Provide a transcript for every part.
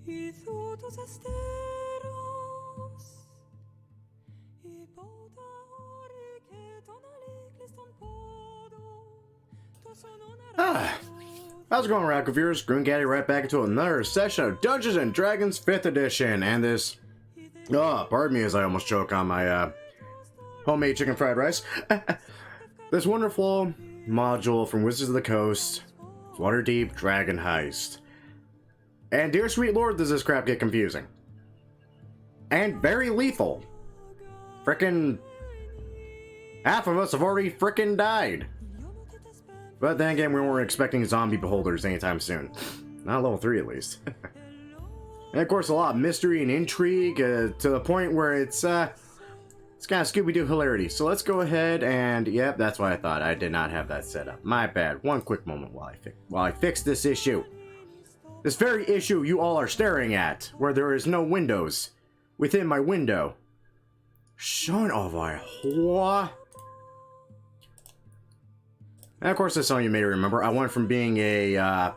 How's it going, Rattle viewers? Green Gaddy right back into another session of Dungeons and Dragons 5th edition, and this, pardon me as I almost choke on my homemade chicken fried rice. This wonderful module from Wizards of the Coast, Waterdeep Dragon Heist. And dear sweet lord, does this crap get confusing. And very lethal. Frickin' half of us have already frickin' died. But then again, we weren't expecting zombie beholders anytime soon. Not level 3 at least. And of course, a lot of mystery and intrigue to the point where it's kind of Scooby-Doo hilarity. So let's go ahead and, yep, that's what I thought. I did not have that set up. My bad. One quick moment while I fix this issue. This very issue you all are staring at, where there is no windows within my window. Son of a whore. And of course, as some of you may remember, I went from being a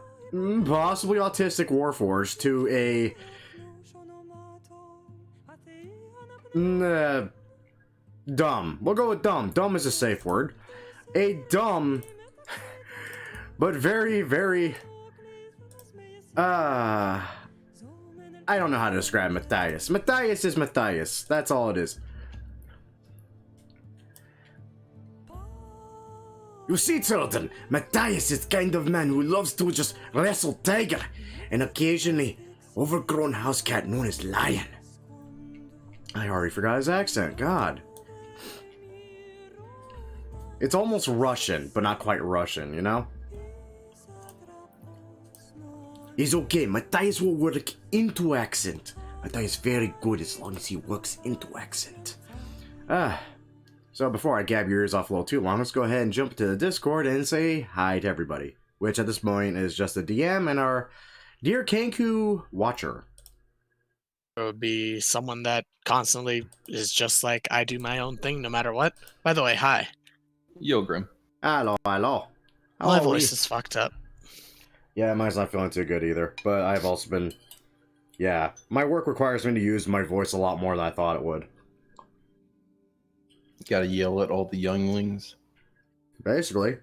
possibly autistic warforged to a dumb. We'll go with dumb. Dumb is a safe word. A dumb, but very, very I don't know how to describe Matthias. Matthias is Matthias. That's all it is. You see, children, Matthias is the kind of man who loves to just wrestle tiger and occasionally overgrown house cat known as lion. I already forgot his accent, God. It's almost Russian, but not quite Russian, you know? It's okay, Matthias will work into accent. Matthias is very good as long as he works into accent. So before I gab your ears off a little too long, let's go ahead and jump to the Discord and say hi to everybody. Which at this point is just the DM and our dear Kenku watcher. It would be someone that constantly is just like, I do my own thing no matter what. By the way, hi. Yo, Grim. Hello, hello. My voice is fucked up. Yeah, mine's not feeling too good either. But I've also been... Yeah, my work requires me to use my voice a lot more than I thought it would. Gotta yell at all the younglings. Basically.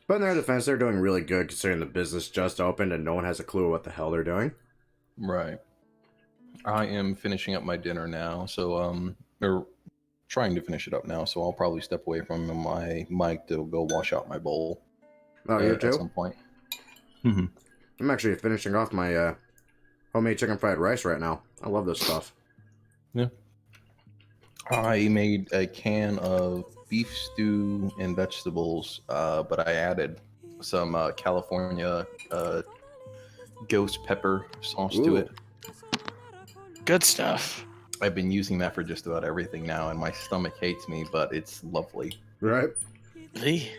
But in their defense, they're doing really good considering the business just opened and no one has a clue what the hell they're doing. Right. I am finishing up my dinner now, so, or trying to finish it up now, so I'll probably step away from my mic to go wash out my bowl. Oh, you too? At some point. I'm actually finishing off my homemade chicken fried rice right now. I love this stuff. Yeah. I made a can of beef stew and vegetables, but I added some California ghost pepper sauce to it. Good stuff. I've been using that for just about everything now, and my stomach hates me, but it's lovely. Right? Really?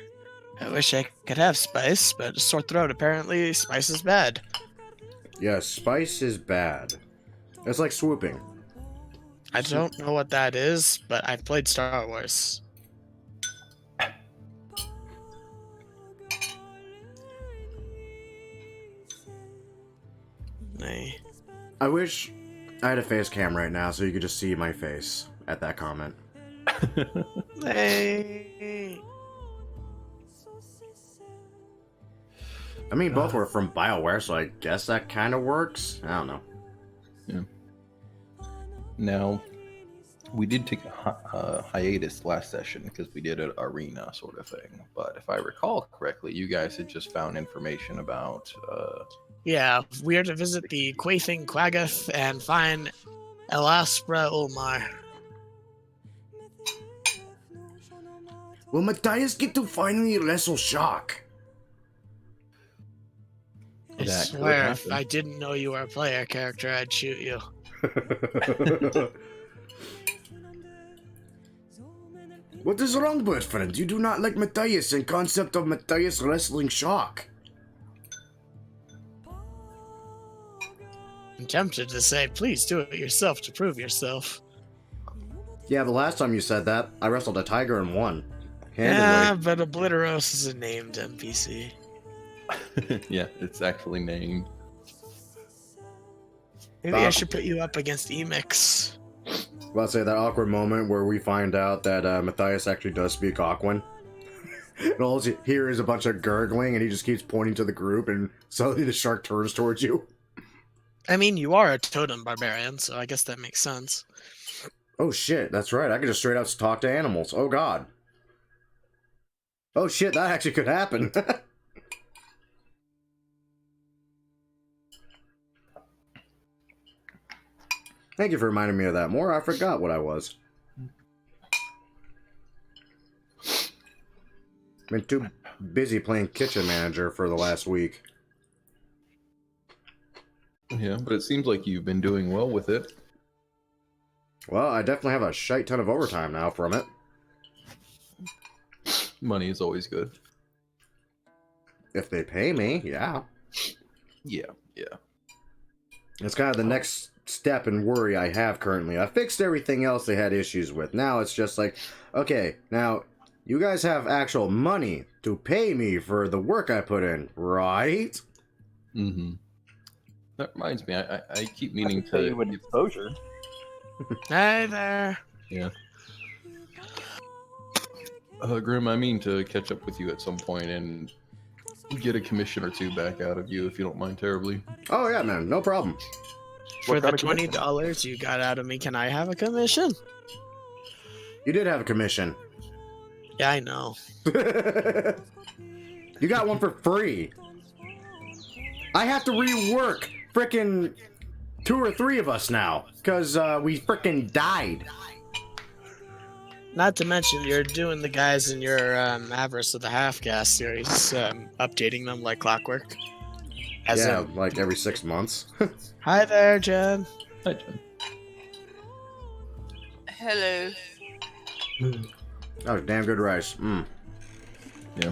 I wish I could have spice, but a sore throat, apparently spice is bad. Yeah, spice is bad. It's like swooping. I don't know what that is, but I've played Star Wars. Nay. I wish I had a face cam right now so you could just see my face at that comment. Hey. I mean, both were from BioWare, so I guess that kind of works. I don't know. Yeah. Now, we did take a hiatus last session because we did an arena sort of thing. But if I recall correctly, you guys had just found information about... Yeah, we are to visit the Quathing Quaggoth and find Elaspra Ulmar. Will Matthias get to finally wrestle Shock? I swear, if I didn't know you were a player character, I'd shoot you. What is wrong, bird friend? You do not like Matthias and concept of Matthias wrestling Shock. I'm tempted to say, please do it yourself to prove yourself. Yeah, the last time you said that, I wrestled a tiger and won. Handedly. Yeah, but Obliteros is a named NPC. Yeah, it's actually named. Maybe I should put you up against Emix. Well, I'd say that awkward moment where we find out that Matthias actually does speak Aquan. And all you hear is a bunch of gurgling, and he just keeps pointing to the group, and suddenly the shark turns towards you. I mean, you are a totem barbarian, so I guess that makes sense. Oh shit, that's right. I could just straight up talk to animals. Oh god. Oh shit, that actually could happen. Thank you for reminding me of that more. I forgot what I was. Been too busy playing kitchen manager for the last week. Yeah, but it seems like you've been doing well with it. Well, I definitely have a shite ton of overtime now from it. Money is always good. If they pay me, yeah. Yeah. It's kind of the next step and worry I have currently. I fixed everything else they had issues with. Now it's just like, okay, now you guys have actual money to pay me for the work I put in, right? Mm-hmm. That reminds me, I keep meaning pay you with to. exposure. Hey there. Yeah. Grim, I mean to catch up with you at some point and get a commission or two back out of you if you don't mind terribly. Oh yeah, man, no problem. For the kind of commission? $20 you got out of me, can I have a commission? You did have a commission. Yeah, I know. You got one for free. I have to rework frickin' 2 or 3 of us now, because we frickin' died. Not to mention, you're doing the guys in your Avarice of the Half-Gas series, updating them like clockwork. As Yeah, in, like every 6 months. hi there, Jen. Hi, Jen. Hello. Oh, damn good rice. Yeah.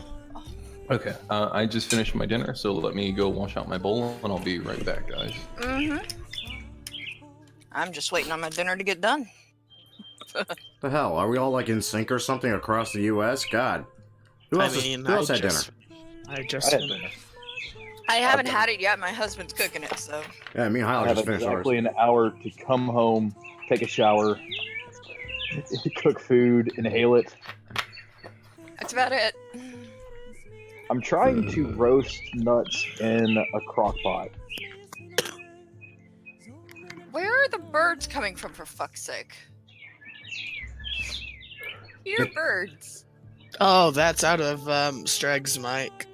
Okay, I just finished my dinner, so let me go wash out my bowl, and I'll be right back, guys. Mm-hmm. I'm just waiting on my dinner to get done. The hell, are we all like in sync or something across the U.S.? God. Who else, who else had dinner? I just I had dinner. I haven't had it yet. My husband's cooking it, so. Yeah, me and I Hyla have just finished ours. exactly an hour to come home, take a shower, cook food, inhale it. That's about it. I'm trying to roast nuts in a crock pot. Where are the birds coming from, for fuck's sake? Your birds. Oh, that's out of Streg's mic.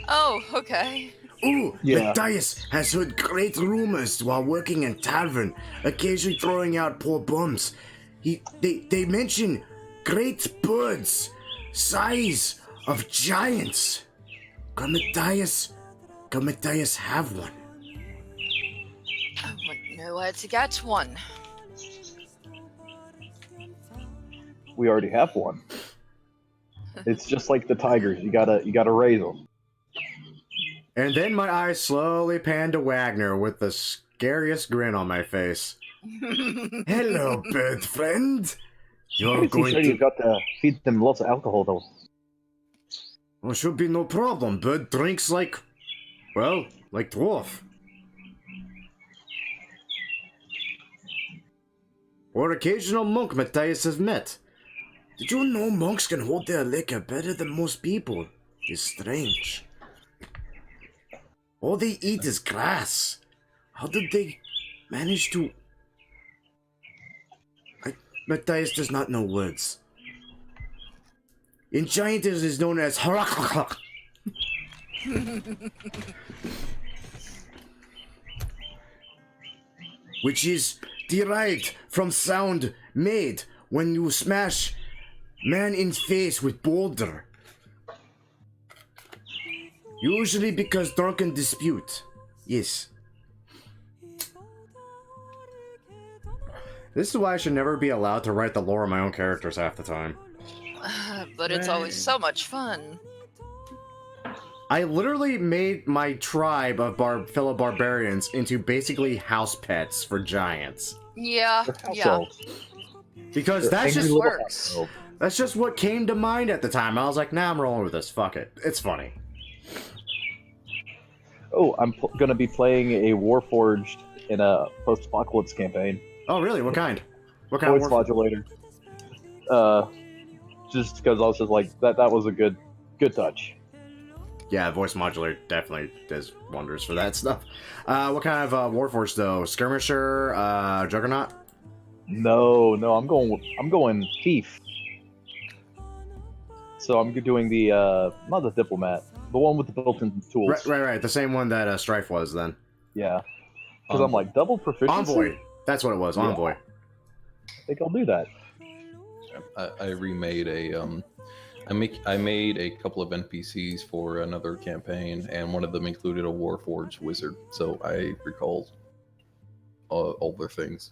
Oh, okay. Ooh, Yeah. Matthias has heard great rumors while working in tavern, occasionally throwing out poor bums. They mention great birds, size of giants. Can Matthias have one? I wouldn't know where to get one. We already have one. It's just like the tigers. You gotta raise them. And then my eyes slowly pan to Wagner with the scariest grin on my face. Hello, bird friend. You're Pretty going sure to... you've got to feed them lots of alcohol, though. Well, should be no problem. Bird drinks like... well, like dwarf. Or occasional monk Matthias has met. Did you know monks can hold their liquor better than most people? It's strange. All they eat is grass. How did they manage to... Matthias does not know words. In Giant it is known as Harakakak. Which is derived from sound made when you smash man in face with boulder. Usually because drunken dispute. Yes. This is why I should never be allowed to write the lore of my own characters half the time. But it's always so much fun. I literally made my tribe of fellow barbarians into basically house pets for giants. Yeah, They're house yeah. elves. Because They're that's angry just little works. house elves. that's just what came to mind at the time. I was like, nah, I'm rolling with this. Fuck it. It's funny. Oh, I'm gonna be playing a Warforged in a post-apocalypse campaign. Oh, really? What kind? What kind Voice of modulator. Just because I was just like that. That was a good touch. Yeah, voice modulator definitely does wonders for that stuff. What kind of Warforged though? Skirmisher, Juggernaut? No, I'm going thief. So I'm doing the not the diplomat, the one with the built-in tools. Right. The same one that Strife was then. Yeah, because I'm like double proficiency. Envoy. That's what it was. Yeah. Envoy. I think I'll do that. I remade a I made a couple of NPCs for another campaign, and one of them included a Warforged wizard. So I recalled all their things.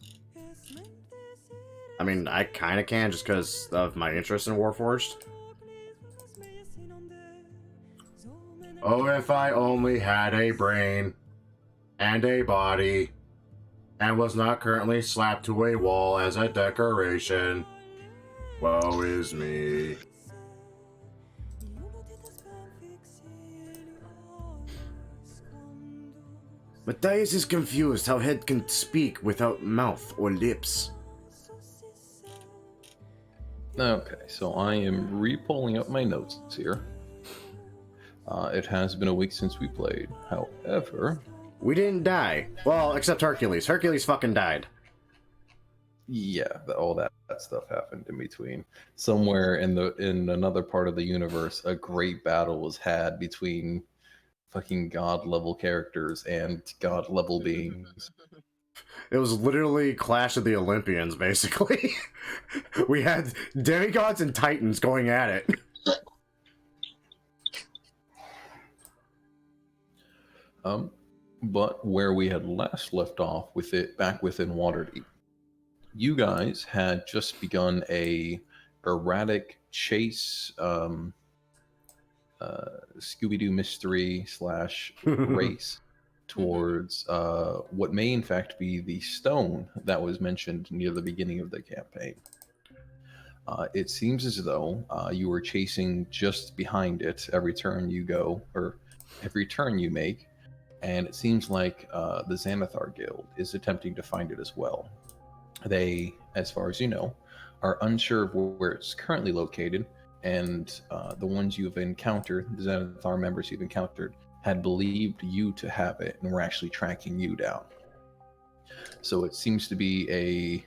I mean, I kind of can just because of my interest in Warforged. Oh, if I only had a brain and a body and was not currently slapped to a wall as a decoration. Woe is me. Matthias is confused how head can speak without mouth or lips. Okay, so I am re-pulling up my notes here. It has been a week since we played. However, We didn't die. Well, except Hercules. Hercules fucking died. yeah, all that stuff happened in between. Somewhere in another part of the universe, a great battle was had between fucking god level characters and god level beings. It was literally Clash of the Olympians, basically. We had demigods and titans going at it. But where we had last left off with it back within Waterdeep, you guys had just begun a erratic chase, Scooby-Doo mystery / race towards what may in fact be the stone that was mentioned near the beginning of the campaign. It seems as though you were chasing just behind it every turn you go, or every turn you make, and it seems like the Xanathar Guild is attempting to find it as well. They, as far as you know, are unsure of where it's currently located, and the ones you've encountered, the Xanathar members you've encountered, had believed you to have it and were actually tracking you down. So it seems to be a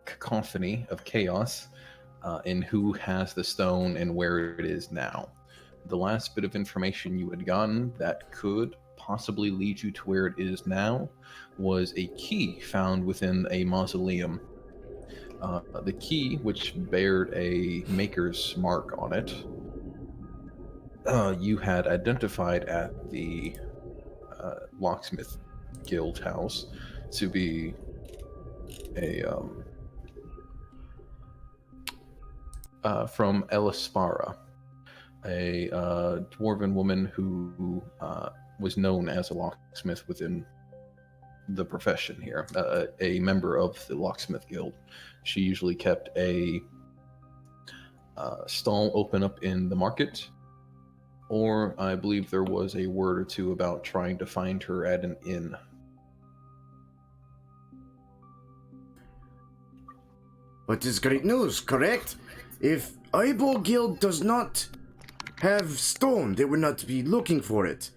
cacophony of chaos in who has the stone and where it is now. The last bit of information you had gotten that could possibly lead you to where it is now was a key found within a mausoleum. The key, which bared a maker's mark on it, you had identified at the locksmith guild house to be a from Elispara, a dwarven woman who was known as a locksmith within the profession here, a member of the locksmith guild. She usually kept a stall open up in the market, or I believe there was a word or two about trying to find her at an inn. But it's great news, correct? If Eyeball Guild does not have stone, they will not be looking for it.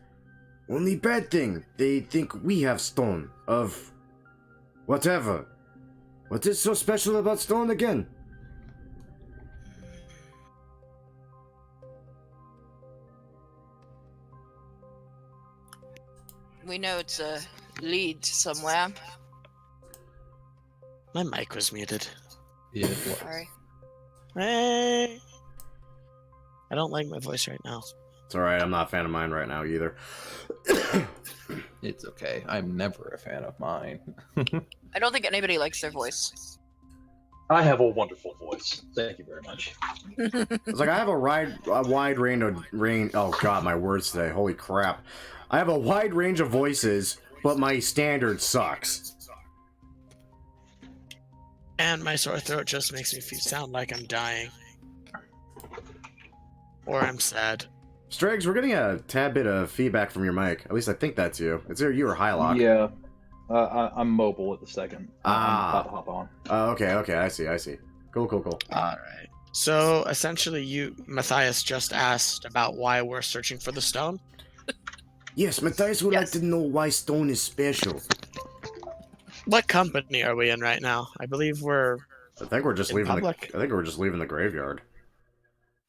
Only bad thing, they think we have stone of whatever. What is so special about stone again? We know it's a lead somewhere. My mic was muted. Yeah, it was. Sorry. Hey. I don't like my voice right now. It's alright, I'm not a fan of mine right now either. It's okay. I'm never a fan of mine. I don't think anybody likes their voice. I have a wonderful voice. Thank you very much. It's like I have a wide range of oh god, my words today. Holy crap. I have a wide range of voices, but my standard sucks. And my sore throat just makes me sound like I'm dying. Or I'm sad. Striggs, we're getting a tad bit of feedback from your mic. At least I think that's you. It's either you or Hylock. Yeah. I'm mobile at the second. I'm about to hop on. Okay, I see. Cool. All right. So essentially, Matthias just asked about why we're searching for the stone. Yes, Matthias would like to know why stone is special. What company are we in right now? I believe we're. I think we're just In leaving public? I think we're just leaving the graveyard.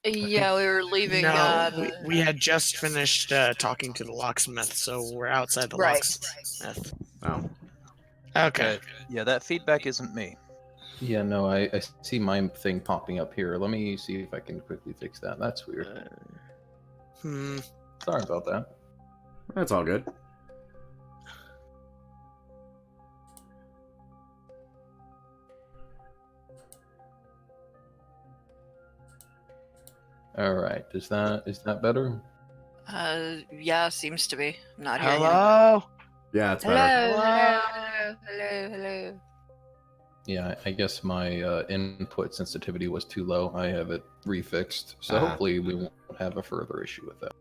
Yeah, we were leaving. No, we had just finished talking to the locksmith, so we're outside the Right. locksmith. Oh. Okay. Yeah, that feedback isn't me. Yeah, no, I see my thing popping up here. Let me see if I can quickly fix that. That's weird. Sorry about that. That's all good. All right, is that better? Yeah, seems to be. I'm not hearing you. Hello? Yeah, it's better. Hello. Yeah, I guess my input sensitivity was too low. I have it refixed, so hopefully we won't have a further issue with that.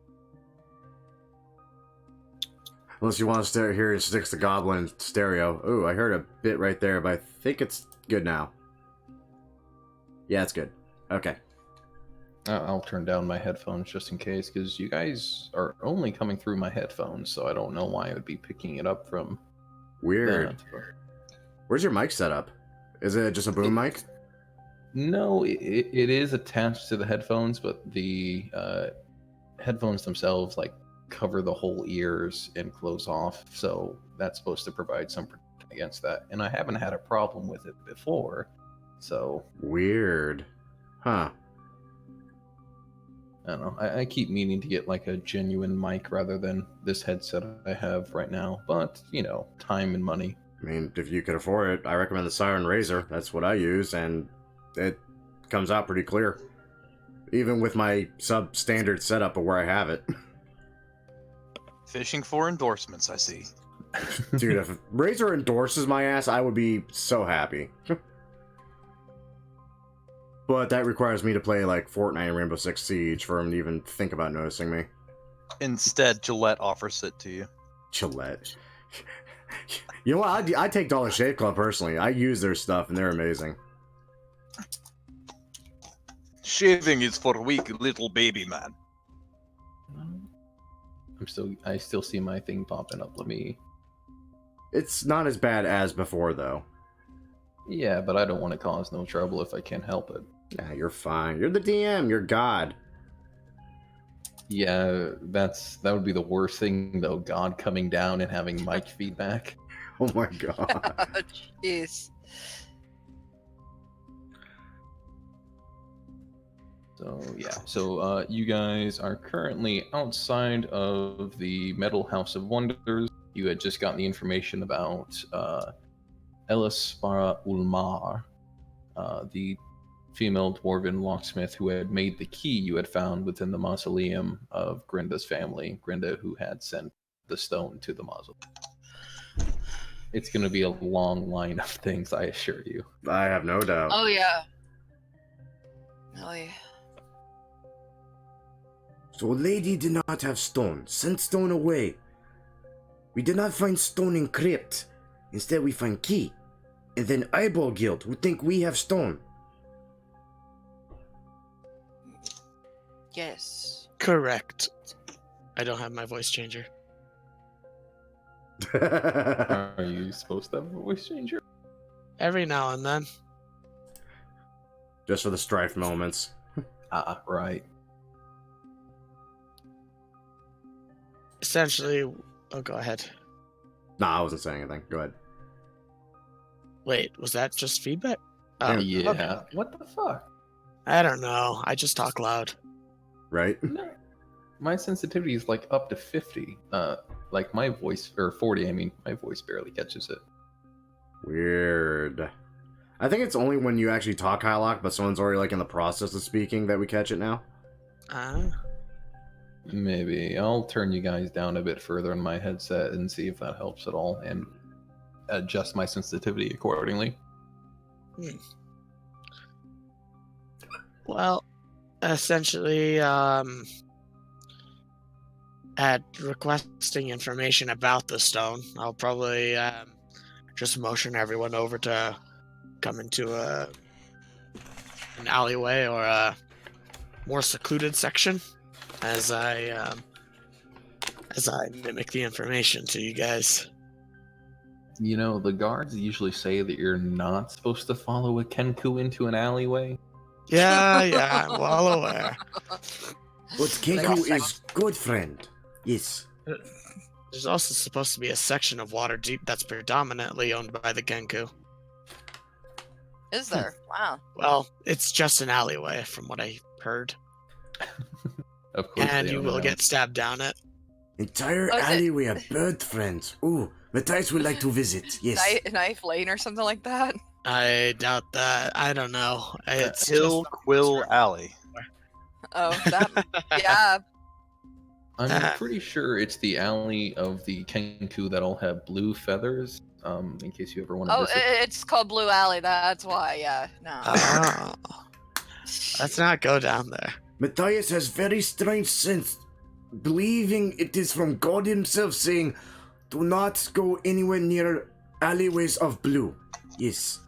Unless you want to stare here and sticks the goblin stereo. Ooh, I heard a bit right there, but I think it's good now. Yeah, it's good. Okay. I'll turn down my headphones just in case, because you guys are only coming through my headphones, so I don't know why I would be picking it up from Weird. that. Where's your mic set up? Is it just a boom mic? No, it is attached to the headphones, but the headphones themselves like cover the whole ears and close off, so that's supposed to provide some protection against that. And I haven't had a problem with it before, so Weird. Huh. I don't know. I keep meaning to get like a genuine mic rather than this headset I have right now, but you know, time and money. I mean, if you could afford it, I recommend the Siren Razor. That's what I use, and it comes out pretty clear. Even with my substandard setup of where I have it. Fishing for endorsements, I see. Dude, if Razor endorses my ass, I would be so happy. But that requires me to play like Fortnite and Rainbow Six Siege for him to even think about noticing me. Instead, Gillette offers it to you. Gillette. You know what? I take Dollar Shave Club personally. I use their stuff and they're amazing. Shaving is for weak little baby man. I still see my thing popping up. Let me. It's not as bad as before though. Yeah, but I don't want to cause no trouble if I can't help it. Yeah, you're fine. You're the DM. You're God. Yeah, that would be the worst thing though. God coming down and having mic feedback. Oh my god. Jeez. So yeah, so you guys are currently outside of the Metal House of Wonders. You had just gotten the information about Elispara Ulmar, the female dwarven locksmith who had made the key you had found within the mausoleum of Grinda's family. Grinda, who had sent the stone to the mausoleum. It's going to be a long line of things, I assure you. I have no doubt. Oh yeah. Oh yeah. So lady did not have stone. Sent stone away. We did not find stone in crypt. Instead we find key. And then eyeball guild who think we have stone. Yes. Correct. I don't have my voice changer. Are you supposed to have a voice changer? Every now and then. Just for the strife moments. Right. Essentially, oh, go ahead. Nah, I wasn't saying anything. Go ahead. Wait, was that just feedback? Oh, Yeah. okay. What the fuck? I don't know. I just talk loud. Right? No. My sensitivity is like up to 50. Like my voice, or 40, I mean, my voice barely catches it. Weird. I think it's only when you actually talk Hylock, but someone's already like in the process of speaking that we catch it now. Maybe. I'll turn you guys down a bit further in my headset and see if that helps at all, and adjust my sensitivity accordingly. Well, essentially, at requesting information about the stone. I'll probably just motion everyone over to come into an alleyway or a more secluded section as I mimic the information to you guys. You know, the guards usually say that you're not supposed to follow a Kenku into an alleyway. Yeah, I'm well aware. But Kenku is good friend. Yes. There's also supposed to be a section of Waterdeep that's predominantly owned by the Genku. Is there? Wow. Well, it's just an alleyway, from what I heard. Of course. And they you own will an get stabbed down it. Entire Okay. alleyway of bird friends. Ooh, Matthias would like to visit. Yes. Knife Lane or something like that. I doubt that. I don't know. It's Hill just- Quill Alley. Oh, that. Yeah. I'm pretty sure it's the alley of the Kenku that all have blue feathers. In case you ever want to Oh, visit. it's called Blue Alley. That's why. Yeah. No. Oh. Let's not go down there. Matthias has very strange sense, believing it is from God himself saying, do not go anywhere near alleyways of blue. Yes.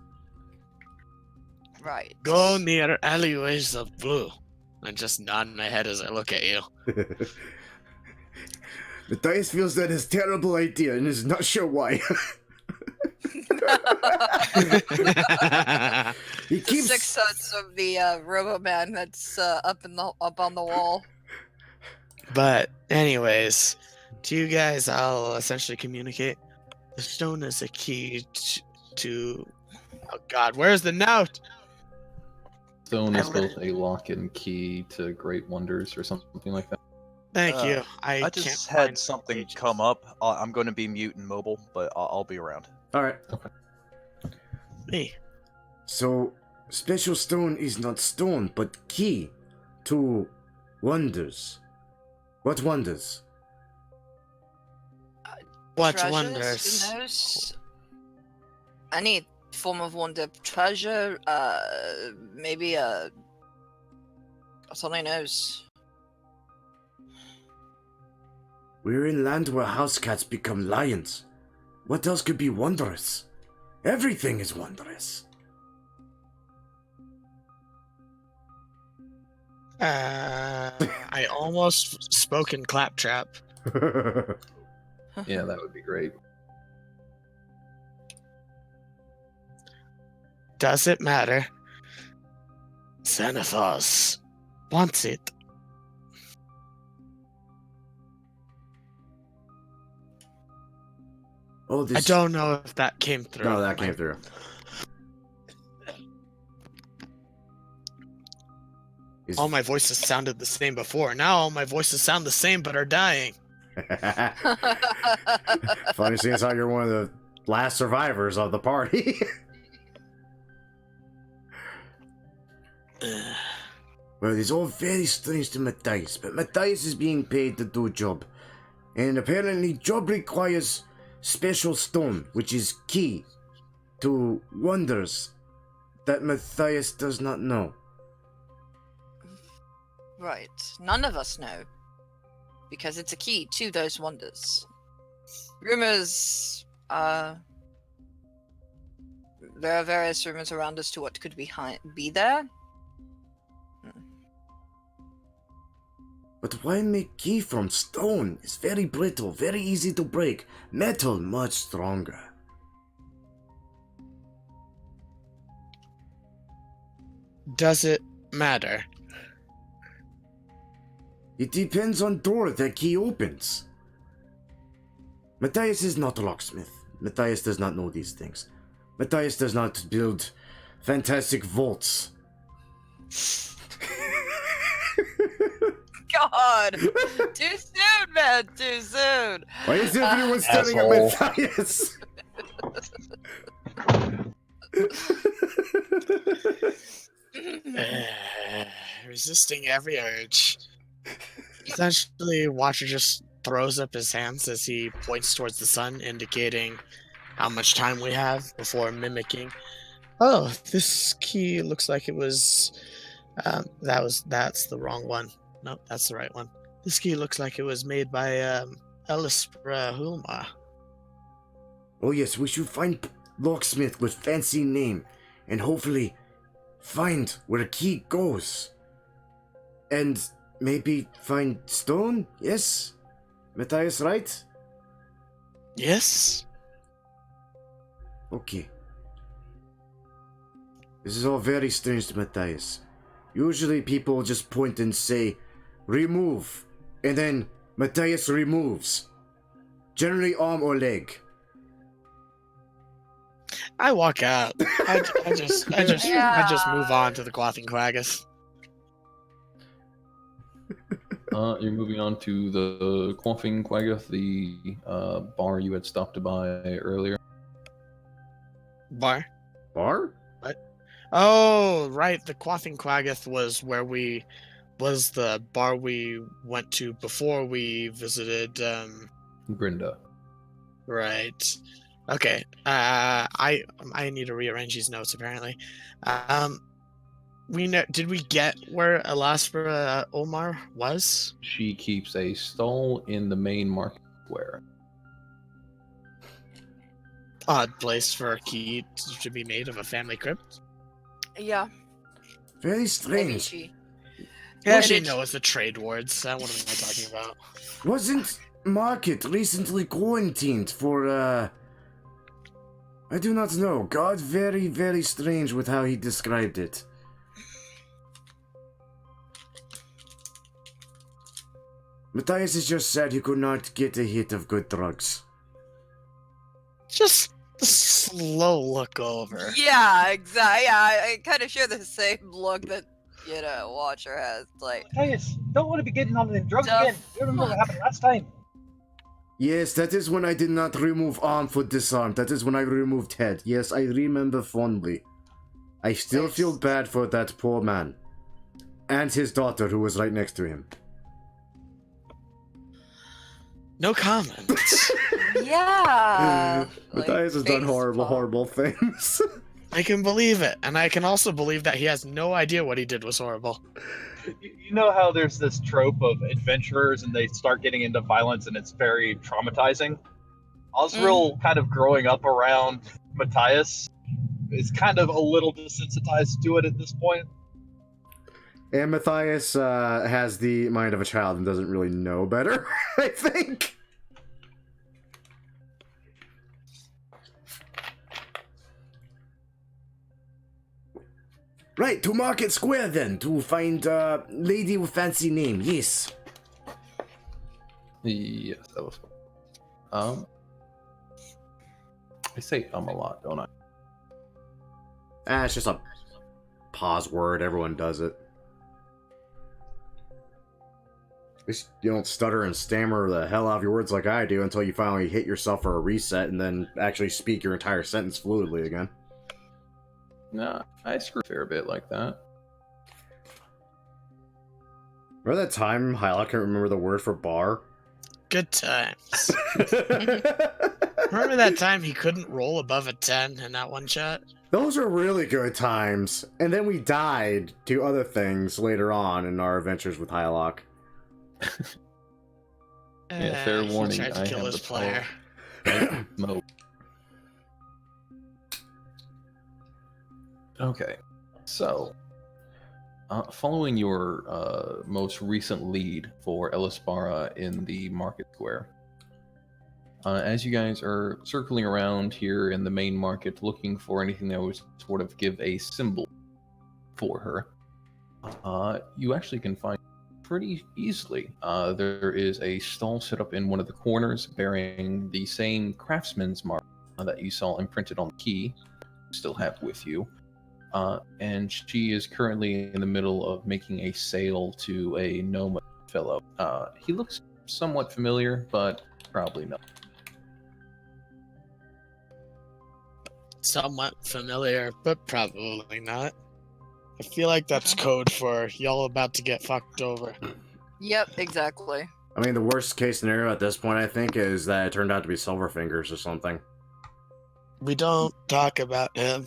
Right. Go near alleyways of blue. I just nod my head as I look at you. Matthias feels that is a terrible idea and is not sure why. He The keeps... Sixth Sense of the Robo Man that's up on the wall. But anyways, to you guys, I'll essentially communicate. The stone is a key to... Oh God, where's the note? Stone I is lit both a lock and key to great wonders or something like that. Thank you. I can't just find had the something pages. come up. I'm going to be mute and mobile, but I'll be around. Alright, Me. so special stone is not stone, but key to wonders. What wonders? What Treasures, wonders? Who knows? Any form of wonder. Treasure. Maybe That's all I knows. We're in land where house cats become lions. What else could be wondrous? Everything is wondrous. I almost spoke in claptrap. Yeah, that would be great. Does it matter? Xanathos wants it. Oh, I this... don't know if that came through. No, that came through. Is- All my voices sounded the same before. Now all my voices sound the same but are dying. Funny seeing as how you're one of the last survivors of the party. Well, it's all very strange to Matthias, but Matthias is being paid to do a job. And apparently job requires special stone, which is key to wonders that Matthias does not know. Right. None of us know. Because it's a key to those wonders. Rumors, there are various rumors around as to what could be there. But why make key from stone? It's very brittle, very easy to break. Metal, much stronger. Does it matter? It depends on door that key opens. Matthias is not a locksmith. Matthias does not know these things. Matthias does not build fantastic vaults. God! Too soon, man! Too soon! Why is everyone staring at Asshole. Matthias? Resisting every urge. Essentially, Watcher just throws up his hands as he points towards the sun, indicating how much time we have before mimicking. Oh, this key looks like it was. That's the wrong one. Nope, that's the right one. This key looks like it was made by Ellispra Hulma. Oh yes, we should find locksmith with fancy name, and hopefully find where the key goes. And maybe find stone? Yes? Matthias, right? Yes? Okay. This is all very strange to Matthias. Usually people just point and say, remove, and then Matthias removes. Generally arm or leg. I walk out. I just move on to the Quathing Quaggus. You're moving on to the Quaffing Quaggoth, the bar you had stopped by earlier. Bar? Bar? Oh, right. The Quathing Quaggoth was the bar we went to before we visited. Grinda. Right. Okay. I need to rearrange these notes. Apparently, did we get where Elaspera Omar was? She keeps a stall in the main market square. Odd place for a key to be made of a family crypt. Yeah. Very Maybe strange. she. Actually, no, it's the trade wards. What am I talking about? Wasn't Market recently quarantined for, I do not know. God, very, very strange with how he described it. Matthias has just said he could not get a hit of good drugs. Just a slow look over. Yeah, exactly. Yeah, I kind of share the same look that Watcher has. Like, Matthias, don't want to be getting on the drugs The again. You remember what happened last time? Yes, that is when I did not remove arm for disarm. That is when I removed head. Yes, I remember fondly. I still Nice. feel bad for that poor man. And his daughter who was right next to him. No comments. yeah. Matthias has done face horrible, palm. horrible things. I can believe it, and I can also believe that he has no idea what he did was horrible. You know how there's this trope of adventurers and they start getting into violence and it's very traumatizing? Osriel kind of growing up around Matthias is kind of a little desensitized to it at this point. And Matthias has the mind of a child and doesn't really know better, I think. Right, to Market Square then, to find lady with fancy name, yes. Yes, that was fun. I say a lot, don't I? It's just a pause word, everyone does it. At least you don't stutter and stammer the hell out of your words like I do until you finally hit yourself for a reset and then actually speak your entire sentence fluidly again. Nah, I screw a fair bit like that. Remember that time Hyla can't remember the word for bar? Good times. Remember that time he couldn't roll above a 10 in that one shot? Those are really good times. And then we died to other things later on in our adventures with Hylock. Yeah, fair He warning, tried to I kill have his the player. Smoke. Okay, so following your most recent lead for Elaspara in the market square, as you guys are circling around here in the main market looking for anything that would sort of give a symbol for her, you actually can find pretty easily. There is a stall set up in one of the corners bearing the same craftsman's mark that you saw imprinted on the key, still have with you. And she is currently in the middle of making a sale to a gnome fellow. He looks somewhat familiar, but probably not. Somewhat familiar, but probably not. I feel like that's code for y'all about to get fucked over. Yep, exactly. I mean, the worst case scenario at this point, I think, is that it turned out to be Silverfingers or something. We don't talk about him.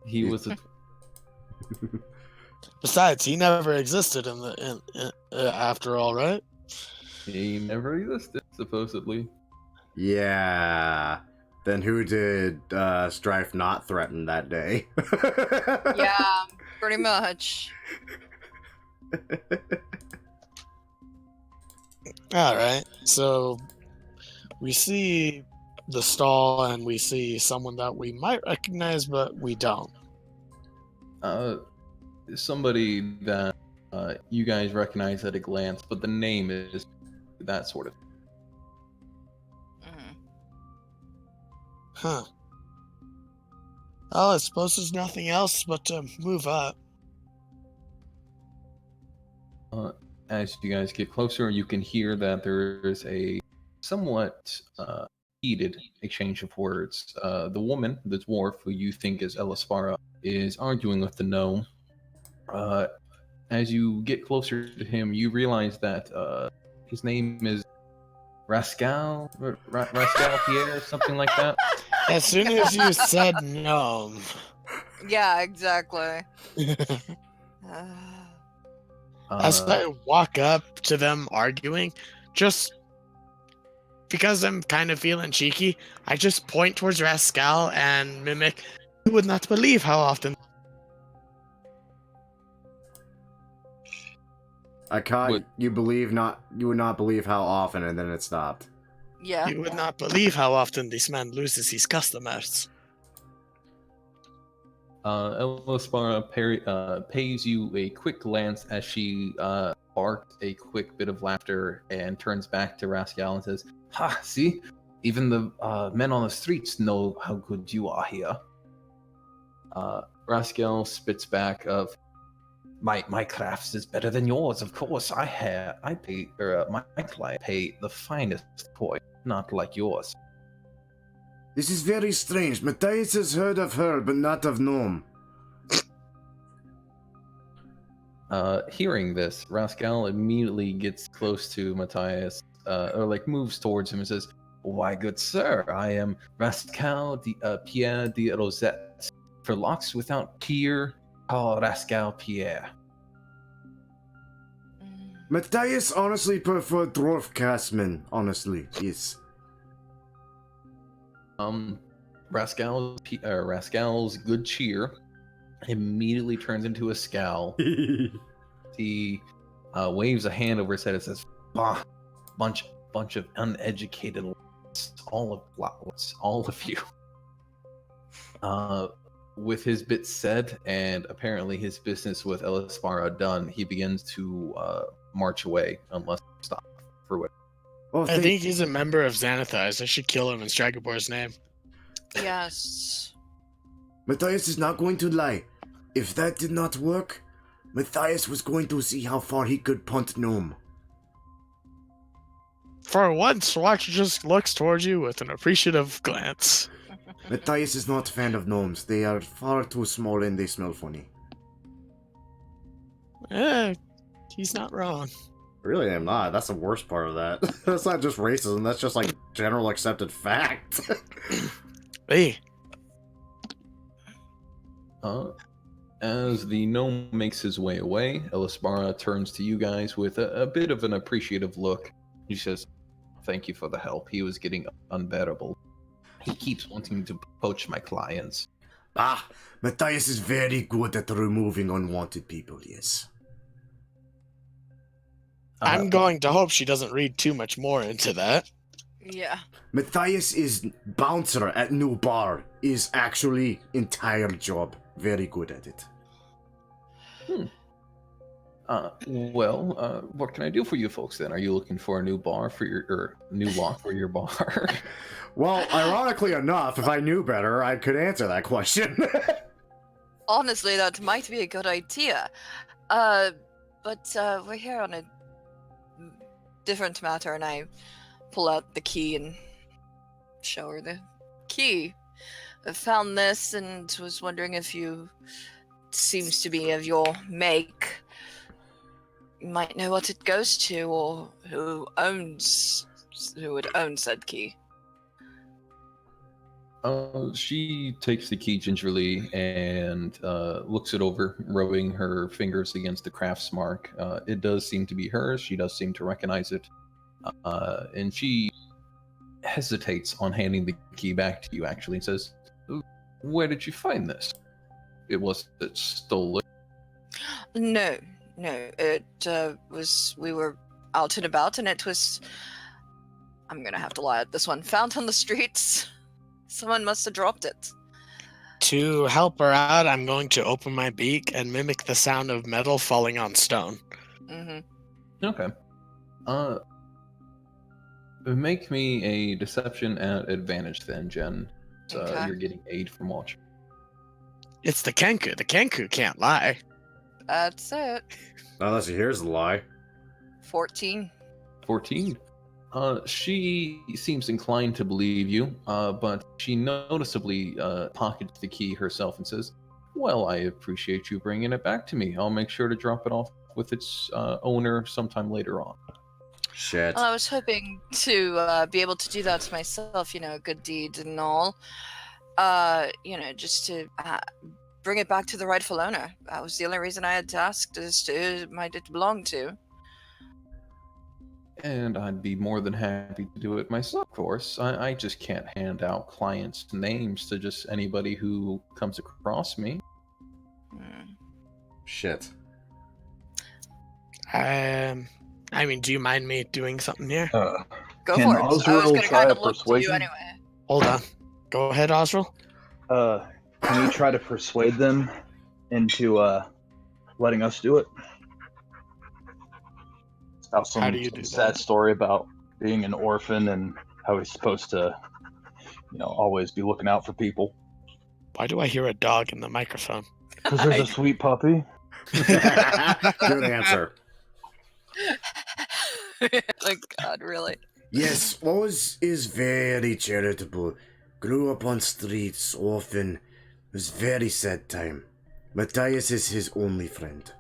He was a Besides, he never existed in after all, right? He never existed, supposedly. Yeah. Then who did Strife not threaten that day? Yeah, pretty much. All right. So we see the stall and we see someone that we might recognize, but we don't. Somebody that you guys recognize at a glance, but the name is that sort of. Mhm. Huh. Well, I suppose there's nothing else but to move up. As you guys get closer, you can hear that there is a somewhat heated exchange of words. The woman, the dwarf, who you think is Elaspara, is arguing with the gnome. As you get closer to him, you realize that his name is Rascal, Rascal Pierre, something like that. As soon as you said gnome, Yeah, exactly. as Uh, I walk up to them arguing, just because I'm kind of feeling cheeky, I just point towards Rascal and mimic. You would not believe how often. I caught What- you would not believe how often, and then it stopped. Yeah. You would not believe how often this man loses his customers. Elaspara pays you a quick glance as she barked a quick bit of laughter and turns back to Rascal and says, "Ha! See, even the men on the streets know how good you are here." Rascal spits back of, My crafts is better than yours, of course. I pay, my client pay the finest toy, not like yours." This is very strange. Matthias has heard of her, but not of Gnome. Hearing this, Rascal immediately gets close to Matthias, or like moves towards him and says, "Why, good sir, I am Rascal Pierre de Rosette. For locks without peer, call Rascal Pierre." Matthias honestly preferred Dwarf Castman, honestly, yes. Rascal's good cheer immediately turns into a scowl. He waves a hand over his head and says, "Bah, bunch of uneducated lots, all of you." With his bit said and apparently his business with Elaspara done, he begins to march away unless stopped for what. Oh, I think he's a member of Xanathars. I should kill him in Stragobor's name. Yes. Matthias is not going to lie. If that did not work, Matthias was going to see how far he could punt Gnome. For once, Watch just looks towards you with an appreciative glance. Matthias is not a fan of gnomes. They are far too small and they smell funny. He's not wrong. Really, I'm not. That's the worst part of that. That's not just racism. That's just like general accepted fact. Hey, As the gnome makes his way away, Elaspara turns to you guys with a bit of an appreciative look. He says, "Thank you for the help. He was getting unbearable. He keeps wanting to poach my clients." Ah, Matthias is very good at removing unwanted people, yes. I'm going to hope she doesn't read too much more into that. Yeah. Matthias is bouncer at new bar. Is actually entire job. Very good at it. What can I do for you folks then? Are you looking for a new bar for your new lock for your bar? Well, ironically enough, if I knew better, I could answer that question. Honestly, that might be a good idea. But we're here on a different matter, and I pull out the key and show her the key. I found this and was wondering if you seems to be of your make. You might know what it goes to, or who would own said key. She takes the key gingerly and looks it over, rubbing her fingers against the crafts mark. It does seem to be hers. She does seem to recognize it. And she hesitates on handing the key back to you, actually, and says, "Where did you find this? It was stolen." No, it was. We were out and about, and it was. I'm gonna have to lie at this one. Found on the streets. Someone must have dropped it. To help her out, I'm going to open my beak and mimic the sound of metal falling on stone. Mm-hmm. Okay. Make me a deception at advantage then, Jen. Okay. You're getting aid from watching. It's the Kenku. The Kenku can't lie. That's it. Unless he hears the lie. 14. 14. She seems inclined to believe you, but she noticeably pockets the key herself and says, "Well, I appreciate you bringing it back to me. I'll make sure to drop it off with its owner sometime later on." Shit. Well, I was hoping to be able to do that myself, a good deed and all. Just to bring it back to the rightful owner. That was the only reason I had asked as to who might it belong to. And I'd be more than happy to do it myself, of course. I just can't hand out clients' names to just anybody who comes across me. Shit. Do you mind me doing something here? Go Can for it. I was Osriel going to try kind a of look to persuasion? you anyway. Hold on. Go ahead, Osriel. Can you try to persuade them into letting us do it? About some How do you do sad that? story about being an orphan and how he's supposed to, always be looking out for people. Why do I hear a dog in the microphone? Because there's a sweet puppy. Good answer. Oh God, really? Yes, Oz is very charitable. Grew up on streets, orphan. It was very sad time. Matthias is his only friend.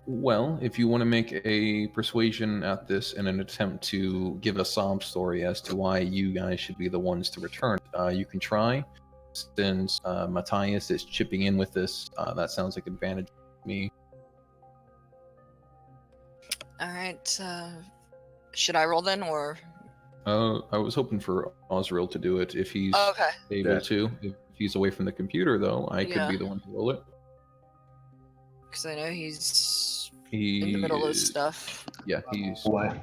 Well, if you want to make a persuasion at this in an attempt to give a sob story as to why you guys should be the ones to return, you can try. Since Matthias is chipping in with this, that sounds like advantage to me. All right. Should I roll then, or? I was hoping for Osriel to do it if he's Okay. able Yeah. to. If he's away from the computer, though, I could be the one to roll it. Because I know he's He in the middle of is- stuff. Yeah, he's. What?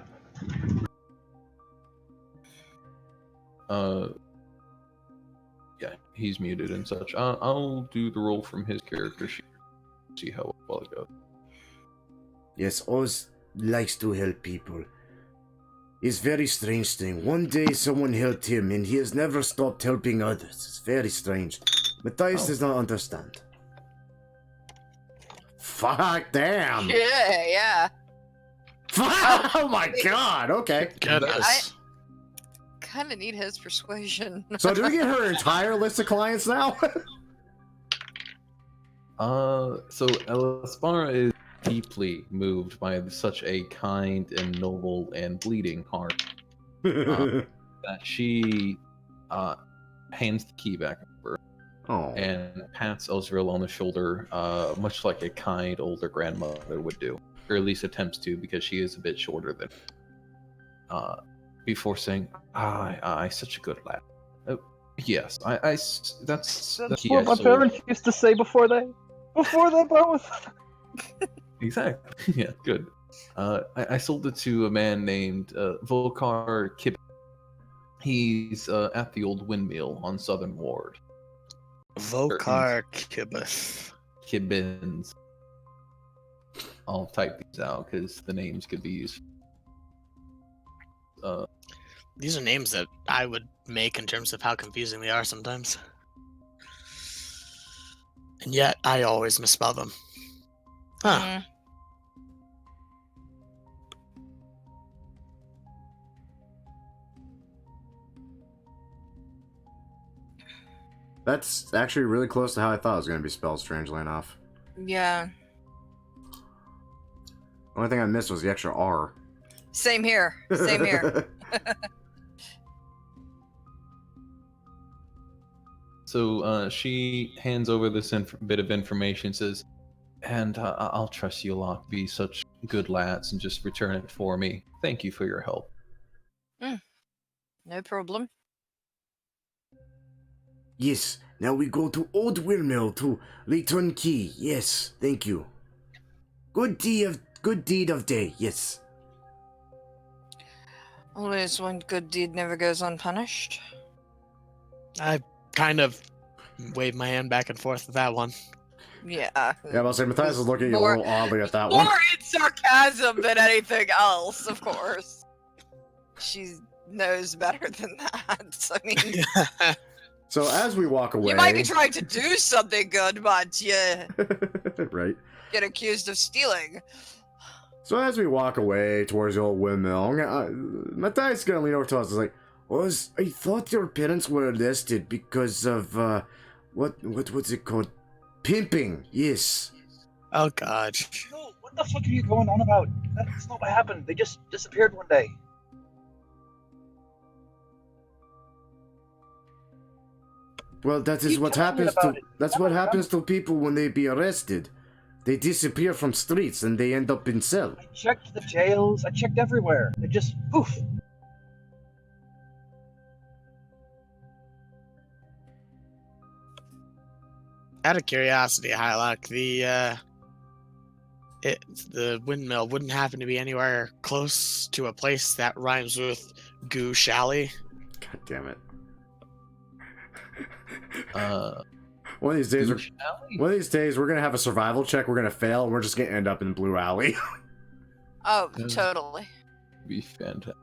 Yeah, he's muted and such. I'll do the roll from his character sheet. See how well it goes. Yes, Oz likes to help people. It's very strange thing. One day someone helped him and he has never stopped helping others. It's very strange. Matthias does not understand. Fuck, damn. Yeah. Fuck, oh my god, okay. Goodness. Kind of need his persuasion. So do we get her entire list of clients now? So Elaspara is deeply moved by such a kind and noble and bleeding heart that she hands the key back over Oh. and pats Osriel on the shoulder, much like a kind older grandmother would do, or at least attempts to, because she is a bit shorter than. Before saying, "I, such a good lad." Yes, that's What my parents used to say before they both. Exactly. Yeah, good. I sold it to a man named Volkar Kib. He's at the old windmill on Southern Ward. Vokar Kibith. Kibbins. I'll type these out because the names could be used. These are names that I would make in terms of how confusing they are sometimes. And yet, I always misspell them. Huh. Mm. That's actually really close to how I thought it was going to be spelled, strangely enough. Yeah. Only thing I missed was the extra R. Same here. Same here. So she hands over this bit of information, says, "And I'll trust you a lot. Be such good lads and just return it for me. Thank you for your help. No problem. Yes, now we go to Old Windmill to return key. Yes, thank you. Good deed of day, yes. Always one good deed never goes unpunished. I kind of waved my hand back and forth with that one. Yeah. Yeah, I'll say Matthias is looking a More- little oddly at that More one. in sarcasm than anything else, of course. She knows better than that. I mean, So as we walk away... you might be trying to do something good, but you right. get accused of stealing. So as we walk away towards the old windmill, Matthias is gonna lean over to us and is like, I thought your parents were arrested because of, what's it called? Pimping, yes. Oh god. No, what the fuck are you going on about? That's not what happened. They just disappeared one day. Well, that is Keep what telling me happens about to, it. that's I what don't happens to people when they be arrested. They disappear from streets and they end up in cell. I checked the jails. I checked everywhere. They just poof. Out of curiosity, Hylock, the windmill wouldn't happen to be anywhere close to a place that rhymes with Goo Shally. God damn it. One of these days, Gooch Alley? one of these days, we're gonna have a survival check. We're gonna fail, and we're just gonna end up in Blue Alley. Oh, totally. Be fantastic.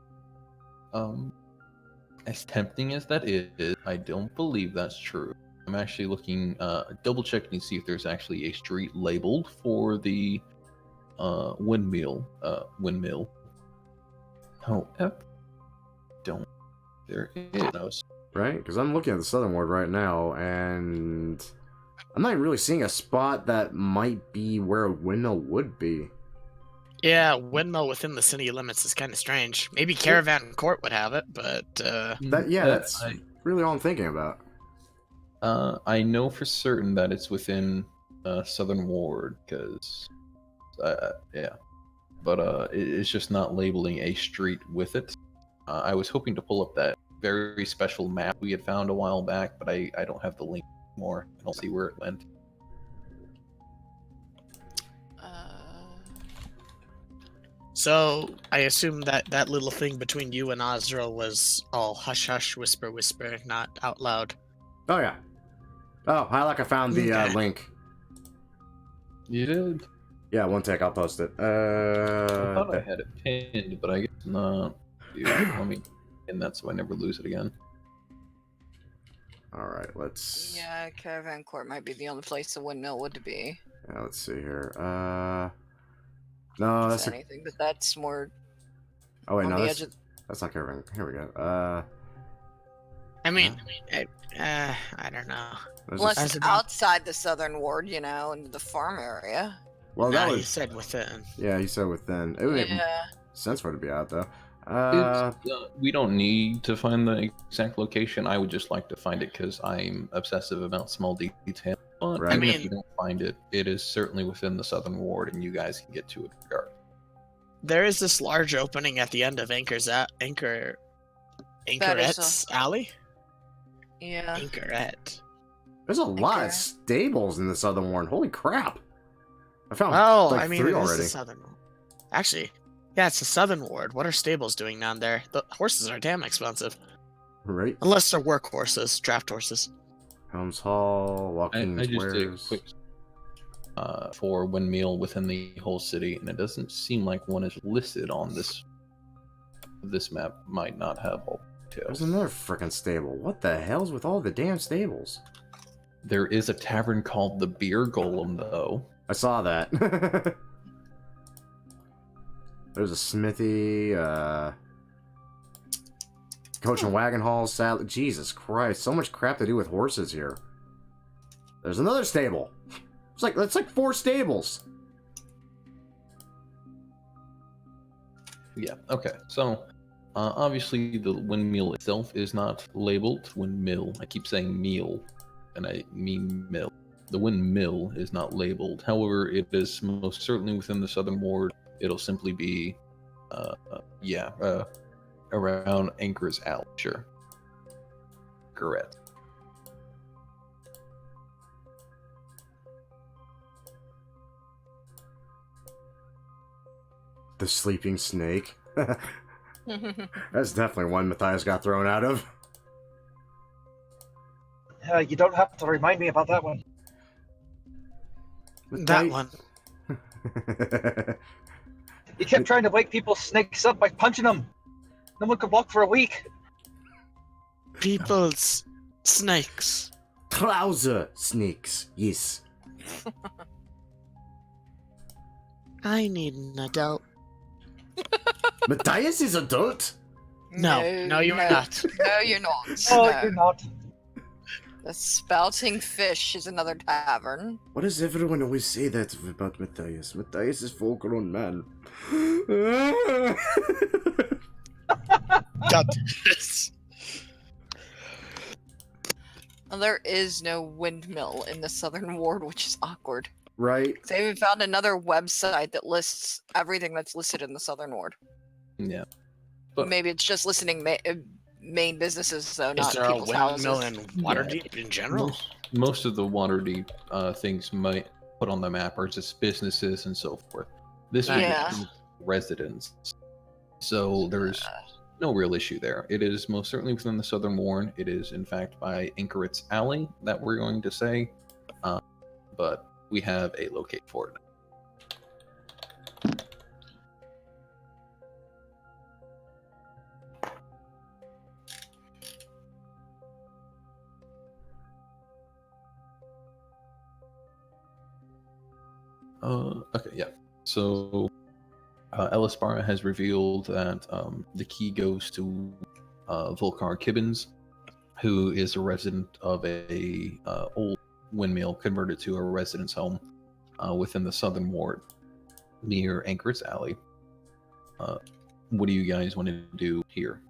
As tempting as that is, I don't believe that's true. I'm actually looking, double checking to see if there's actually a street labeled for the windmill. However, don't there is. Right? Because I'm looking at the Southern Ward right now, and I'm not really seeing a spot that might be where a windmill would be. Yeah, windmill within the city limits is kind of strange. Maybe Caravan Court would have it, but That's really all I'm thinking about. I know for certain that it's within Southern Ward, because yeah, but it's just not labeling a street with it. I was hoping to pull up that very special map we had found a while back, but I don't have the link anymore. I don't see where it went. so I assume that little thing between you and Ozra was all hush hush, whisper whisper, not out loud. Oh, yeah. Oh, Hylock, I found the Okay. link. You did? Yeah, one sec, I'll post it. I thought I had it pinned, but I guess not. Dude, let me pin that so I never lose it again. Alright, let's... Yeah, Caravan Court might be the only place the windmill would be. Yeah, let's see here. No, that's... Anything, but that's more Oh, wait, on no, the that's... edge of... That's not Caravan. Here we go. I mean, I don't know. There's Unless a- it's outside the Southern Ward, you know, into the farm area. Well, that Nah, he was... said within. Yeah, he said within. It would make Yeah. sense for it to be out, though. We don't need to find the exact location. I would just like to find it because I'm obsessive about small detail. But Right. even I if mean- you don't find it, it is certainly within the Southern Ward, and you guys can get to it regardless. There is this large opening at the end of Anchorette's alley. Yeah. Anchorette. There's a lot Okay. of stables in the Southern Ward. Holy crap. I found Oh, like I mean, 3 it is already. the southern. Actually, yeah, it's the Southern Ward. What are stables doing down there? The horses are damn expensive, Right? unless they're work horses, draft horses. Helms Hall, I Watkins just did a Wares. quick for windmill within the whole city, and it doesn't seem like one is listed on this. This map might not have all There's details. another freaking stable. What the hell's with all the damn stables? There is a tavern called the Beer Golem, though. I saw that. There's a smithy, coach and wagon hall, salad. Jesus Christ, so much crap to do with horses here. There's another stable. It's like 4 stables. Yeah, okay. So, obviously, the windmill itself is not labeled windmill. I keep saying meal, and I mean mill. The windmill is not labeled. However, it is most certainly within the Southern Ward. it'll simply be, around Anchor's Alley. Sure. Correct. The sleeping snake. That's definitely one Matthias got thrown out of. You don't have to remind me about that one. That one. You kept trying to wake people's snakes up by punching them. No one could walk for a week. People's snakes. Trouser snakes, yes. I need an adult. Matthias is adult? No, you're not. No, you're not. No, No. you're not. The Spouting Fish is another tavern. Why does everyone always say that about Matthias? Matthias is full-grown man. Got this. Well, there is no windmill in the Southern Ward, which is awkward. Right? They even found another website that lists everything that's listed in the Southern Ward. Yeah. But Maybe it's just listing main businesses, though, Is not there a people's houses. windmill in Waterdeep in general? most of the Waterdeep things might put on the map are just businesses and so forth. This one Yeah. is residents. So there's no real issue there. It is most certainly within the Southern Ward. It is, in fact, by Anchoret's Alley that we're going to say. But we have a locate for it. Okay, yeah. So Ellis Barra has revealed that the key goes to Volcar Kibbins, who is a resident of a old windmill converted to a residence home within the Southern Ward near Anchoret's Alley. What do you guys want to do here?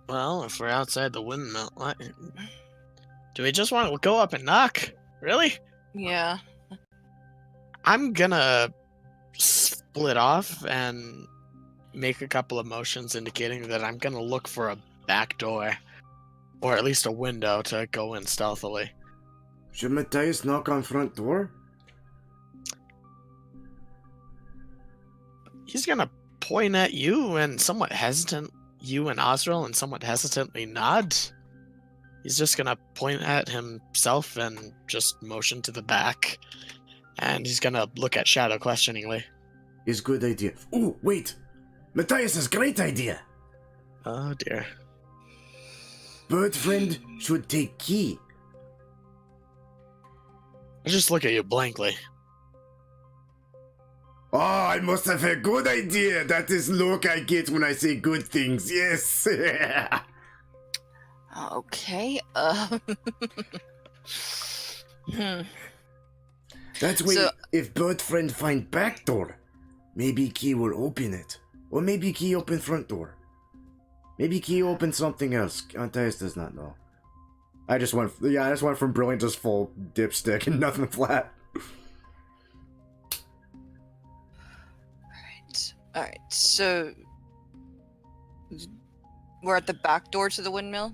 Well, if we're outside the windmill, do we just want to go up and knock? Really? Yeah. I'm gonna split off and make a couple of motions indicating that I'm gonna look for a back door, or at least a window to go in stealthily. Should Matthias knock on front door? He's gonna point at you and somewhat hesitant, you and Osriel, and somewhat hesitantly nod. He's just gonna point at himself and just motion to the back. And he's gonna look at Shadow questioningly. Is good idea. Oh, wait! Matthias has great idea! Oh dear. Bird friend should take key. I just look at you blankly. Oh, I must have a good idea. That is look I get when I say good things. Yes. Okay. That way, So- if bird friend find back door, maybe key will open it. Or maybe key open front door. Maybe key open something else. Matthias does not know. I just went from brilliant to full dipstick and nothing flat. Alright, so we're at the back door to the windmill?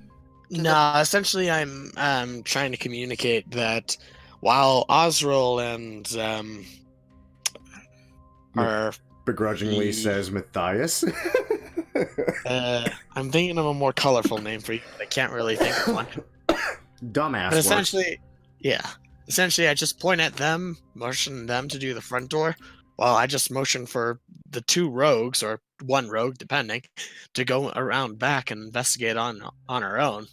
No, essentially I'm trying to communicate that while Osriel and are Begrudgingly He- says Matthias. I'm thinking of a more colorful name for you, but I can't really think of one. Dumbass But works. essentially I just point at them, motion them to do the front door, while I just motion for the two rogues, or one rogue, depending, to go around back and investigate on our own.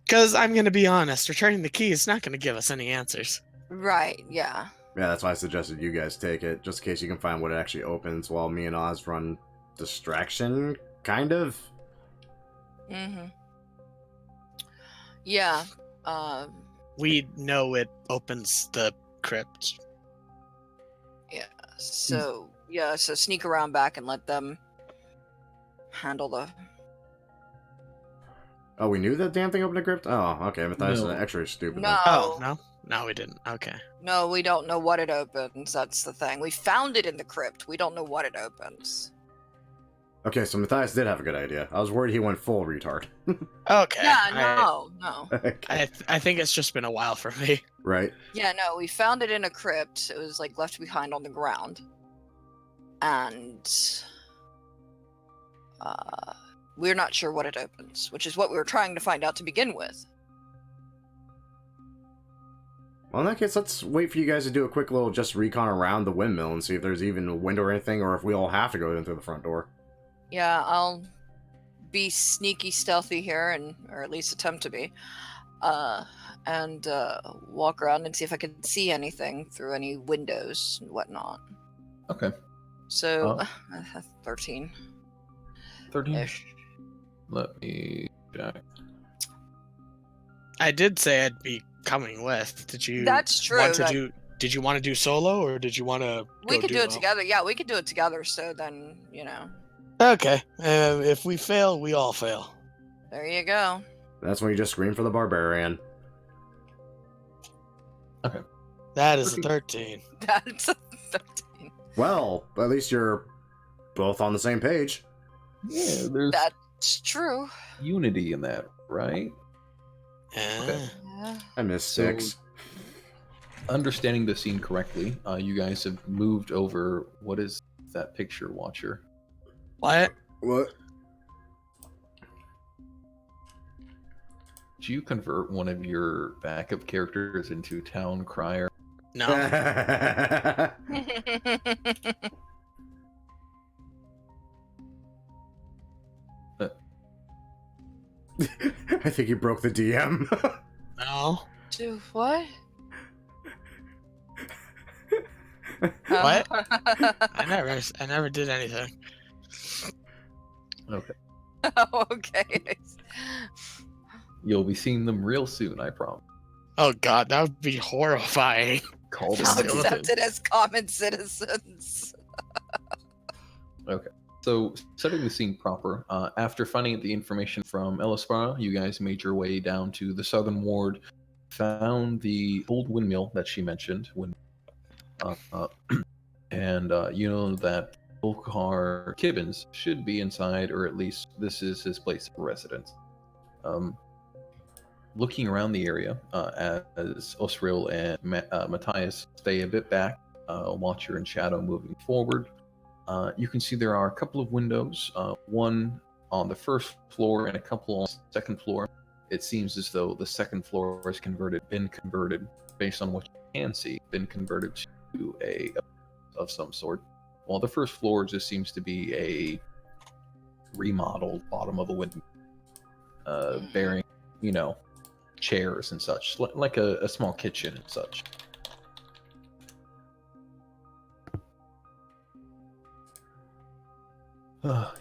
Because I'm going to be honest, returning the key is not going to give us any answers. Right, yeah. Yeah, that's why I suggested you guys take it, just in case you can find what it actually opens while me and Oz run distraction, kind of. Mm-hmm. Yeah. We know it opens the crypt. So sneak around back and let them handle the. Oh, we knew that damn thing opened a crypt? Oh, okay, Matthias is No. actually stupid. No. Oh, no? No, we didn't. Okay. No, we don't know what it opens. That's the thing. We found it in the crypt. We don't know what it opens. Okay, so Matthias did have a good idea. I was worried he went full retard. Okay. Yeah, no. Okay. I think it's just been a while for me. Right. Yeah, no, we found it in a crypt. It was like left behind on the ground. And we're not sure what it opens, which is what we were trying to find out to begin with. Well, in that case, let's wait for you guys to do a quick little just recon around the windmill and see if there's even a window or anything, or if we all have to go in through the front door. Yeah, I'll be sneaky stealthy here, or at least attempt to be. And walk around and see if I can see anything through any windows and whatnot. Okay. So, 13. 13. Ish. Let me check. I did say I'd be coming with. Did you? That's true. Want to do? Did you want to do solo, or did you want to? We could do it together. Yeah, we could do it together. So then, Okay. If we fail, we all fail. there you go. That's when you just scream for the barbarian. That is a 13. That's a 13. Well, at least you're both on the same page. Yeah, there's That's true. unity in that, right? Okay. Yeah. I miss So- 6. Understanding the scene correctly, you guys have moved over. What is that picture, Watcher? What? What? Did you convert one of your backup characters into Town Crier? No. I think you broke the DM. No. Do what? What? I never did anything. Okay. Oh, okay. You'll be seeing them real soon, I promise. Oh god, that would be horrifying. Call Just them. deal with it. Accepted as common citizens. So, setting the scene proper, after finding the information from Elispara, you guys made your way down to the southern ward, found the old windmill that she mentioned, and you know that Volkar Kibbins should be inside, or at least this is his place of residence. Looking around the area, as Osriel and Matthias stay a bit back, Watcher and Shadow moving forward, you can see there are a couple of windows, one on the first floor and a couple on the second floor. It seems as though the second floor has been converted, based on what you can see, been converted to a of some sort. While the first floor just seems to be a remodeled bottom of a window, bearing, chairs and such, like a small kitchen and such.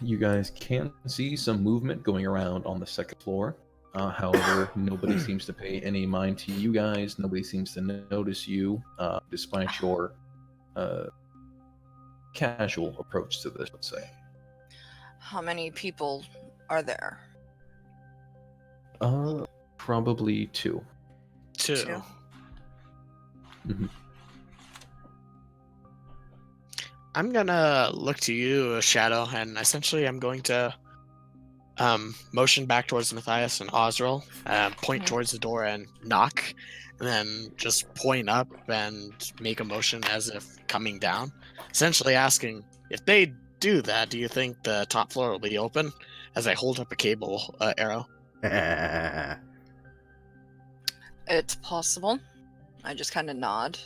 You guys can see some movement going around on the second floor. However, nobody seems to pay any mind to you guys. Nobody seems to notice you, despite your casual approach to this, let's say. How many people are there? Probably 2. 2. Two. Mhm. I'm gonna look to you, Shadow, and essentially I'm going to motion back towards Matthias and Osriel, point towards the door and knock, and then just point up and make a motion as if coming down. Essentially asking, if they do that, do you think the top floor will be open? As I hold up a cable arrow. It's possible. I just kind of nod,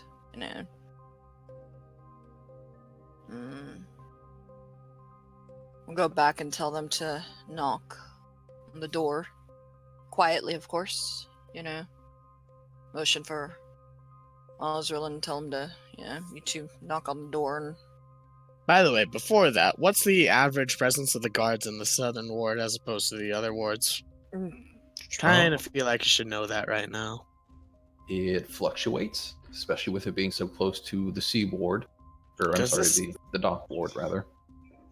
We'll go back and tell them to knock on the door. Quietly, of course, Motion for Osriel and tell them to, you two knock on the door. And By the way, before that, what's the average presence of the guards in the southern ward as opposed to the other wards? Kind of feel like you should know that right now. It fluctuates, especially with it being so close to the sea ward, or I'm Does sorry, this- the dock ward rather.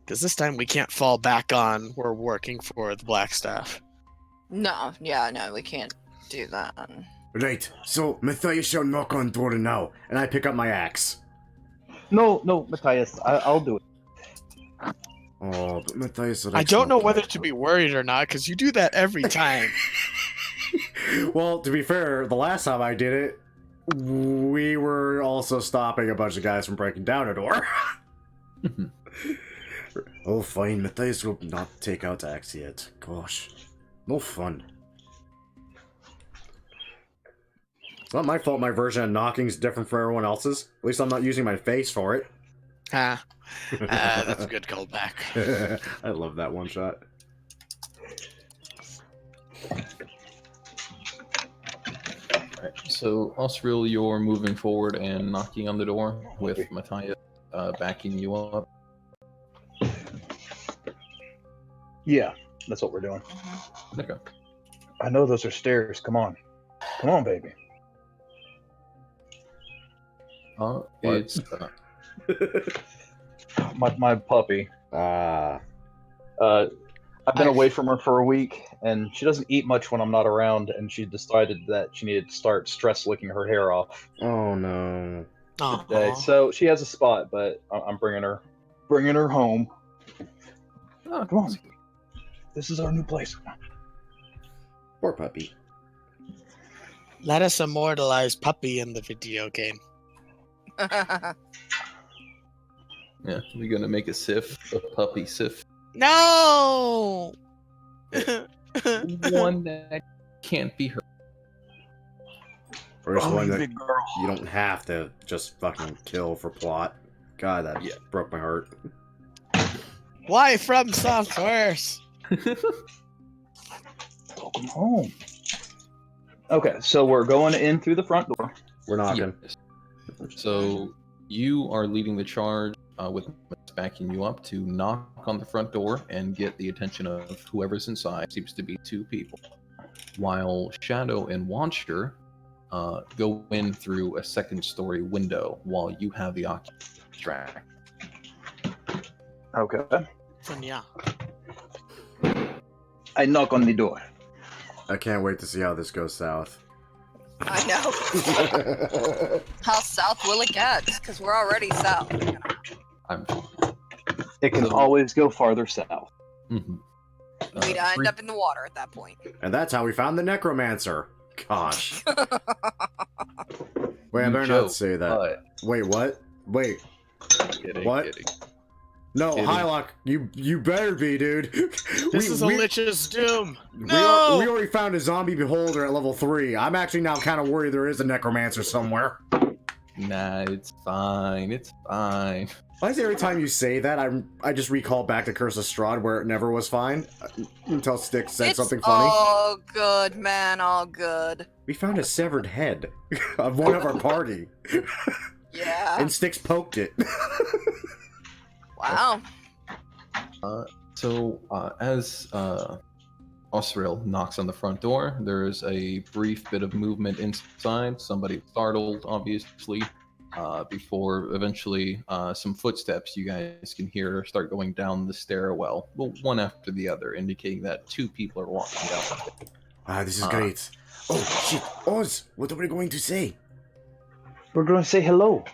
Because this time we can't fall back on we're working for the Black Staff. no, we can't do that. Right, so Matthias shall knock on door now, and I pick up my axe. No, Matthias, I'll do it. Oh, but Matthias... I don't know whether to be worried or not, because you do that every time. Well, to be fair, the last time I did it, we were also stopping a bunch of guys from breaking down a door. Oh, fine, Matthias will not take out axe yet. Gosh, no fun. It's not my fault my version of knocking is different from everyone else's. At least I'm not using my face for it. That's a good callback. I love that one shot. Right. So, Osriel, you're moving forward and knocking on the door with Matthias backing you up. Yeah, that's what we're doing. Okay. I know those are stairs. Come on, baby. It's My puppy. Ah. I've been away from her for a week, and she doesn't eat much when I'm not around. And she decided that she needed to start stress licking her hair off Oh no. today. So she has a spot, but I'm bringing her home. Come on, this is our new place. Poor puppy. Let us immortalize Puppy in the video game. yeah. We're gonna make a puppy sif. No! One that can't be hurt. Or just one that big girl. you don't have to just fucking kill for plot. God, that broke my heart. Why From Softwares? Welcome home. Okay, so we're going in through the front door. We're knocking. Yes. So you are leading the charge with backing you up to knock on the front door and get the attention of whoever's inside. Seems to be 2 people. While Shadow and Watcher go in through a 2nd-story window while you have the occupant track. Okay. Yeah. I knock on the door. I can't wait to see how this goes south. I know. How south will it get? Because we're already south. It can always go farther south. Mm-hmm. We'd end up in the water at that point. And that's how we found the necromancer. Gosh. Wait, I better not say that. Wait, what? Wait. Kidding, What? Kidding. No, Kidding. Hylock, you better be, dude. This is a Lich's Doom. We No! already found a zombie beholder at level 3. I'm actually now kind of worried there is a necromancer somewhere. Nah, it's fine. It's fine. Why is it every time you say that, I just recall back to Curse of Strahd where it never was fine? Until Styx said something funny. All good, man, all good. We found a severed head of one of our party. Yeah. And Styx poked it. Wow. So, as Osriel knocks on the front door, there's a brief bit of movement inside. Somebody startled, obviously, before eventually some footsteps you guys can hear start going down the stairwell, well, one after the other, indicating that 2 people are walking down. Ah, this is great. Oh, shit. Oz, what are we going to say? We're going to say hello.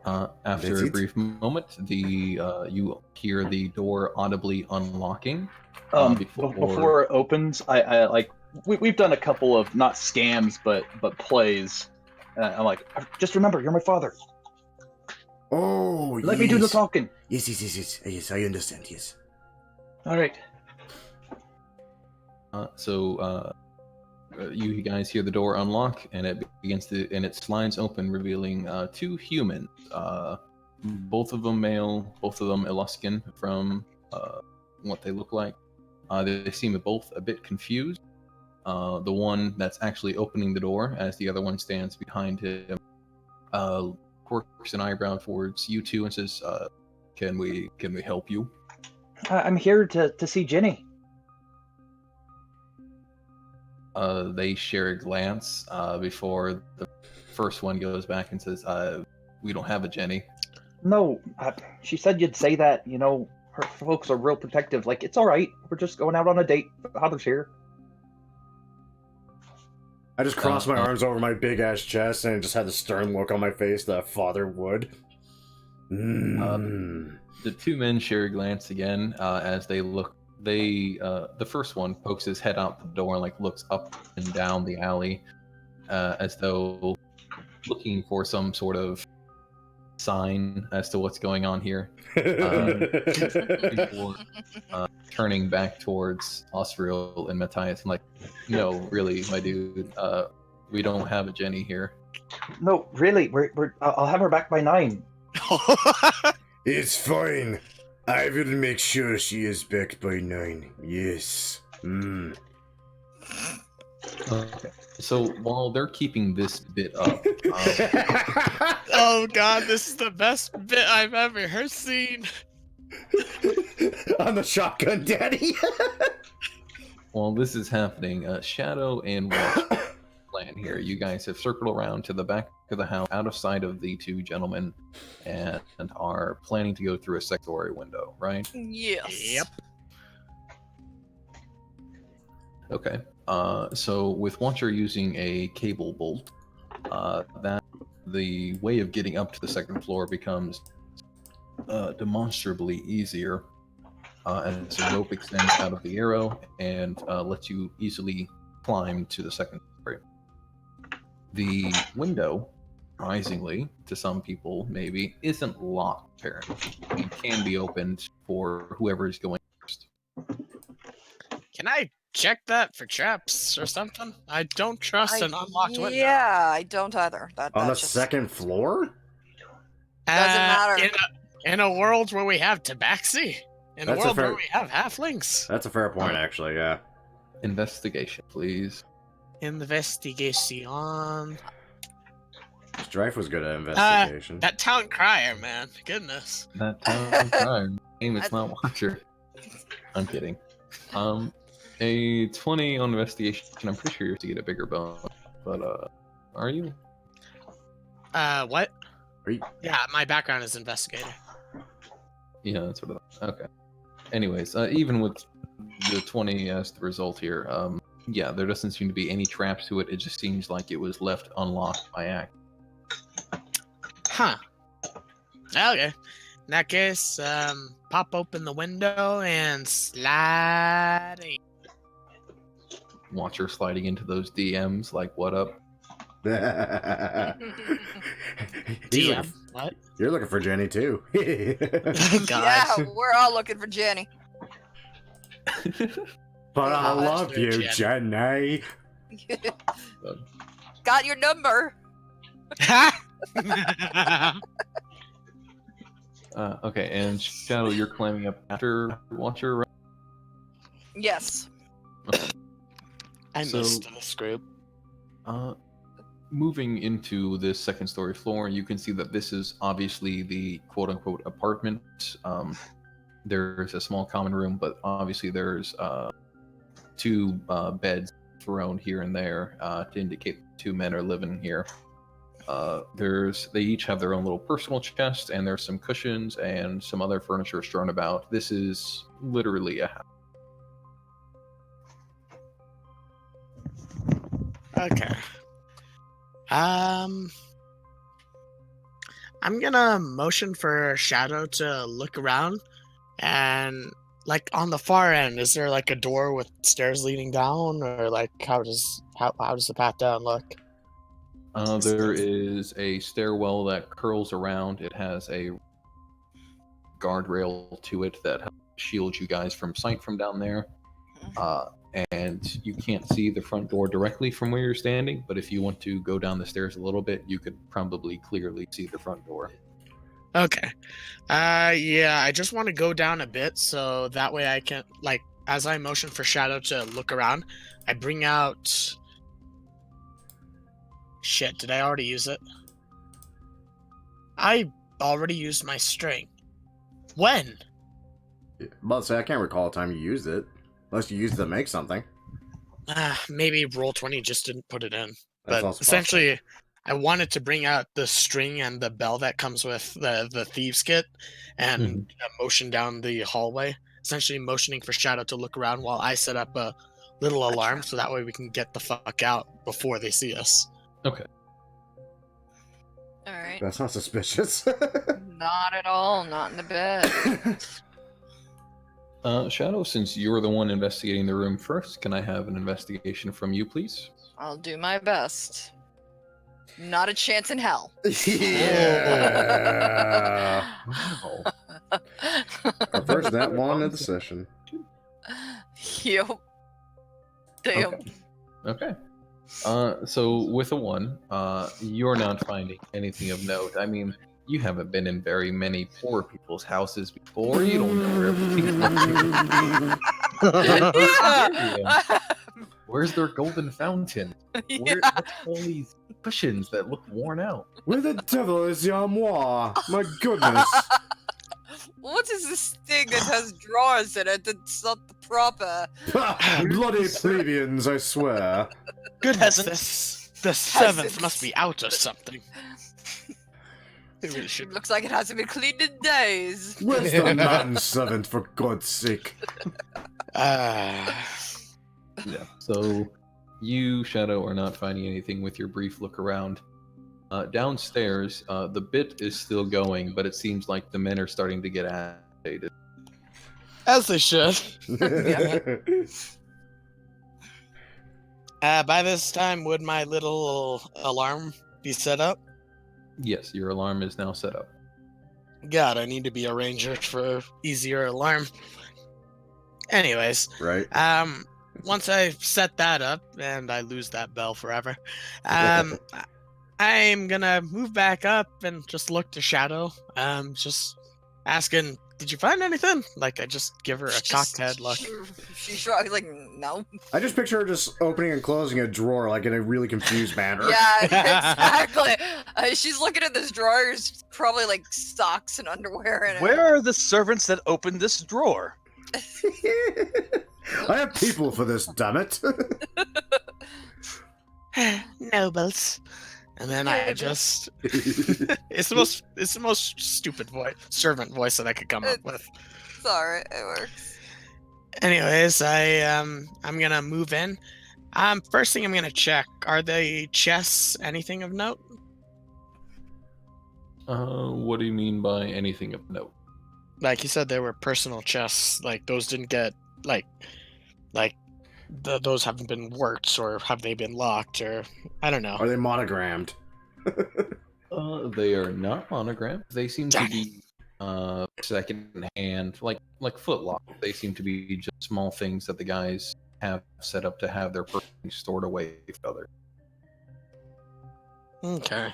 After That's a it? brief moment, you hear the door audibly unlocking. Before it opens, I like we've done a couple of not scams but plays. I'm like, just remember, you're my father. Oh, Let me do the talking. Yes, I understand, yes. All right. You guys hear the door unlock, and it slides open, revealing 2 humans. Both of them male, both of them Eluskin from what they look like. They seem both a bit confused. The one that's actually opening the door, as the other one stands behind him, quirks an eyebrow towards you 2 and says, "Can we help you?" I'm here to see Jenny. They share a glance before the first one goes back and says, "We don't have a Jenny." No, she said you'd say that. You know, her folks are real protective. Like, it's all right. We're just going out on a date. Father's here. I just crossed my arms over my big ass chest and just had the stern look on my face that a father would. The two men share a glance again as they look. The first one pokes his head out the door and like looks up and down the alley as though looking for some sort of sign as to what's going on here. Before turning back towards Osriel and Matthias and like, no, really, my dude, we don't have a Jenny here. No, really, I'll have her back by 9. It's fine. I will make sure she is back by 9. Yes. Okay. So while they're keeping this bit up, Oh god, this is the best bit I've ever seen. I'm the shotgun daddy. while this is happening, Shadow and Watch plan here. You guys have circled around to the back of the house, out of sight of the two gentlemen, and are planning to go through a secondary window, right? Yes. Yep. Okay. So with Watcher using a cable bolt, that the way of getting up to the second floor becomes demonstrably easier as the rope extends out of the arrow and lets you easily climb to the second story. The window, surprisingly, to some people maybe, isn't locked apparently. It can be opened for whoever is going first. Can I check that for traps or something? I don't trust an unlocked window. Yeah, I don't either. On the That's just- second floor? Doesn't matter. In a world where we have tabaxi, in That's a a world fair- where we have halflings. That's a fair point, actually, yeah. Investigation, please. Investigation. Strife was good at investigation. That town crier, man. Goodness. That time name it's not Watcher. I'm kidding. A 20 on investigation. I'm pretty sure you're to get a bigger bonus, but are you? What? Are you- Yeah, my background is investigator. Yeah, that's what. Okay. Anyways, even with the 20 as the result here, yeah, there doesn't seem to be any traps to it. It just seems like it was left unlocked by act. Huh. Okay. In that case, pop open the window and slide in. Watcher sliding into those DMs, like, what up? He's DM? looking- What? You're looking for Jenny, too. Yeah, we're all looking for Jenny. But I Oh, that's love very you, Jenny. Got your number. Okay, and Shadow, you're climbing up after Watcher, right? Yes. I So- missed this group. Moving into this second story floor, you can see that this is obviously the quote unquote apartment. There's a small common room, but obviously there's two beds thrown here and there to indicate two men are living here. They each have their own little personal chest, and there's some cushions and some other furniture strewn about. This is literally a house. Okay. I'm gonna motion for Shadow to look around, and like on the far end, is there like a door with stairs leading down, or like how does the path down look? There is a stairwell that curls around. It has a guardrail to it that shields you guys from sight from down there. And you can't see the front door directly from where you're standing, but if you want to go down the stairs a little bit, you could probably clearly see the front door. Okay. Yeah, I just want to go down a bit so that way I can, like, as I motion for Shadow to look around, I bring out. Shit, did I already use it? I already used my string. When? Well, say I can't recall a time you used it. Unless you used it to make something. Maybe Roll20 just didn't put it in. That's But also essentially, I wanted to bring out the string and the bell that comes with the thieves kit and motion down the hallway. Essentially motioning for Shadow to look around while I set up a little alarm, so that way we can get the fuck out before they see us. Okay. All right. That's not suspicious. Not at all. Not in the bed. Shadow, since you're the one investigating the room first, can I have an investigation from you, please? I'll do my best. Not a chance in hell. Yeah. Wow. Our first that one of the session. Yep. Damn. Okay. So with a 1, you're not finding anything of note. I mean, you haven't been in very many poor people's houses before. You don't know where everything's Yeah. Where's their golden fountain? What's all these cushions that look worn out? Where the devil is Yamois? My goodness. What is this thing that has drawers in it that's not the proper? Bloody plebeians, I swear. Good Peasants. The 7th Peasants. must be out or something. Maybe we should. Looks like it hasn't been cleaned in days. Where's the man servant, for God's sake? Yeah. So you, Shadow, are not finding anything with your brief look around. Downstairs, the bit is still going, but it seems like the men are starting to get agitated. As they should. By this time, would my little alarm be set up? Yes, your alarm is now set up. God, I need to be a ranger for easier alarm. Anyways, Right. once I set that up and I lose that bell forever, I'm gonna move back up and just look to Shadow. Just asking, did you find anything? Like, I just give her a cocked head look. She's shrugged, like, no. I just picture her just opening and closing a drawer, like in a really confused manner. Yeah, exactly. She's looking at this drawer. There's probably like socks and underwear in it. Where are the servants that opened this drawer? I have people for this, damn it. Nobles. And then I just it's the most stupid servant voice that I could come up with. It's alright, it works. Anyways, I'm gonna move in. First thing I'm gonna check, are the chests anything of note? What do you mean by anything of note? Like you said, there were personal chests. Like those didn't get those haven't been worked, or have they been locked, or I don't know. Are they monogrammed? They are not monogrammed. They seem to be second hand, like footlock. They seem to be just small things that the guys have set up to have their person stored away with each other. Okay.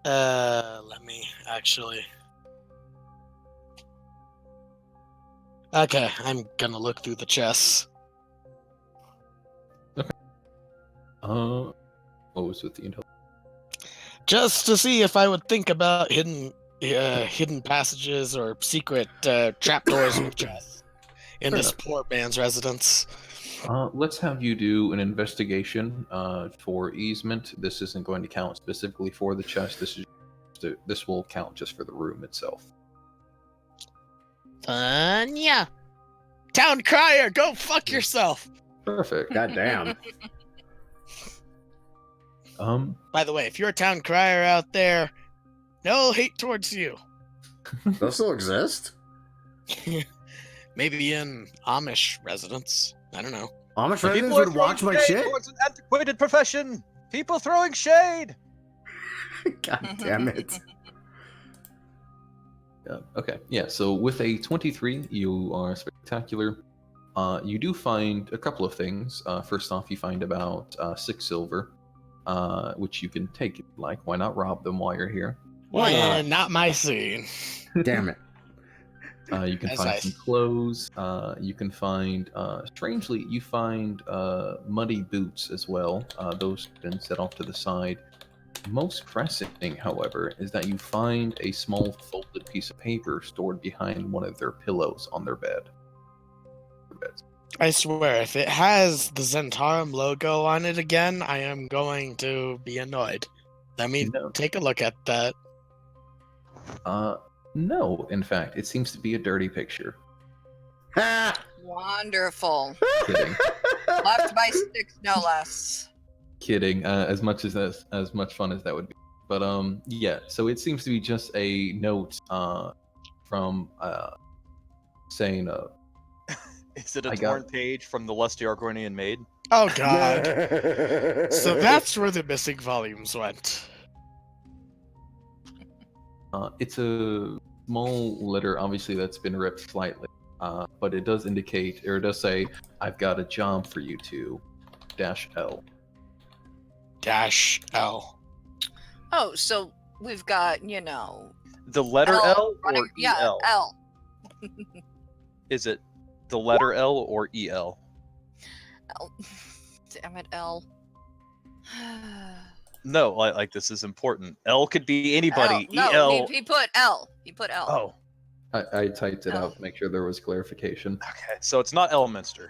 Let me actually. Okay, I'm gonna look through the chests. What was with the intel? Just to see if I would think about hidden passages or secret trapdoors in chests in this poor man's residence. Let's have you do an investigation for easement. This isn't going to count specifically for the chest. This will count just for the room itself. Fun, yeah. Town crier, go fuck yourself. Perfect. God damn. By the way, if you're a town crier out there, no hate towards you. Those still exist? Maybe in Amish residents. I don't know. Amish People residents are would watch throwing my shade shit? towards an antiquated profession. People throwing shade. God damn it. Okay, yeah, so with a 23, you are spectacular. You do find a couple of things. First off, you find about 6 silver, which you can take if you like. Why not rob them while you're here? Why Not my scene. Damn it. You can That's find nice. some clothes. You can find, strangely, you find muddy boots as well. Those have been set off to the side. Most pressing, however, is that you find a small folded piece of paper stored behind one of their pillows on their bed. I swear, if it has the Zentarum logo on it again, I am going to be annoyed. Let me No. take a look at that. No, in fact, it seems to be a dirty picture. Ha! Wonderful. Kidding. Left by six, no less. Kidding. As much fun as that would be. But yeah. So it seems to be just a note from saying Is it a I torn got- page from the lusty Argonian maid? Oh god. So that's where the missing volumes went. It's a small letter, obviously that's been ripped slightly, but it does indicate, or it does say, "I've got a job for you two." -L. -L. Oh, so we've got, you know. The letter L or Yeah, EL? L. Is it the letter L or EL? L. Damn it, L. No, like this is important. L could be anybody. L. No, EL. he put L. He put L. Oh, I typed it Oh. out to make sure there was clarification. okay. So it's not Elminster.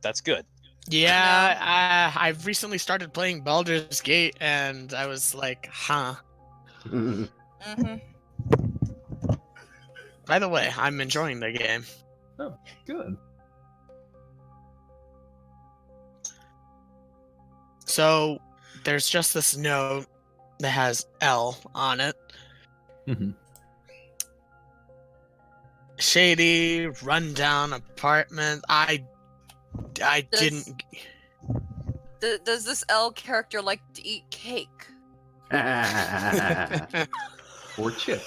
That's good. Yeah, I've recently started playing Baldur's Gate, and I was like, huh. Mm-hmm. By the way, I'm enjoying the game. Oh, good. So, there's just this note that has L on it. Mhm. Shady, rundown apartment. I didn't. Does this L character like to eat cake? Or chip.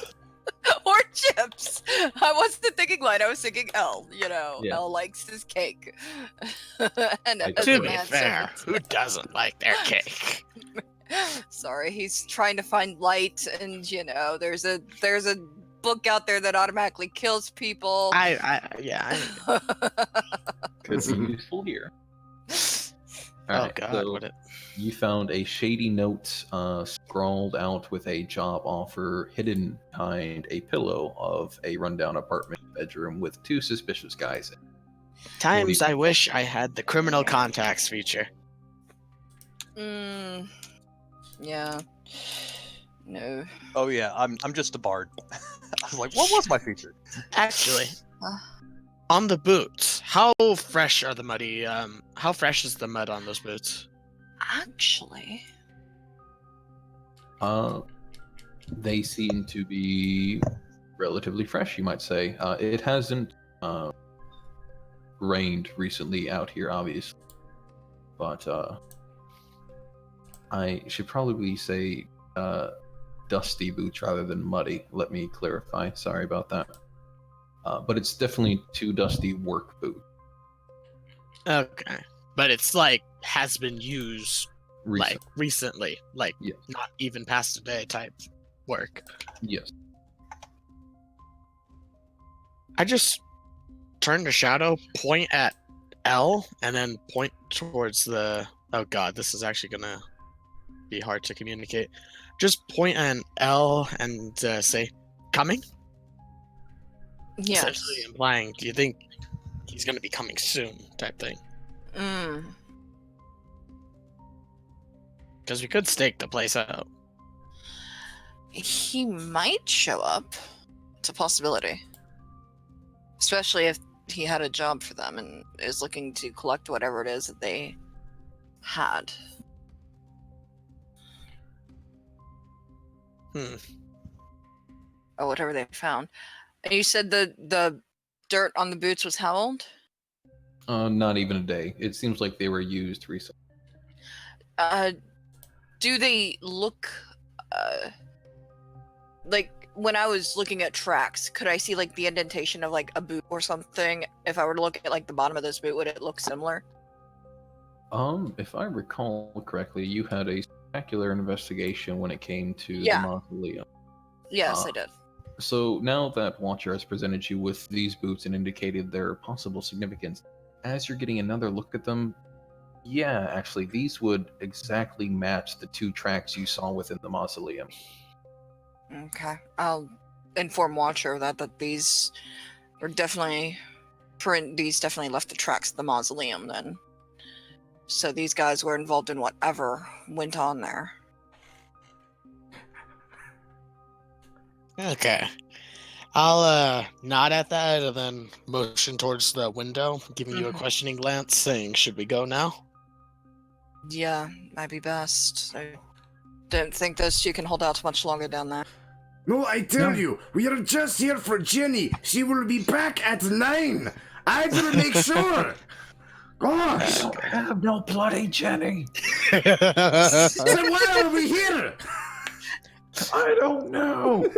Or chips? I wasn't thinking light, I was thinking L, you know. Yeah. L likes his cake. And I as To a be man fair, servant- who doesn't like their cake? Sorry, he's trying to find light, and you know, there's a book out there that automatically kills people. Yeah. Could be useful here. Alright, God, so would it? you found a shady note scrawled out with a job offer hidden behind a pillow of a rundown apartment bedroom with two suspicious guys in. Times I wish I had the criminal contacts feature. Yeah. No. Oh yeah, I'm just a bard. I was like, what was my feature? Actually, Uh. on the boots, how fresh are the muddy? How fresh is the mud on those boots? Actually. They seem to be relatively fresh, you might say. It hasn't rained recently out here, obviously, but I should probably say dusty boots rather than muddy. Let me clarify. Sorry about that. But it's definitely two dusty work boots. Okay, but it's like has been used like recently, like Yeah. not even past a day type work. Yes. I just turn to shadow, point at L, and then point towards the. Oh god, this is actually gonna be hard to communicate. Just point an L and say, "Coming." Yes. Essentially implying, do you think he's gonna be coming soon? Type thing. Because we could stake the place out. He might show up. It's a possibility. Especially if he had a job for them and is looking to collect whatever it is that they had. Or whatever they found. And you said the dirt on the boots was how old? Not even a day. It seems like they were used recently. Do they look like when I was looking at tracks, could I see like the indentation of like a boot or something? If I were to look at like the bottom of this boot, would it look similar? If I recall correctly, you had a spectacular investigation when it came to Yeah. the mausoleum. Yes, I did. So now that Watcher has presented you with these boots and indicated their possible significance, as you're getting another look at them, yeah, actually, these would exactly match the two tracks you saw within the mausoleum. Okay. I'll inform Watcher that these are definitely these definitely left the tracks of the mausoleum then. So these guys were involved in whatever went on there. Okay. I'll nod at that and then motion towards the window, giving you a questioning glance, saying, "Should we go now?" Yeah, might be best. I don't think those two can hold out much longer down there. No, I tell you, we are just here for Jenny. She will be back at 9. I will make sure. Gosh. I don't have no bloody Jenny. Then why are we here? I don't know.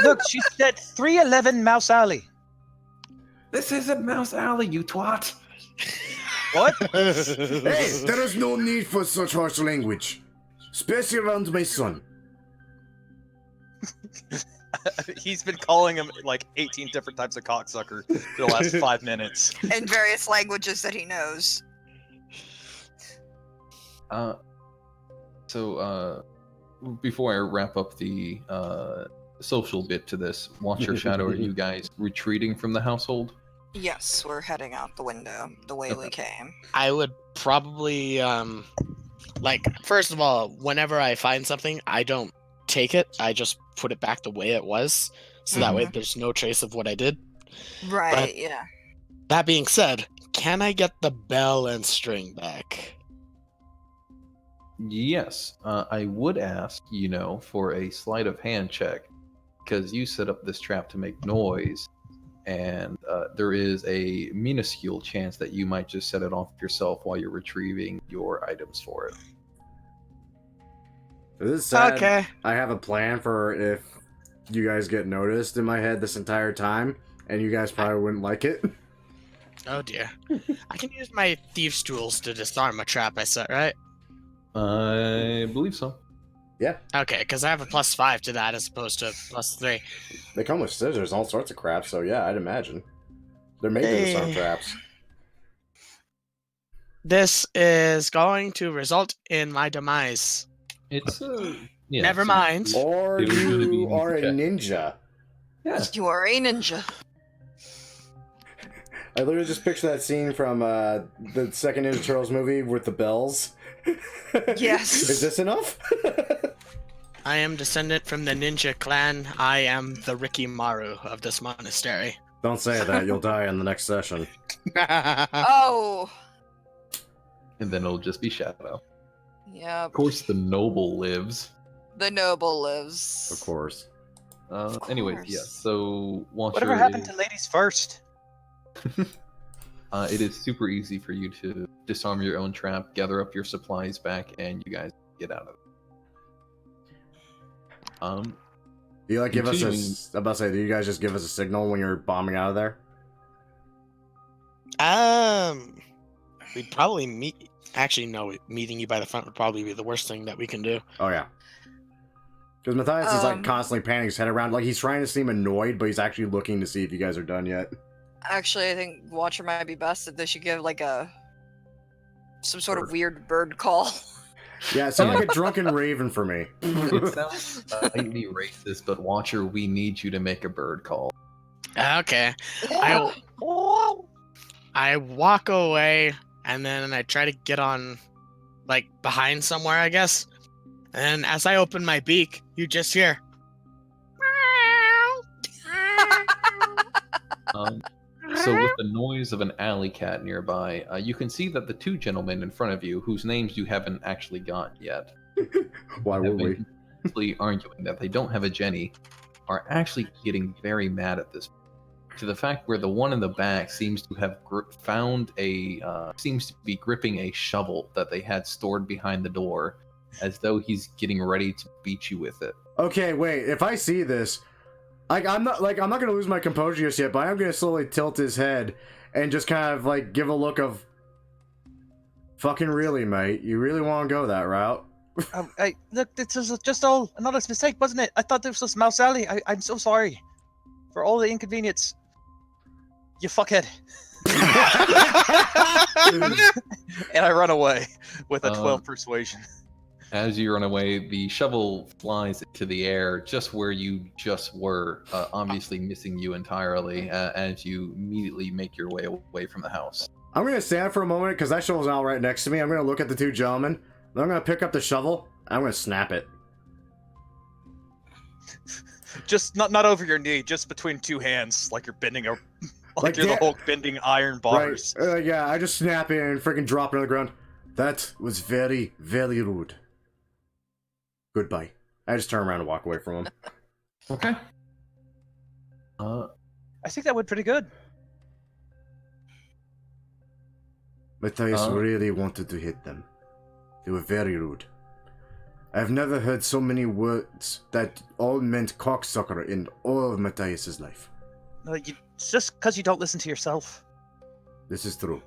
Look, she said 311 Mouse Alley. This isn't Mouse Alley, you twat. What? Hey, there is no need for such harsh language. Especially around my son. He's been calling him like 18 different types of cocksucker for the last 5 minutes. In various languages that he knows. Before I wrap up the social bit to this, Watcher Shadow, are you guys retreating from the household? Yes, we're heading out the window the way we came. I would probably, first of all, whenever I find something, I don't take it. I just put it back the way it was. So that way there's no trace of what I did. Right, But- yeah. That being said, can I get the bell and string back? Yes, I would ask, for a sleight of hand check, because you set up this trap to make noise, and there is a minuscule chance that you might just set it off yourself while you're retrieving your items for it. This is sad. Okay. I have a plan for if you guys get noticed in my head this entire time, and you guys probably wouldn't like it. Oh dear. I can use my thieves' tools to disarm a trap I set, right? I believe so. Okay, because I have a +5 to that as opposed to +3. They come with scissors, all sorts of crap, so yeah, I'd imagine. They're made to disarm traps. This is going to result in my demise. It's Never mind. Or It was gonna be you are a okay. ninja. Yeah. You are a ninja. I literally just picture that scene from the second Ninja Turtles movie with the bells. Yes. Is this enough? I am descendant from the ninja clan. I am the Ricky Maru of this monastery. Don't say that, you'll die in the next session. Oh. And then it'll just be Shadow. Yeah. Of course, the noble lives. The noble lives. Of course. Anyways, course. yeah. So, Watcher, Whatever happened to ladies first? it is super easy for you to disarm your own trap, gather up your supplies back, and you guys get out of it. Do you give us Continuing- I'm about to say, do you guys just give us a signal when you're bombing out of there? We'd probably meet. Actually, no. Meeting you by the front would probably be the worst thing that we can do. Oh yeah. Because Matthias is constantly panning his head around, like he's trying to seem annoyed, but he's actually looking to see if you guys are done yet. Actually, I think Watcher might be best if they should give some sort of weird bird call. Yeah, it sounds like a drunken raven for me. It sounds slightly racist, but Watcher, we need you to make a bird call. Okay. I walk away, and then I try to get on, behind somewhere, I guess. And as I open my beak, you just hear. So with the noise of an alley cat nearby, you can see that the two gentlemen in front of you, whose names you haven't actually got yet, Why would we? actually arguing that they don't have a Jenny, are actually getting very mad at this. To the fact where the one in the back seems to have seems to be gripping a shovel that they had stored behind the door, as though he's getting ready to beat you with it. Okay, wait, if I see this, I'm not gonna lose my composure just yet, but I am gonna slowly tilt his head and just kind of give a look of fucking really, mate. You really want to go that route? Look, this was just all another mistake, wasn't it? I thought this was Mouse Alley. I'm so sorry for all the inconvenience. You fuckhead. And I run away with a 12 persuasion. As you run away, the shovel flies into the air just where you just were, obviously missing you entirely, as you immediately make your way away from the house. I'm gonna stand for a moment because that shovel's now right next to me. I'm gonna look at the two gentlemen. Then I'm gonna pick up the shovel. And I'm gonna snap it. Just not over your knee, just between two hands, like you're bending a, like you're the that- Hulk bending iron bars. Right. Yeah, I just snap it and freaking drop it on the ground. That was very, very rude. Goodbye. I just turn around and walk away from him. Okay. I think that went pretty good. Matthias really wanted to hit them. They were very rude. I've never heard so many words that all meant cocksucker in all of Matthias's life. No, it's just because you don't listen to yourself. This is true.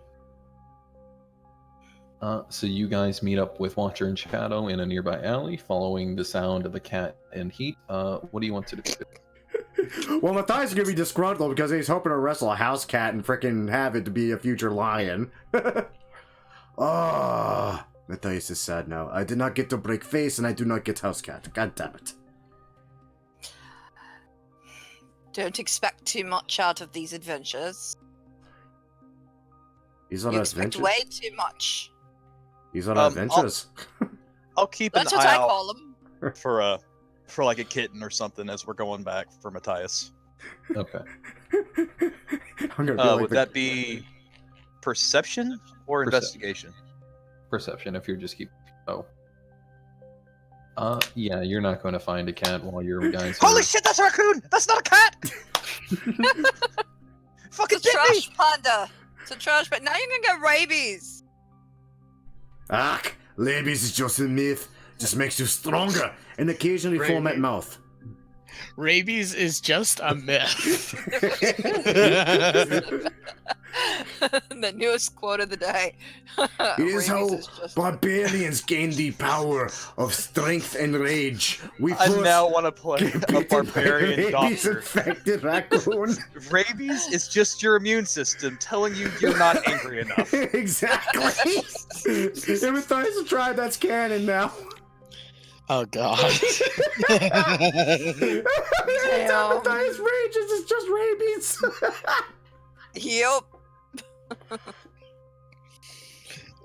So you guys meet up with Watcher and Shadow in a nearby alley, following the sound of the cat and heat. What do you want to do? Well, Matthias is gonna be disgruntled because he's hoping to wrestle a house cat and freaking have it to be a future lion. Ah, Matthias is sad now. I did not get to break face, and I do not get house cat. God damn it. Don't expect too much out of these adventures. These are You expect adventures. way too much. These are I'll- adventures. I'll keep an That's what eye I out call them. for like a kitten or something as we're going back for Matthias. Okay. I'm gonna be like Would the- that be perception or investigation? Perception, if you're just keep. Oh. Yeah, you're not going to find a cat while your guys. Holy shit, that's a raccoon! That's not a cat! Fucking It's a bit me! trash panda. It's a trash panda. Now you're gonna get rabies. Ah, rabies is just a myth. Just makes you stronger and occasionally foam at mouth. Rabies is just a myth. The newest quote of the day. It is how Rabies just- barbarians gain the power of strength and rage. We I first now want to play get a bitten by barbarian rabies doctor. infected raccoon. Rabies is just your immune system telling you you're not angry enough. Exactly. If Matthias tried, that's canon now. Oh god. Every time Matthias rages, it's just rabies. Yep.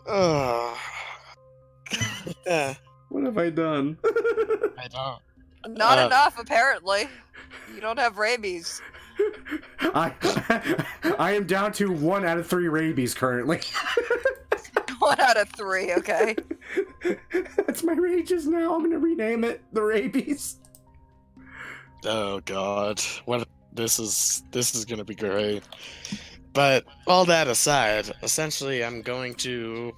Oh. What have I done? I don't. Not Uh, enough, apparently. You don't have rabies. I am down to 1 out of 3 rabies currently. 1 out of 3, okay? That's my rages now. I'm gonna rename it the rabies. Oh god. What this is gonna be great. But all that aside, essentially I'm going to,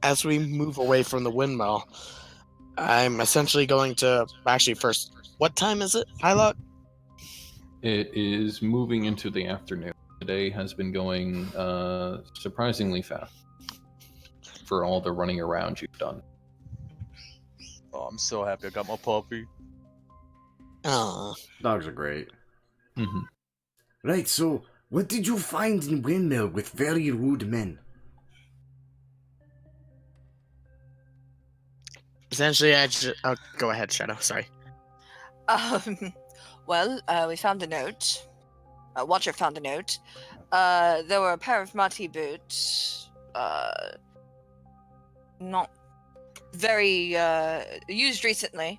as we move away from the windmill, I'm essentially going to actually first, what time is it, Hylock? It is moving into the afternoon. The day has been going surprisingly fast for all the running around you've done. Oh, I'm so happy I got my puppy. Oh. Dogs are great. Mm-hmm. Right, so what did you find in windmill with very rude men? Essentially oh, go ahead, Shadow, sorry. Well, we found a note. Watcher found a note. There were a pair of muddy boots. Not very used recently.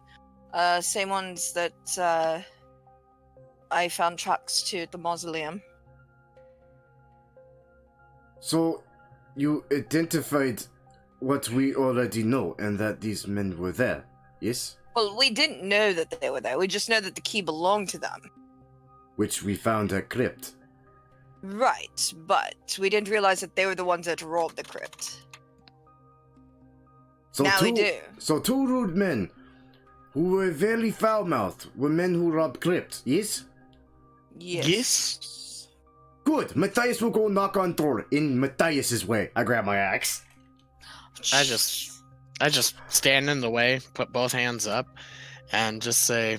Same ones that I found tracks to at the mausoleum. So, you identified what we already know, and that these men were there, yes? Well, we didn't know that they were there. We just know that the key belonged to them. Which we found at crypt. Right, but we didn't realize that they were the ones that robbed the crypt. So Now we do. So 2 rude men, who were very foul-mouthed, were men who robbed crypt, yes? Yes. Good, Matthias will go knock on door in Matthias's way. I grab my axe. I just stand in the way, put both hands up, and just say,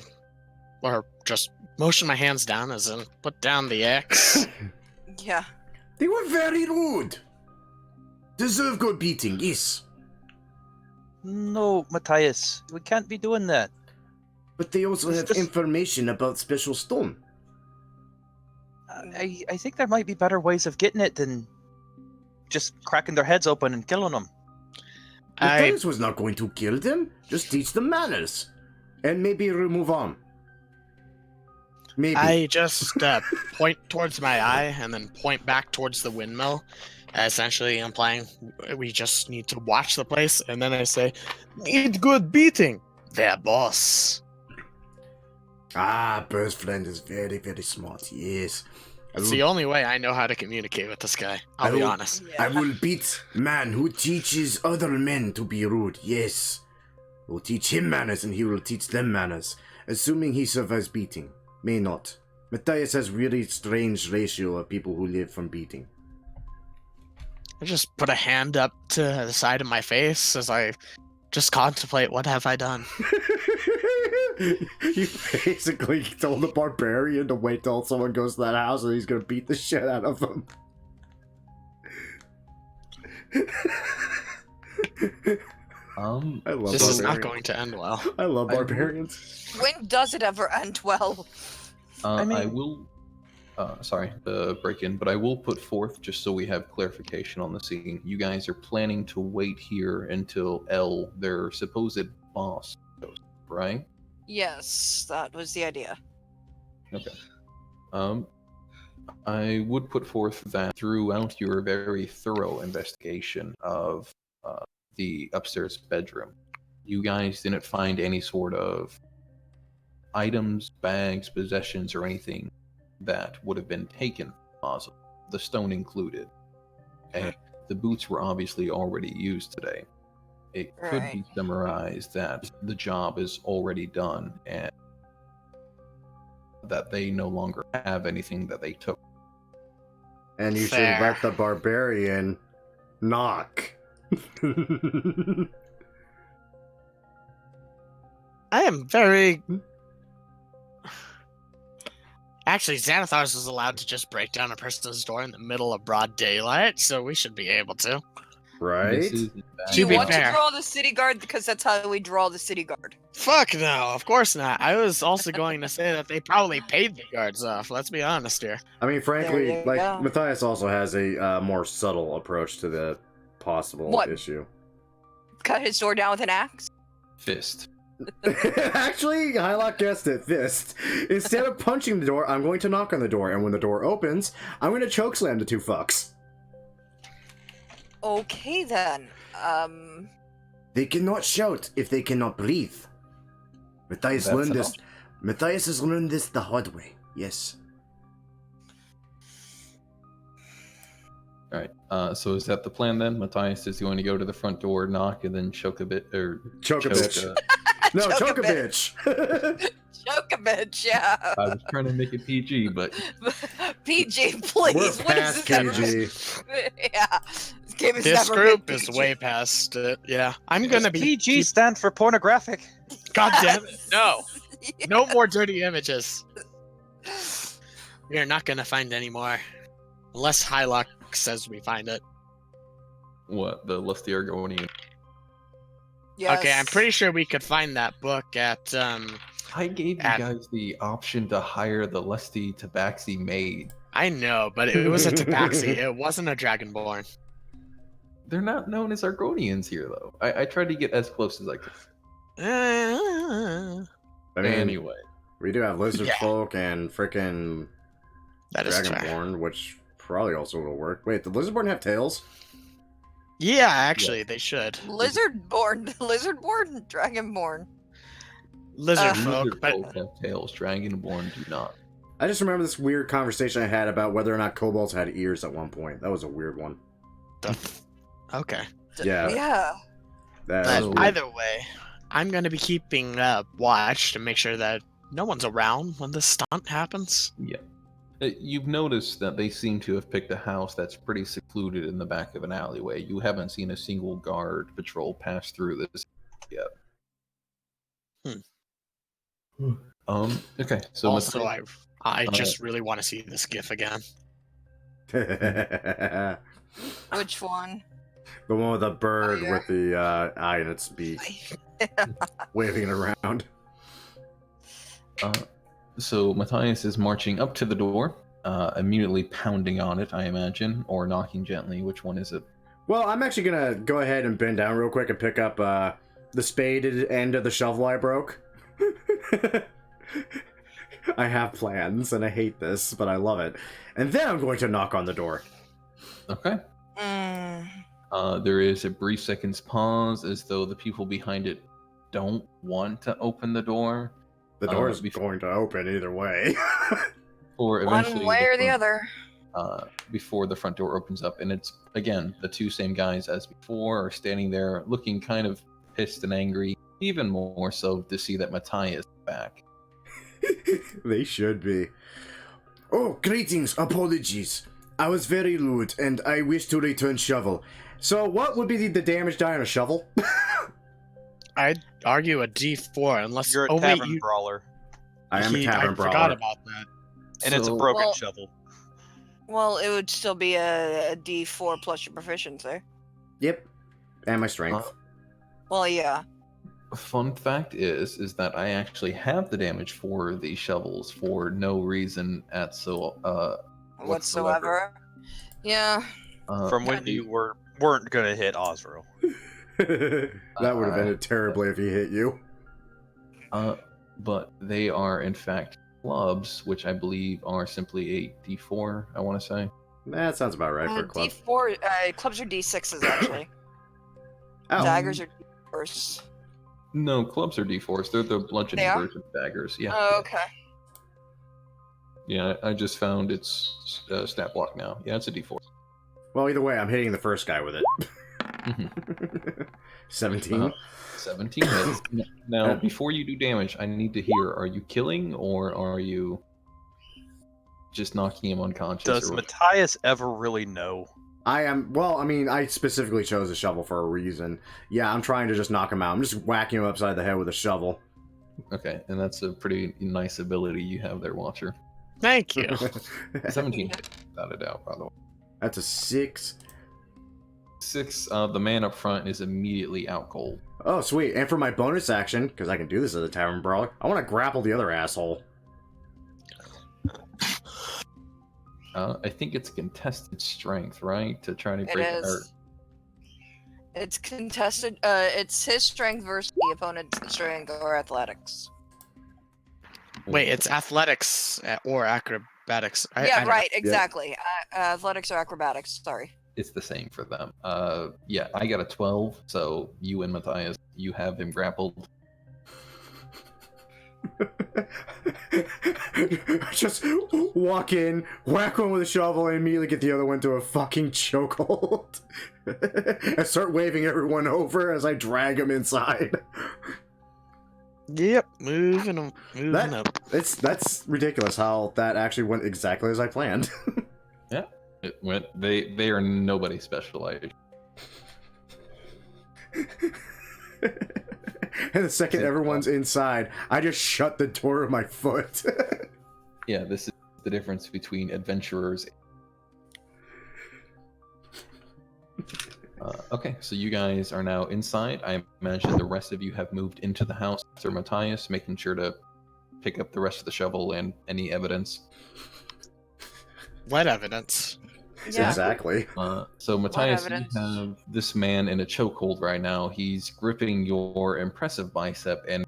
or just motion my hands down as in put down the axe. Yeah. They were very rude. Deserve good beating, yes. No, Matthias, we can't be doing that. But they also It's have just- information about special stone. I think there might be better ways of getting it than just cracking their heads open and killing them. Matthias was not going to kill them, just teach them manners. And maybe remove on. Maybe. I just point towards my eye and then point back towards the windmill, essentially implying we just need to watch the place. And then I say, "Need good beating, there, boss." Ah, Bursfriend is very, very smart, yes. It's the only way I know how to communicate with this guy. I'll be honest. I will beat man who teaches other men to be rude, yes. We'll teach him manners and he will teach them manners, assuming he survives beating. May not. Matthias has really strange ratio of people who live from beating. I just put a hand up to the side of my face as I just contemplate what have I done. You basically told the barbarian to wait till someone goes to that house and he's gonna beat the shit out of him. I love This is not barbarians. going to end well. I love barbarians. When does it ever end well? I will. Sorry to break in, but I will put forth, just so we have clarification on the scene. You guys are planning to wait here until L, their supposed boss, goes, right? Yes, that was the idea. Okay. I would put forth that throughout your very thorough investigation of the upstairs bedroom, you guys didn't find any sort of items, bags, possessions, or anything that would have been taken, possible, the stone included. And the boots were obviously already used today. It could be summarized that the job is already done and that they no longer have anything that they took. And you should Fair. let the barbarian knock. I am very... Actually, Xanathars is allowed to just break down a person's door in the middle of broad daylight, so we should be able to. Right? This is, in Do fact, you be want fair. to draw the city guard? Because that's how we draw the city guard. Fuck no, of course not. I was also going to say that they probably paid the guards off, let's be honest here. I mean, frankly, There you like, go. Matthias also has a more subtle approach to the possible What? issue. Cut his door down with an axe? fist. Actually, Hylock guessed it, fist. Instead of punching the door, I'm going to knock on the door, and when the door opens, I'm going to chokeslam the two fucks. Okay then. They cannot shout if they cannot breathe. Matthias That's learned an this. Matthias has learned this the hard way. Yes. Alright, so is that the plan then? Matthias is going to go to the front door, knock, and then choke a bit, or... Choke a bitch. No, Choke a choke a bitch. Choke a bitch, yeah. I was trying to make it PG, but... PG, please. We're What past is this ever- KG. Yeah. This game has This never group been is PG. way past it, yeah. I'm gonna be... PG stand for pornographic. God damn it, no. No more dirty images. We are not gonna find any more. Unless Hylock says we find it. What? The Lusty Argonian. Yes. Okay, I'm pretty sure we could find that book at, I gave you At- guys the option to hire the Lusty Tabaxi maid. I know, but it was a tabaxi. It wasn't a dragonborn. They're not known as Argonians here, though. I tried to get as close as I could. Uh, I mean, Anyway. we do have lizard Yeah. folk and frickin' that is fair. dragonborn, which probably also will work. Wait, the lizardborn have tails? Yeah, actually, they should. Lizardborn, dragonborn. Lizard folk, Lizard but folk have tails. Dragonborn do not. I just remember this weird conversation I had about whether or not kobolds had ears at one point. That was a weird one. okay. Yeah. Yeah. That But was weird. either way, I'm gonna be keeping watch to make sure that no one's around when this stunt happens. Yeah. You've noticed that they seem to have picked a house that's pretty secluded in the back of an alleyway. You haven't seen a single guard patrol pass through this yet. Okay, so Also, Matthias- I just really want to see this GIF again. The Which one? one with the bird Oh, yeah. with the eye in its beak, waving it around. So Matthias is marching up to the door, immediately pounding on it, I imagine, or knocking gently. Which one is it? Well, I'm actually gonna go ahead and bend down real quick and pick up the spaded end of the shovel I broke. I have plans, and I hate this, but I love it. And then I'm going to knock on the door. Okay. There is a brief second's pause, as though the people behind it don't want to open the door. The door is going to open either way. Or eventually, one way or the other. Before the front door opens up, and it's again the two same guys as before are standing there, looking kind of pissed and angry. Even more so to see that Matthias is back. They should be. Oh, greetings, apologies. I was very rude, and I wish to return shovel. So, what would be the damage die on a shovel? I'd argue a D4 unless You're a tavern brawler, I am a tavern brawler. I forgot about that. and it's a broken Well- shovel. Well, it would still be a D4 plus your proficiency. Yep, and my strength. Well, yeah. Fun fact is that I actually have the damage for these shovels for no reason Whatsoever. Yeah. From when you weren't gonna hit Osro. That would have ended terribly if he hit you. But they are in fact clubs, which I believe are simply a D4. I want to say. That sounds about right for a club. D4, clubs are D6s actually. Oh. Daggers are D4s. No, clubs are D4s. They're the bludgeoning They are? version of daggers. Yeah. Oh, okay. Yeah, I just found its stat block now. Yeah, it's a D4. Well, either way, I'm hitting the first guy with it. Mhm. 17. 17 hits. Now, before you do damage, I need to hear: are you killing or are you just knocking him unconscious? Does Matthias ever really know? I am, well, I mean, I specifically chose a shovel for a reason. Yeah, I'm trying to just knock him out. I'm just whacking him upside the head with a shovel. Okay, and that's a pretty nice ability you have there, Watcher. Thank you. 17 hits, without a doubt, by the way. That's a 6. 6, the man up front is immediately out cold. Oh, sweet. And for my bonus action, because I can do this as a tavern brawler, I want to grapple the other asshole. I think it's contested strength, right? To try to It break is. It's contested. It's his strength versus the opponent's strength or athletics. Wait, it's athletics or acrobatics. I Yeah, don't know. right. Exactly. Athletics or acrobatics. Sorry. It's the same for them. Yeah, I got a 12, so you and Matthias, you have him grappled. Just walk in, whack one with a shovel, and immediately get the other one to a fucking chokehold. I start waving everyone over as I drag them inside. Yep, moving up. That's ridiculous how that actually went exactly as I planned. Yeah, it went. They are nobody specialized. And the second everyone's inside, I just shut the door of my foot. Yeah, this is the difference between adventurers. Okay, so you guys are now inside. I imagine the rest of you have moved into the house after Matthias, making sure to pick up the rest of the shovel and any evidence. What evidence? Yeah. Exactly. So Matthias, you evidence? have this man in a chokehold right now. He's gripping your impressive bicep and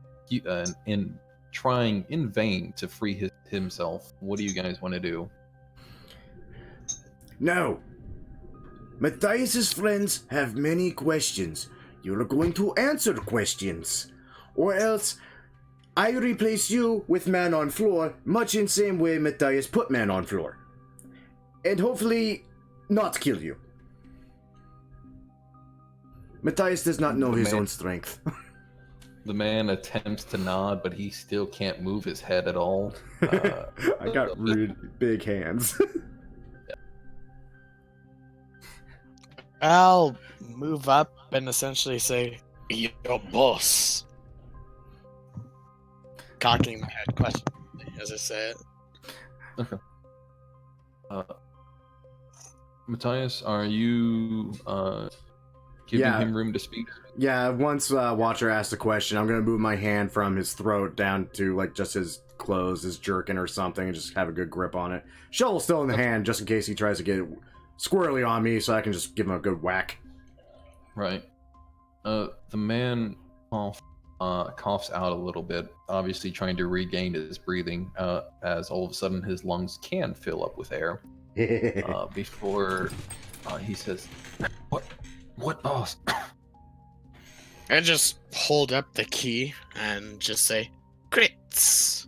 trying in vain to free himself. What do you guys want to do? No. Matthias's friends have many questions. You're going to answer questions. Or else, I replace you with man on floor, much in same way Matthias put man on floor. And hopefully, not kill you. Matthias does not know his own strength. The man attempts to nod, but he still can't move his head at all. I got really big hands. I'll move up and essentially say, "Be your boss." Cocking my head questioningly as I say it. Okay. Matthias, are you giving Yeah. him room to speak? Yeah, once Watcher asks a question, I'm gonna move my hand from his throat down to like just his clothes, his jerkin or something, and just have a good grip on it. Shovel's still in the hand, just in case he tries to get squirrely on me, so I can just give him a good whack. Right. The man off coughs out a little bit, obviously trying to regain his breathing, as all of a sudden his lungs can fill up with air. Before he says, What boss? I just hold up the key and just say, crits.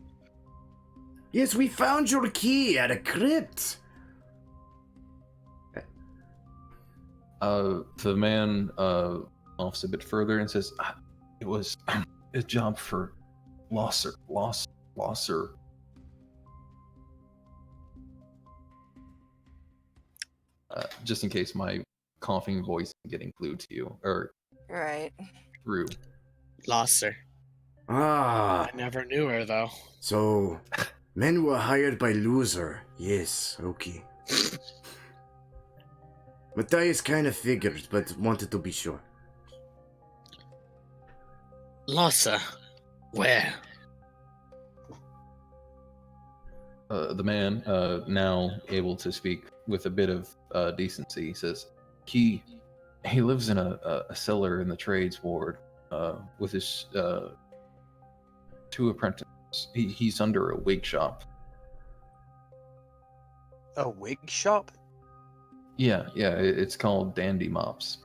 Yes, we found your key at a crypt. The man coughs a bit further and says, it was a job for Losser. Just in case my coughing voice is getting glued to you, or Right. through. Lost her. Ah, I never knew her, though. so men were hired by Loser. Yes, okay. Matthias kind of figured, but wanted to be sure. Lost her. Where? The man, now able to speak with a bit of decency, says he lives in a cellar in the trades ward with his 2 apprentices. He's under a wig shop. A wig shop? Yeah, it's called Dandy Mops.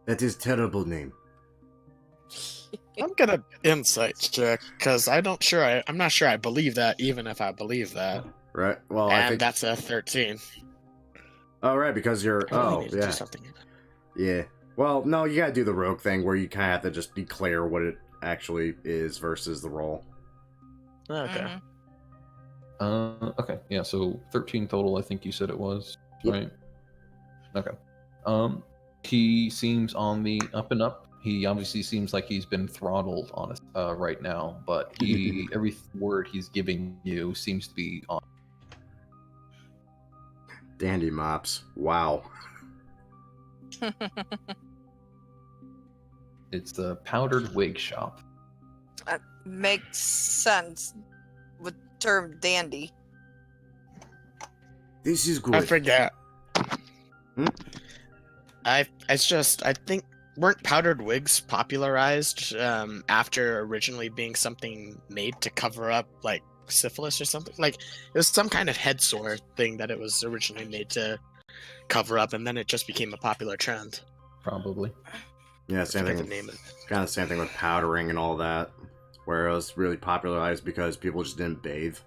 That is terrible name. I'm gonna insight check because I'm not sure I believe that, even if I believe that. Right. Well, I And think that's a 13. Oh, right, because you're. I really Oh, need to yeah. do something. Yeah. Well, no, you gotta do the rogue thing where you kind of have to just declare what it actually is versus the roll. Okay. Mhm. Okay, yeah, so 13 total, I think you said it was, Yep. right? Okay. He seems on the up and up. He obviously seems like he's been throttled on us right now, but every word he's giving you seems to be on. Dandy Mops. Wow. It's the Powdered Wig Shop. Makes sense with term dandy. This is I good. forget. Hmm? I think weren't powdered wigs popularized after originally being something made to cover up like syphilis or something? Like it was some kind of head sore thing that it was originally made to cover up, and then it just became a popular trend. Probably. Yeah, I same forget thing. the name of it. Kind of the same thing with powdering and all that, where it was really popularized because people just didn't bathe.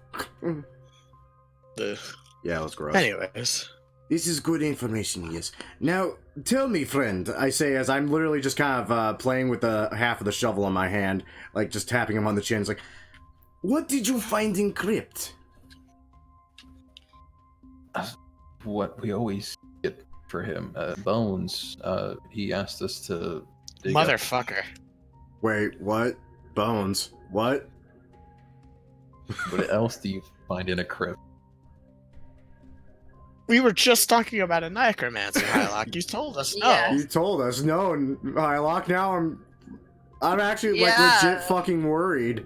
Yeah, it was gross. Anyways. This is good information, yes. Now, tell me, friend, I say as I'm literally just kind of playing with the half of the shovel in my hand, like just tapping him on the chin. It's like, what did you find in crypt? What we always get for him, bones. He asked us to dig Motherfucker. Wait, what? Bones? What? What else do you find in a crypt? We were just talking about a necromancer, Hylock. You told us no. Yeah. You told us no, and Hylock, now I'm actually like Yeah. legit fucking worried.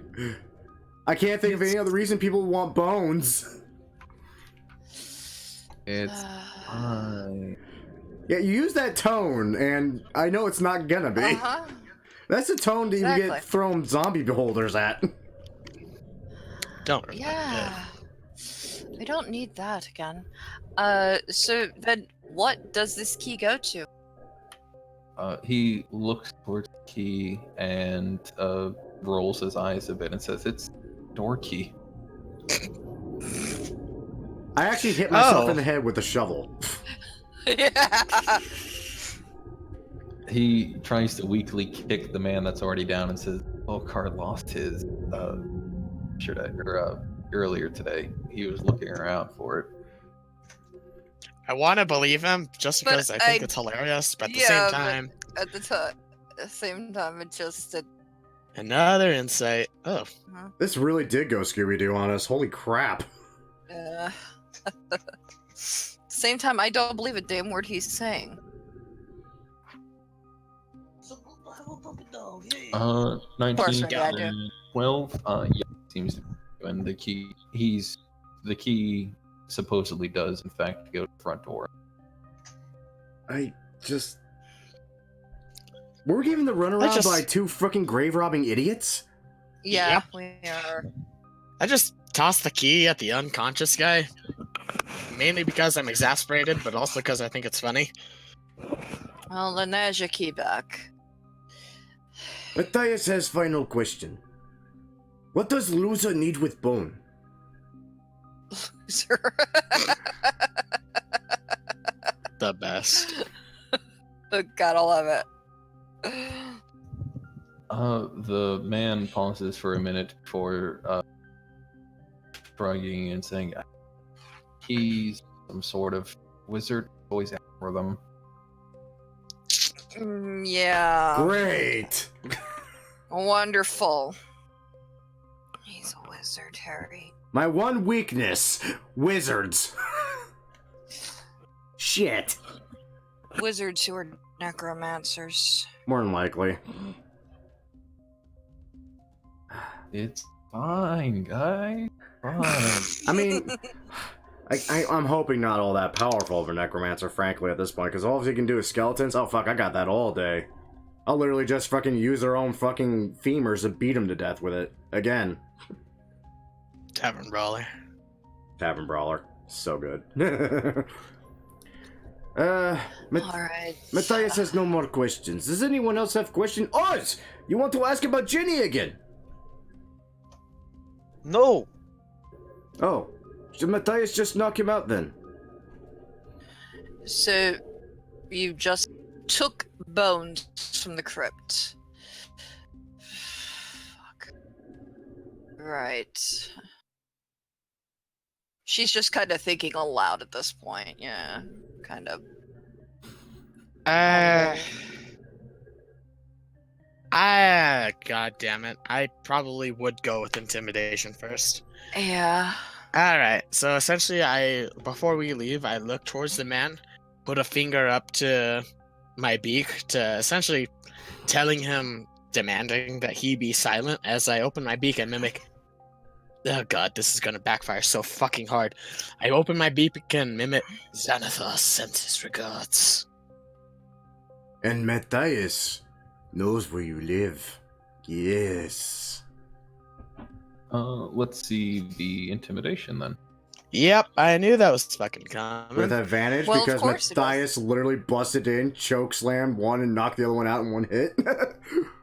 I can't think of any other reason people want bones. It's fine. Yeah, you use that tone, and I know it's not gonna be. Uh-huh. That's a tone to even Exactly. get thrown zombie beholders at. Don't remember. Yeah. We don't need that again. So then what does this key go to? He looks towards the key and rolls his eyes a bit and says, "It's door key." I actually hit myself Oh. in the head with a shovel. Yeah. He tries to weakly kick the man that's already down and says, "Volkar lost his earlier today. He was looking around for it." I want to believe him just But because I think I- it's hilarious, but at the Yeah, same but- time, At the same time, it just another insight. Oh, This really did go Scooby-Doo on us. Holy crap. same time, I don't believe a damn word he's saying. 19, maybe I do. 12. Yeah, seems to be. And the key supposedly does in fact go to the front door. I just... We're given the runaround just- by two fucking grave robbing idiots? Yeah, Yep. we are. I just tossed the key at the unconscious guy. Mainly because I'm exasperated, but also because I think it's funny. Well, then there's your key back. Matthias has final question. What does loser need with bone? Sir. The best. Gotta love it. The man pauses for a minute before shrugging and saying, he's some sort of wizard, always for them. Yeah. Great! Wonderful. He's a wizard, Harry. My one weakness, wizards. Shit. Wizards who are necromancers. More than likely. It's fine, guy. Fine. I mean, I'm hoping not all that powerful of a necromancer, frankly, at this point, because all he can do is skeletons. Oh, fuck, I got that all day. I'll literally just fucking use their own fucking femurs to beat them to death with it. Again. Tavern Brawler. Tavern Brawler. So good. Alright. Matthias has no more questions. Does anyone else have questions? Oz! You want to ask about Jenny again? No. Oh. Should Matthias just knock him out then? So, you just took bones from the crypt. Fuck. Right. She's just kind of thinking aloud at this point, yeah. Kind of. God damn it. I probably would go with intimidation first. Yeah. Alright, so essentially before we leave, I look towards the man, put a finger up to my beak to essentially telling him, demanding that he be silent as I open my beak and mimic. Oh god, this is gonna backfire so fucking hard. I open my beak and mimic. Xanathos sent his regards. And Matthias knows where you live. Yes. Let's see the intimidation then. Yep, I knew that was fucking coming. With advantage, Well, of because course it Matthias literally busted in, choke slammed one, and knocked the other one out in one hit.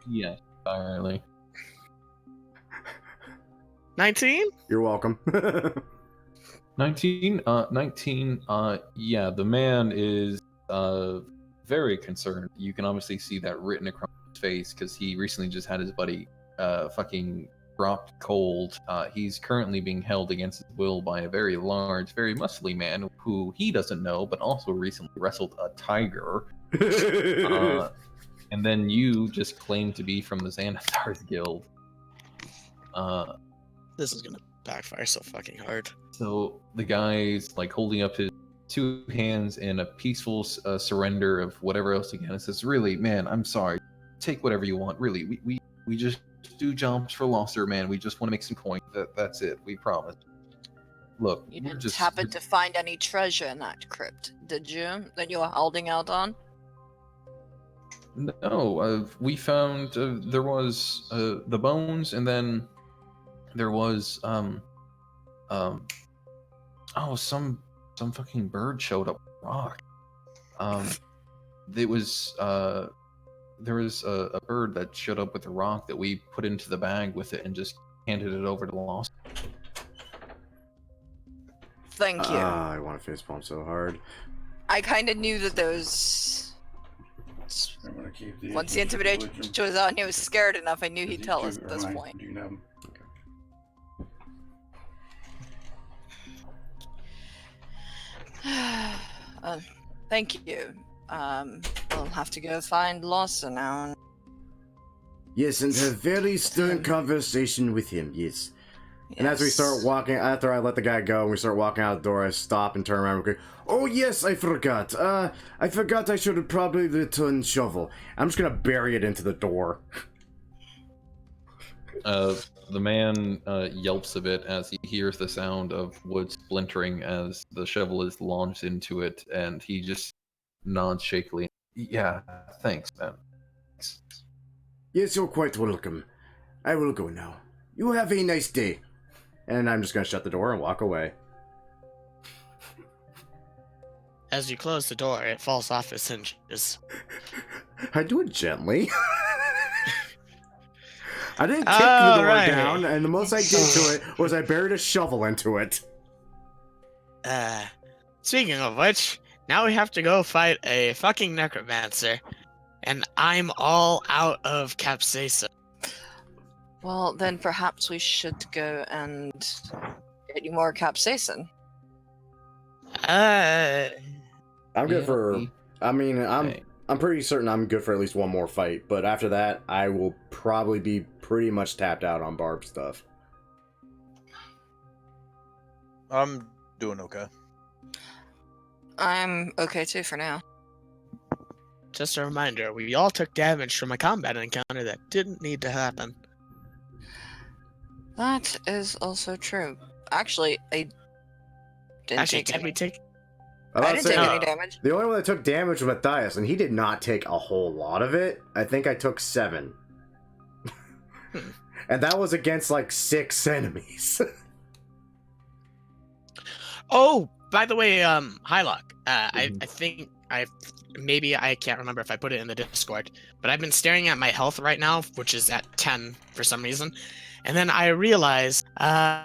Yes, entirely. 19? You're welcome. 19. Yeah, the man is very concerned. You can obviously see that written across his face because he recently just had his buddy fucking dropped cold. He's currently being held against his will by a very large, very muscly man who he doesn't know, but also recently wrestled a tiger. And then you just claim to be from the Xanathar's Guild. This is gonna backfire so fucking hard. So the guy's like holding up his two hands in a peaceful surrender of whatever else again. It says, "Really, man, I'm sorry. Take whatever you want. Really, we just do jumps for Loster, man. We just want to make some coin. That's it. We promise. Look, You we're didn't just happen to find any treasure in that crypt, did you? That you were holding out on? No, we found there was the bones, and then there was some fucking bird showed up on the rock. It was there was a bird that showed up with a rock that we put into the bag with it and just handed it over to Lost. Thank you. I want to facepalm so hard. I kind of knew that those. I'm gonna keep the Once the intimidation was out and he was scared enough, I knew he'd tell us at this point. Do you know? Thank you. We'll have to go find Lawson now. Yes, and have very stern conversation with him, yes. And as we start Yes. walking, after I let the guy go and we start walking out the door, I stop and turn around and go, "Oh yes, I forgot. I forgot I should have probably returned shovel. I'm just gonna bury it into the door." The man yelps a bit as he hears the sound of wood splintering as the shovel is launched into it, and he just nods shakily. Yeah, thanks, man. Thanks. Yes, you're quite welcome. I will go now. You have a nice day. And I'm just gonna shut the door and walk away. As you close the door, it falls off its hinges. I do it gently. I didn't kick the door down, and the most I did to it was I buried a shovel into it. Speaking of which, now we have to go fight a fucking necromancer, and I'm all out of capsaicin. Well, then perhaps we should go and get you more capsaicin. I'm good for. I mean, I'm pretty certain I'm good for at least one more fight, but after that, I will probably be pretty much tapped out on Barb stuff. I'm doing okay. I'm okay too for now. Just a reminder, we all took damage from a combat encounter that didn't need to happen. That is also true. Actually, I didn't take any. I didn't take any damage. The only one that took damage was Matthias, and he did not take a whole lot of it. I think I took 7. And that was against like 6 enemies. Oh, by the way, Hylock, I think I can't remember if I put it in the Discord, but I've been staring at my health right now, which is at 10 for some reason. And then I realized, I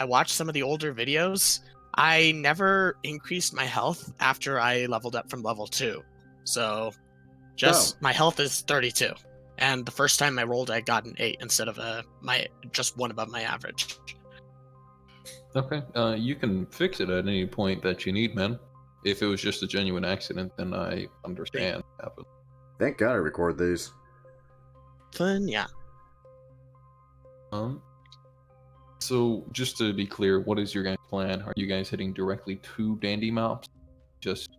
watched some of the older videos. I never increased my health after I leveled up from level 2. So, my health is 32. And the first time I rolled, I got an 8 instead of just 1 above my average. Okay, you can fix it at any point that you need, man. If it was just a genuine accident, then I understand what happened. Thank God I record these. Fun, yeah. So, just to be clear, what is your guys' plan? Are you guys heading directly to Dandy Mops? Just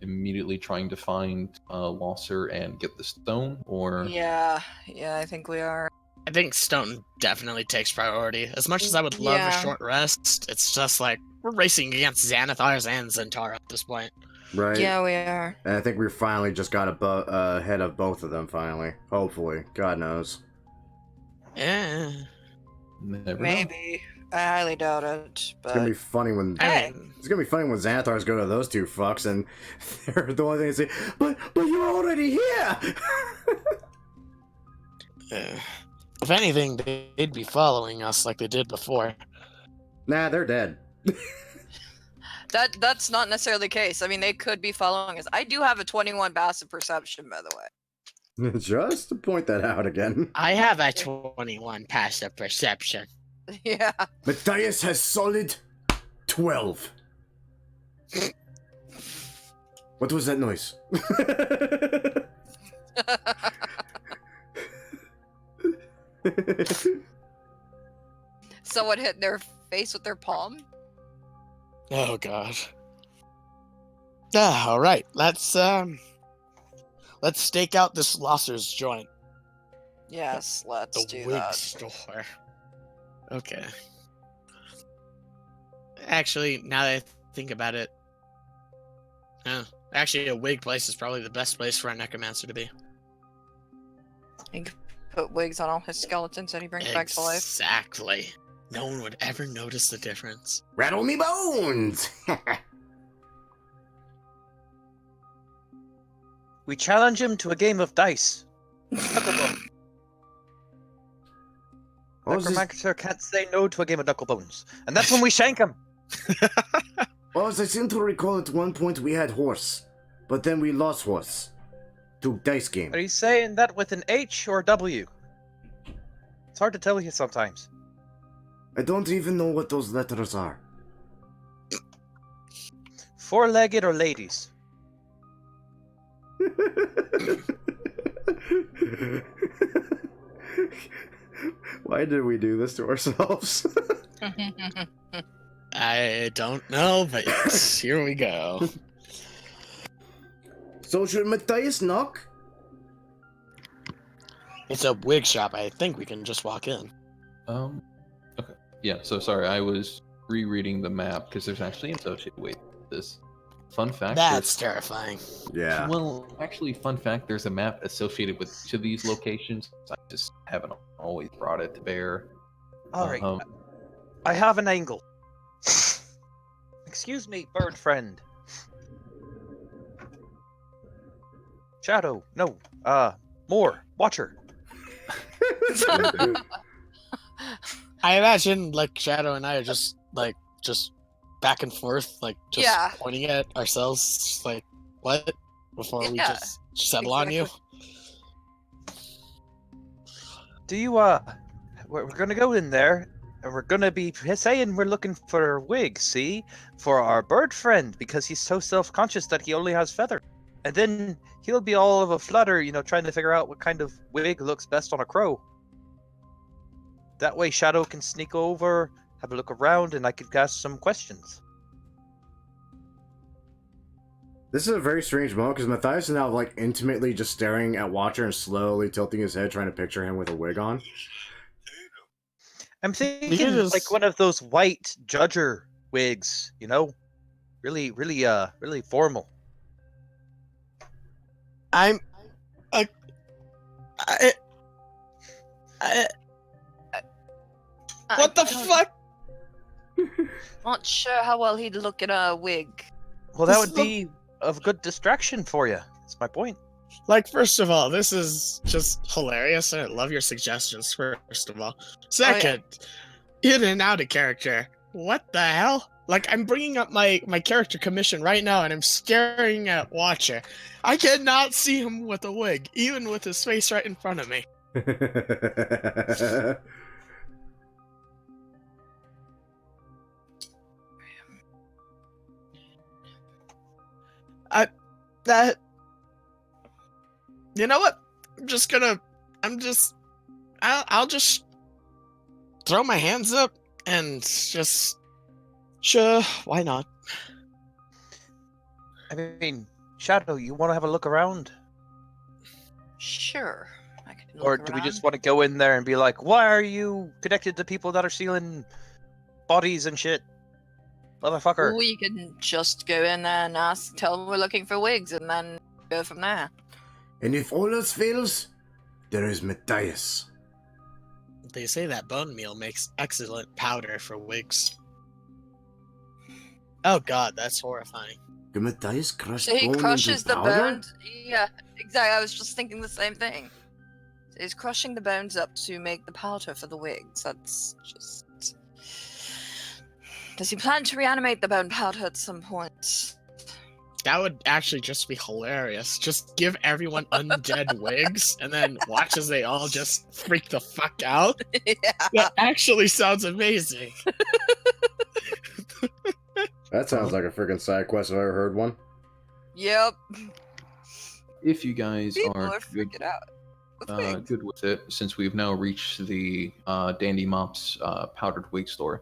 immediately trying to find Losser and get the stone? Or Yeah, I think we are. I think stone definitely takes priority. As much as I would love a short rest, it's just like, we're racing against Xanathars and Zentara at this point. Right? Yeah, we are. And I think we finally just got ahead of both of them, finally. Hopefully. God knows. Yeah. Maybe. I highly doubt it. But... It's gonna be funny when it's gonna be funny when Xanathars go to those two fucks and they're the only thing they say, but you're already here. If anything, they'd be following us like they did before. Nah, they're dead. That's not necessarily the case. I mean, they could be following us. I do have a 21 passive perception, by the way. Just to point that out again. I have a 21 passive perception. Yeah. Matthias has solid 12. What was that noise? Someone hit their face with their palm? Oh god. All right. Let's stake out this Losser's joint. Yes, let's the do wig that. store. Okay. Actually, now that I think about it, actually, a wig place is probably the best place for a necromancer to be. He can put wigs on all his skeletons that he brings back to life. Exactly. No one would ever notice the difference. Rattle me bones! We challenge him to a game of dice. Necromancer can't say no to a game of knuckle bones. And that's when we shank him. Well, as I seem to recall, at one point we had horse, but then we lost horse to dice game. Are you saying that with an H or a W? It's hard to tell you sometimes. I don't even know what those letters are. 4-legged or ladies? Why did we do this to ourselves? I don't know, but here we go. So should Matthias knock? It's a wig shop. I think we can just walk in. Okay. Yeah, so sorry, I was rereading the map because there's actually an associated with this. Fun fact. That's terrifying. Yeah. Well, actually, fun fact. There's a map associated with each of these locations. I just haven't always brought it to bear. All right. Um, I have an angle. Excuse me, bird friend. Shadow, no. More. Watcher. I imagine like Shadow and I are just back and forth, just Yeah. pointing at ourselves, just like what before we Yeah, just settle on you. Do you, we're gonna go in there, and we're gonna be saying we're looking for a wig, see? For our bird friend, because he's so self-conscious that he only has feather. And then he'll be all of a flutter, trying to figure out what kind of wig looks best on a crow. That way Shadow can sneak over, have a look around, and I could ask some questions. This is a very strange moment because Matthias is now like intimately just staring at Watcher and slowly tilting his head, trying to picture him with a wig on. I'm thinking just- like one of those white judger wigs, really, really formal. I'm I what the fuck? Not sure how well he'd look in a wig. Well, that This would be a good distraction for you. That's my point. Like, first of all, this is just hilarious, and I love your suggestions, first of all. Second, in and out of character. What the hell? Like, I'm bringing up my character commission right now, and I'm staring at Watcher. I cannot see him with a wig, even with his face right in front of me. That... You know what? I'll just throw my hands up and just... Sure, why not? I mean, Shadow, you want to have a look around? Sure. I can look Or do we just around. want to go in there and be like, why are you connected to people that are stealing bodies and shit? Motherfucker. We can just go in there and tell them we're looking for wigs, and then go from there. And if all else fails, there is Matthias. They say that bone meal makes excellent powder for wigs. Oh god, that's horrifying. Can Matthias crush So he bone crushes into the powder? bones. Yeah, exactly. I was just thinking the same thing. So he's crushing the bones up to make the powder for the wigs. That's just. Does he plan to reanimate the bone powder at some point? That would actually just be hilarious. Just give everyone undead wigs and then watch as they all just freak the fuck out. Yeah. That actually sounds amazing. That sounds like a freaking side quest if I ever heard one. Yep. If you guys People are are freaking out. with wigs. good with it, since we've now reached the Dandy Mops powdered wig store,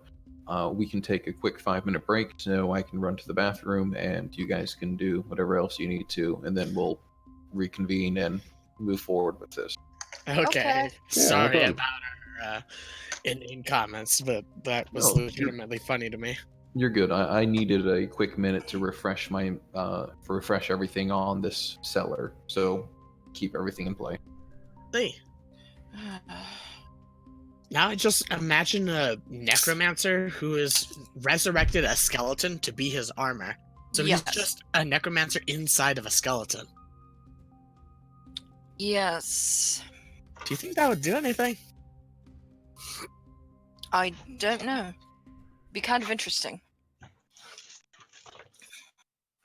we can take a quick 5-minute break so I can run to the bathroom and you guys can do whatever else you need to, and then we'll reconvene and move forward with this. Okay. Okay. Sorry Yeah, no about our in comments, but that was No, legitimately funny to me. You're good. I needed a quick minute to refresh refresh everything on this cellar, so keep everything in play. Hey. Now I just imagine a necromancer who has resurrected a skeleton to be his armor. So Yes. he's just a necromancer inside of a skeleton. Yes. Do you think that would do anything? I don't know. Be kind of interesting.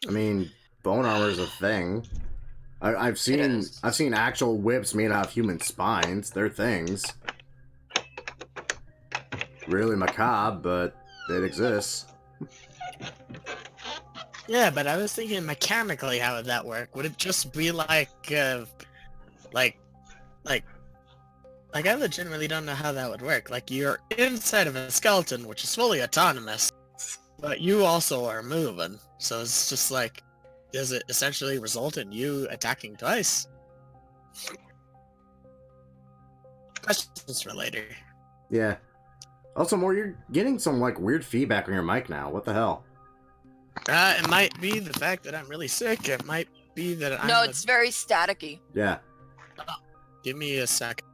I mean, bone armor is a thing. I've seen is. I've seen actual whips made out of human spines. They're things. Really macabre, but it exists. Yeah, but I was thinking mechanically, how would that work? Would it just be like I legitimately don't know how that would work. Like, you're inside of a skeleton, which is fully autonomous, but you also are moving. So it's just like, does it essentially result in you attacking twice? Questions for later. Yeah. Also, more, you're getting some like weird feedback on your mic now. What the hell? It might be the fact that I'm really sick. It might be that I'm. No, it's very staticky. Yeah. Give me a second.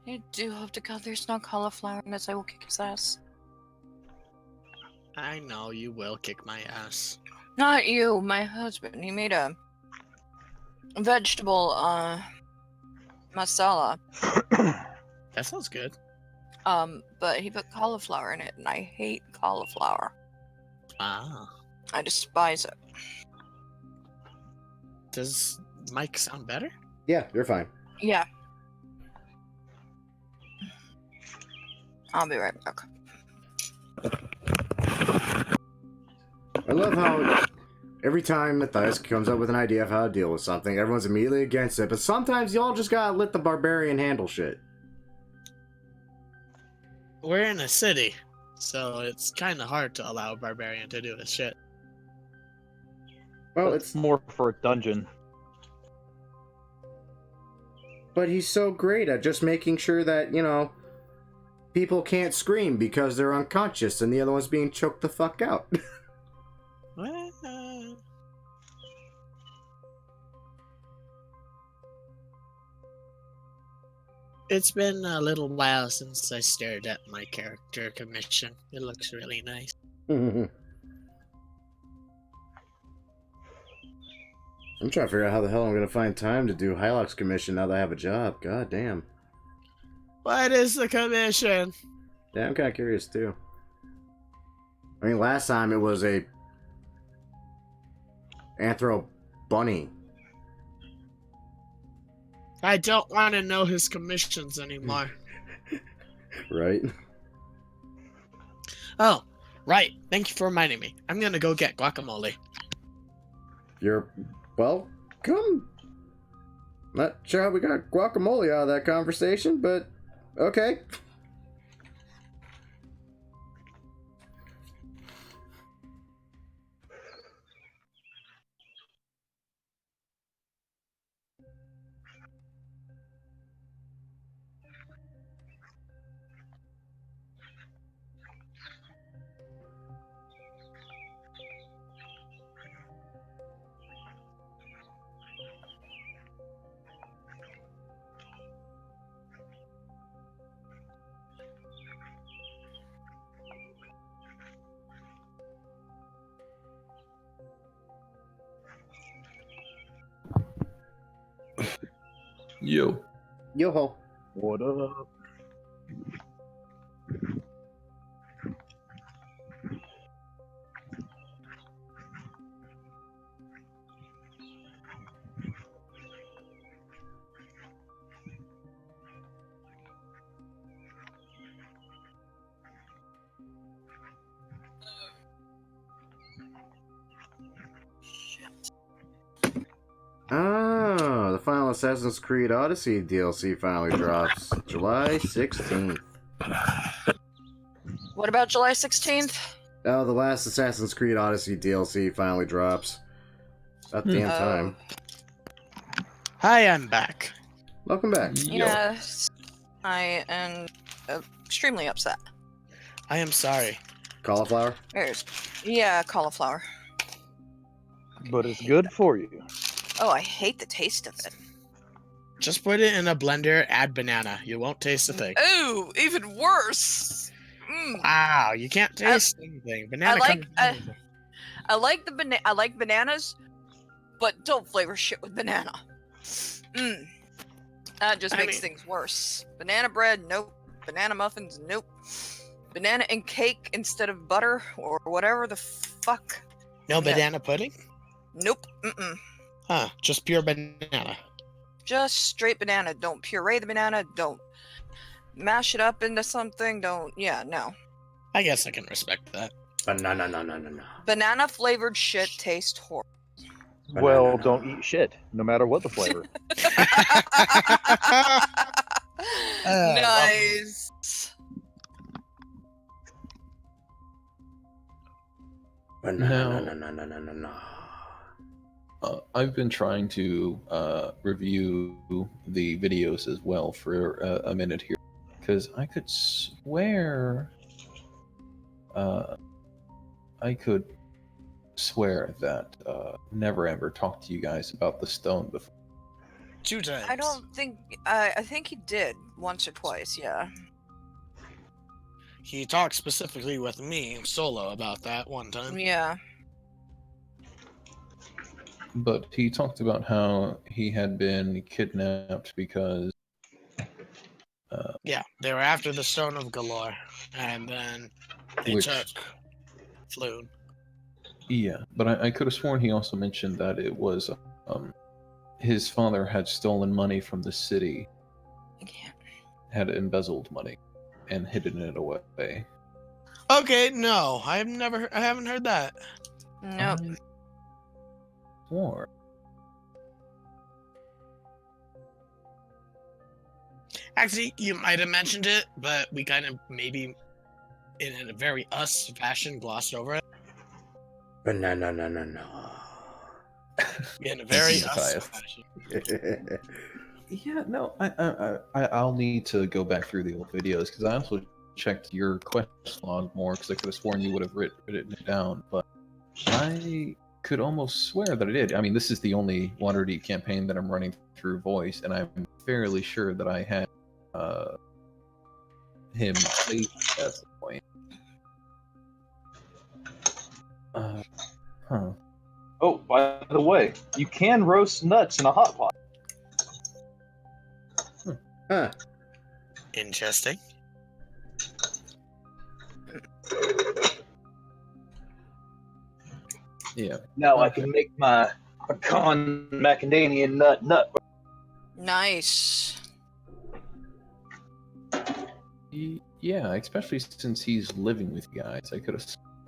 I do hope to God there's no cauliflower in this. I will kick his ass. I know you will kick my ass. Not you, my husband. He made a vegetable masala. That sounds good. But he put cauliflower in it, and I hate cauliflower. Ah. I despise it. Does Mike sound better? Yeah, you're fine. Yeah. I'll be right back. I love how every time Matthias comes up with an idea of how to deal with something, everyone's immediately against it, but sometimes y'all just gotta let the barbarian handle shit. We're in a city, so it's kind of hard to allow a barbarian to do his shit. Well, That's it's more for a dungeon. but he's so great at just making sure that, you know, people can't scream because they're unconscious and the other one's being choked the fuck out. It's been a little while since I stared at my character commission. It looks really nice. I'm trying to figure out how the hell I'm gonna find time to do Hylock's commission now that I have a job. God damn. What is the commission? Yeah, I'm kind of curious too. I mean, last time it was a Anthro Bunny. I don't want to know his commissions anymore. Right? Oh, right. Thank you for reminding me. I'm gonna go get guacamole. You're welcome. Not sure how we got guacamole out of that conversation, but okay. Yo. Yo-ho. What up? Oh, the final Assassin's Creed Odyssey DLC finally drops July 16th. What about July 16th? Oh, the last Assassin's Creed Odyssey DLC finally drops. About damn time. Hi, I'm back. Welcome back. Yes. I am extremely upset. I am sorry. Cauliflower? Yeah, cauliflower. But it's good for you. Oh, I hate the taste of it. Just put it in a blender, add banana. You won't taste a thing. Ooh, even worse. Mm. Wow, you can't taste anything. Banana comes in anything. I like bananas, but don't flavor shit with banana. Mm. That just makes things worse. Banana bread, nope. Banana muffins, nope. Banana and cake instead of butter or whatever the fuck. No banana pudding? Nope. Mm-mm. Huh, just pure banana. Just straight banana. Don't puree the banana. Don't mash it up into something. No. I guess I can respect that. Banana. Banana flavored shit tastes horrible. Well, don't eat shit, no matter what the flavor. Nice. Banana. I've been trying to review the videos as well for a minute here, because I could swear I could swear that Never Ever talked to you guys about the stone before. 2 times. I don't think. I think he did once or twice. Yeah. He talked specifically with me solo about that one time. Yeah. But he talked about how he had been kidnapped because Yeah, they were after the Stone of Galore, and then they took Floon. Yeah, but I could have sworn he also mentioned that it was his father had stolen money from the city, had embezzled money, and hidden it away. Okay, no, I haven't heard that. Nope. Or Actually, you might have mentioned it, but we kind of maybe in a very us fashion glossed over it. But no. In a very us Matthias. fashion. Yeah, no, I'll need to go back through the old videos because I also checked your quest log more because I could have sworn you would have written it down, but I could almost swear that I did. I mean, this is the only Waterdeep campaign that I'm running through voice, and I'm fairly sure that I had him saved at some point. Huh. Oh, by the way, you can roast nuts in a hot pot. Huh. Interesting. Yeah. Now I can make my pecan macadamia nut. Nice. Yeah, especially since he's living with you guys. I could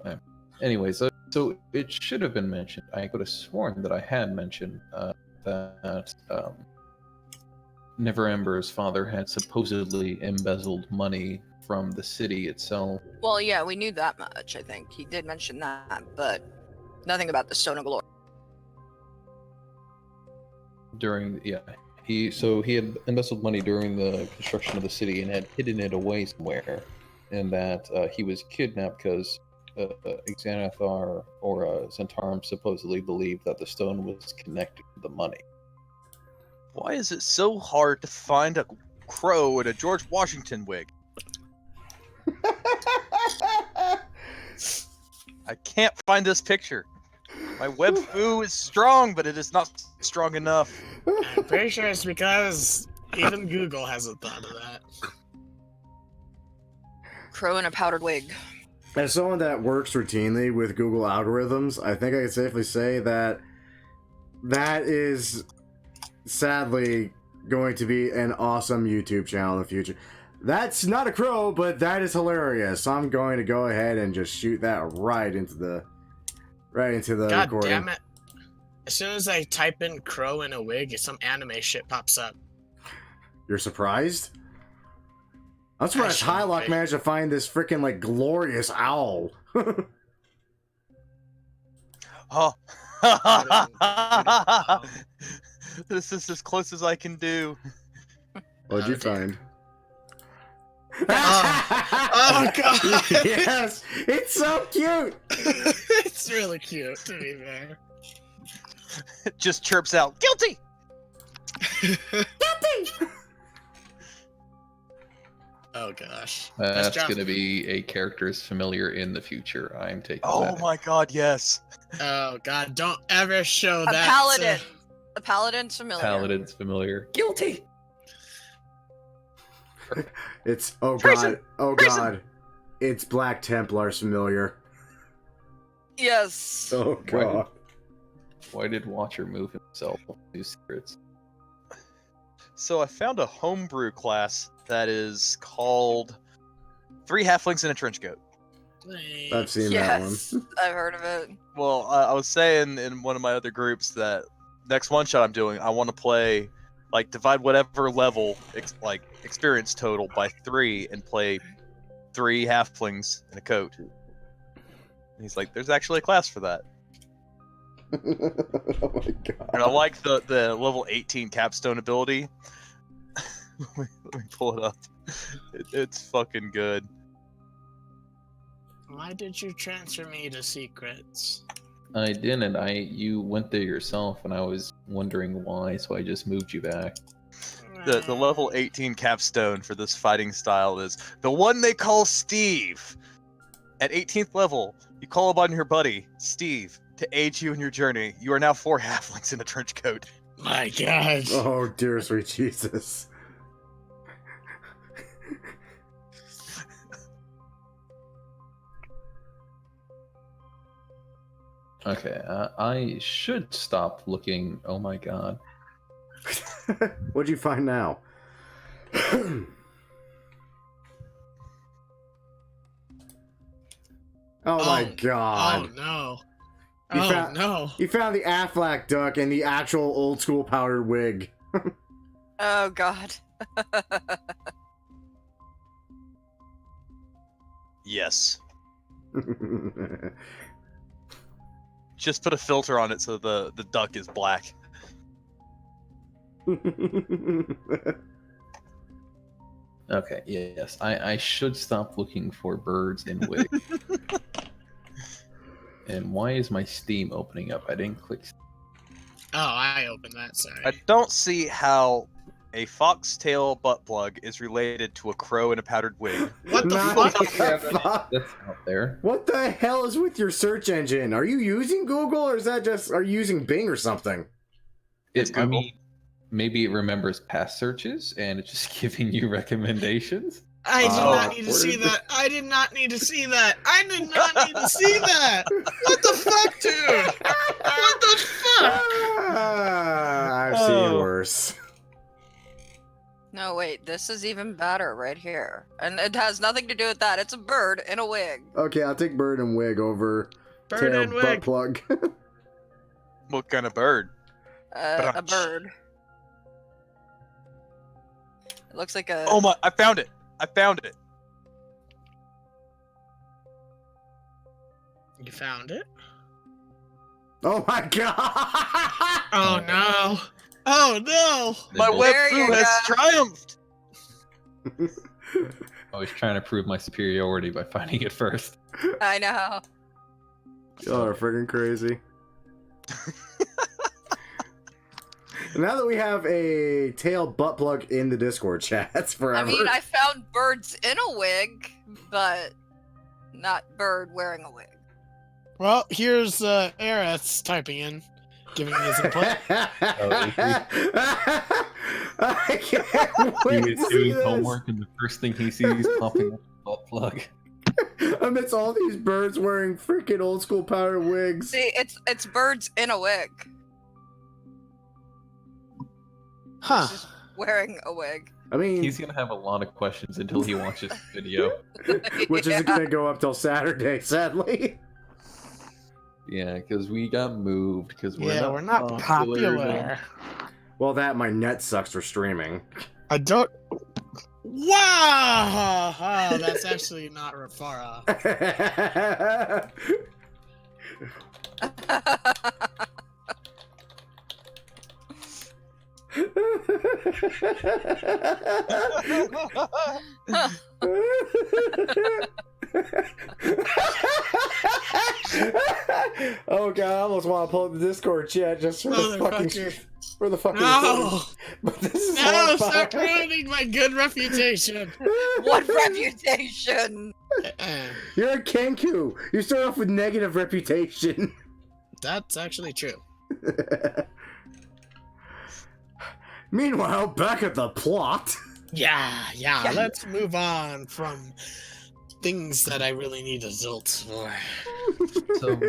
have. Anyways, so it should have been mentioned. I could have sworn that I had mentioned that Never Ember's father had supposedly embezzled money from the city itself. Well, yeah, we knew that much. I think he did mention that, but nothing about the Stone of Glory. He had embezzled money during the construction of the city and had hidden it away somewhere, and that he was kidnapped because Xanathar or Zentarum supposedly believed that the stone was connected to the money. Why is it so hard to find a crow in a George Washington wig? I can't find this picture. My web foo is strong, but it is not strong enough. I'm pretty sure it's because even Google hasn't thought of that. Crow in a powdered wig. As someone that works routinely with Google algorithms, I think I can safely say that that is sadly going to be an awesome YouTube channel in the future. That's not a crow, but that is hilarious. So I'm going to go ahead and just shoot that right into the God recording. damn it. As soon as I type in crow in a wig, some anime shit pops up. You're surprised? I'm surprised Hylock managed to find this freaking like glorious owl. Oh. This is as close as I can do. What'd you find? Oh god! Yes! It's so cute! It's really cute, to be fair. It just chirps out, guilty! Guilty! Oh gosh. That's going to be a character's familiar in the future. I'm taking Oh that. my god, yes. Oh god, don't ever show A that. paladin. The paladin's familiar. Paladin's familiar. Guilty! It's, oh Treason! god, oh Treason! god. It's Black Templar's familiar. Yes. Oh god. Why did Watcher move himself on these secrets? So I found a homebrew class that is called 3 Halflings and a Trench Coat. I've seen Yes, that one. I've heard of it. Well, I was saying in one of my other groups that next one shot I'm doing, I want to play, like, divide whatever level, experience total by 3 and play 3 halflings in a coat. And he's like, there's actually a class for that. Oh my god. And I like the level 18 capstone ability. Let me pull it up. It's fucking good. Why did you transfer me to secrets? I didn't. You went there yourself, and I was wondering why, so I just moved you back. The level 18 capstone for this fighting style is the one they call Steve. At 18th level, you call upon your buddy, Steve, to aid you in your journey. You are now 4 halflings in a trench coat. My God. Oh, dear sweet Jesus. Okay, I should stop looking. Oh my god. What'd you find now? Oh my god. Oh no. You Oh found- no. You found the Aflac duck and the actual old school powdered wig. Oh God. Yes. Just put a filter on it so the duck is black. Okay, yes. I should stop looking for birds in wigs. And why is my Steam opening up? I didn't click. Oh, I opened that, sorry. I don't see how a foxtail butt plug is related to a crow in a powdered wig. What the Not- fuck? That's out there. What the hell is with your search engine? Are you using Google or is that just, are you using Bing or something? It's I Google. mean, maybe it remembers past searches and it's just giving you recommendations. I did Oh, not need to see word. that. I did not need to see that. I did not need to see that. What the fuck, dude? What the fuck? I've seen worse. No, wait. This is even better right here, and it has nothing to do with that. It's a bird in a wig. Okay, I'll take bird and wig over Bird tail and butt wig. plug. What kind of bird? A Brunch. bird. It looks like a. Oh my! I found it! I found it! You found it? Oh my god! Oh no. Oh no. My There you webfu has go. triumphed! I was trying to prove my superiority by finding it first. I know. Y'all are freaking crazy. Now that we have a tail butt plug in the Discord chats I forever. mean, I found birds in a wig, but not bird wearing a wig. Well, here's Aerith's typing in, giving me his input. I can't He wait was to see doing this. homework and the first thing he sees popping up the butt plug. Amidst all these birds wearing freaking old school powder wigs. See, it's birds in a wig. Huh. Just wearing a wig. I mean, He's gonna have a lot of questions until he watches the video. which Yeah. isn't going to go up till Saturday, sadly. Yeah, because we got moved. Because We're not popular. Well, that my net sucks for streaming. I don't. Wow! Oh, that's actually not far off. Oh god, I almost want to pull up the Discord chat just for the fucking Motherfucker. for the fucking No! recording. But this is No, horrifying. stop ruining my good reputation. What reputation? You're a Kenku. You start off with negative reputation. That's actually true. Meanwhile, back at the plot. Yeah, Yeah. let's move on from things that I really need results for. So,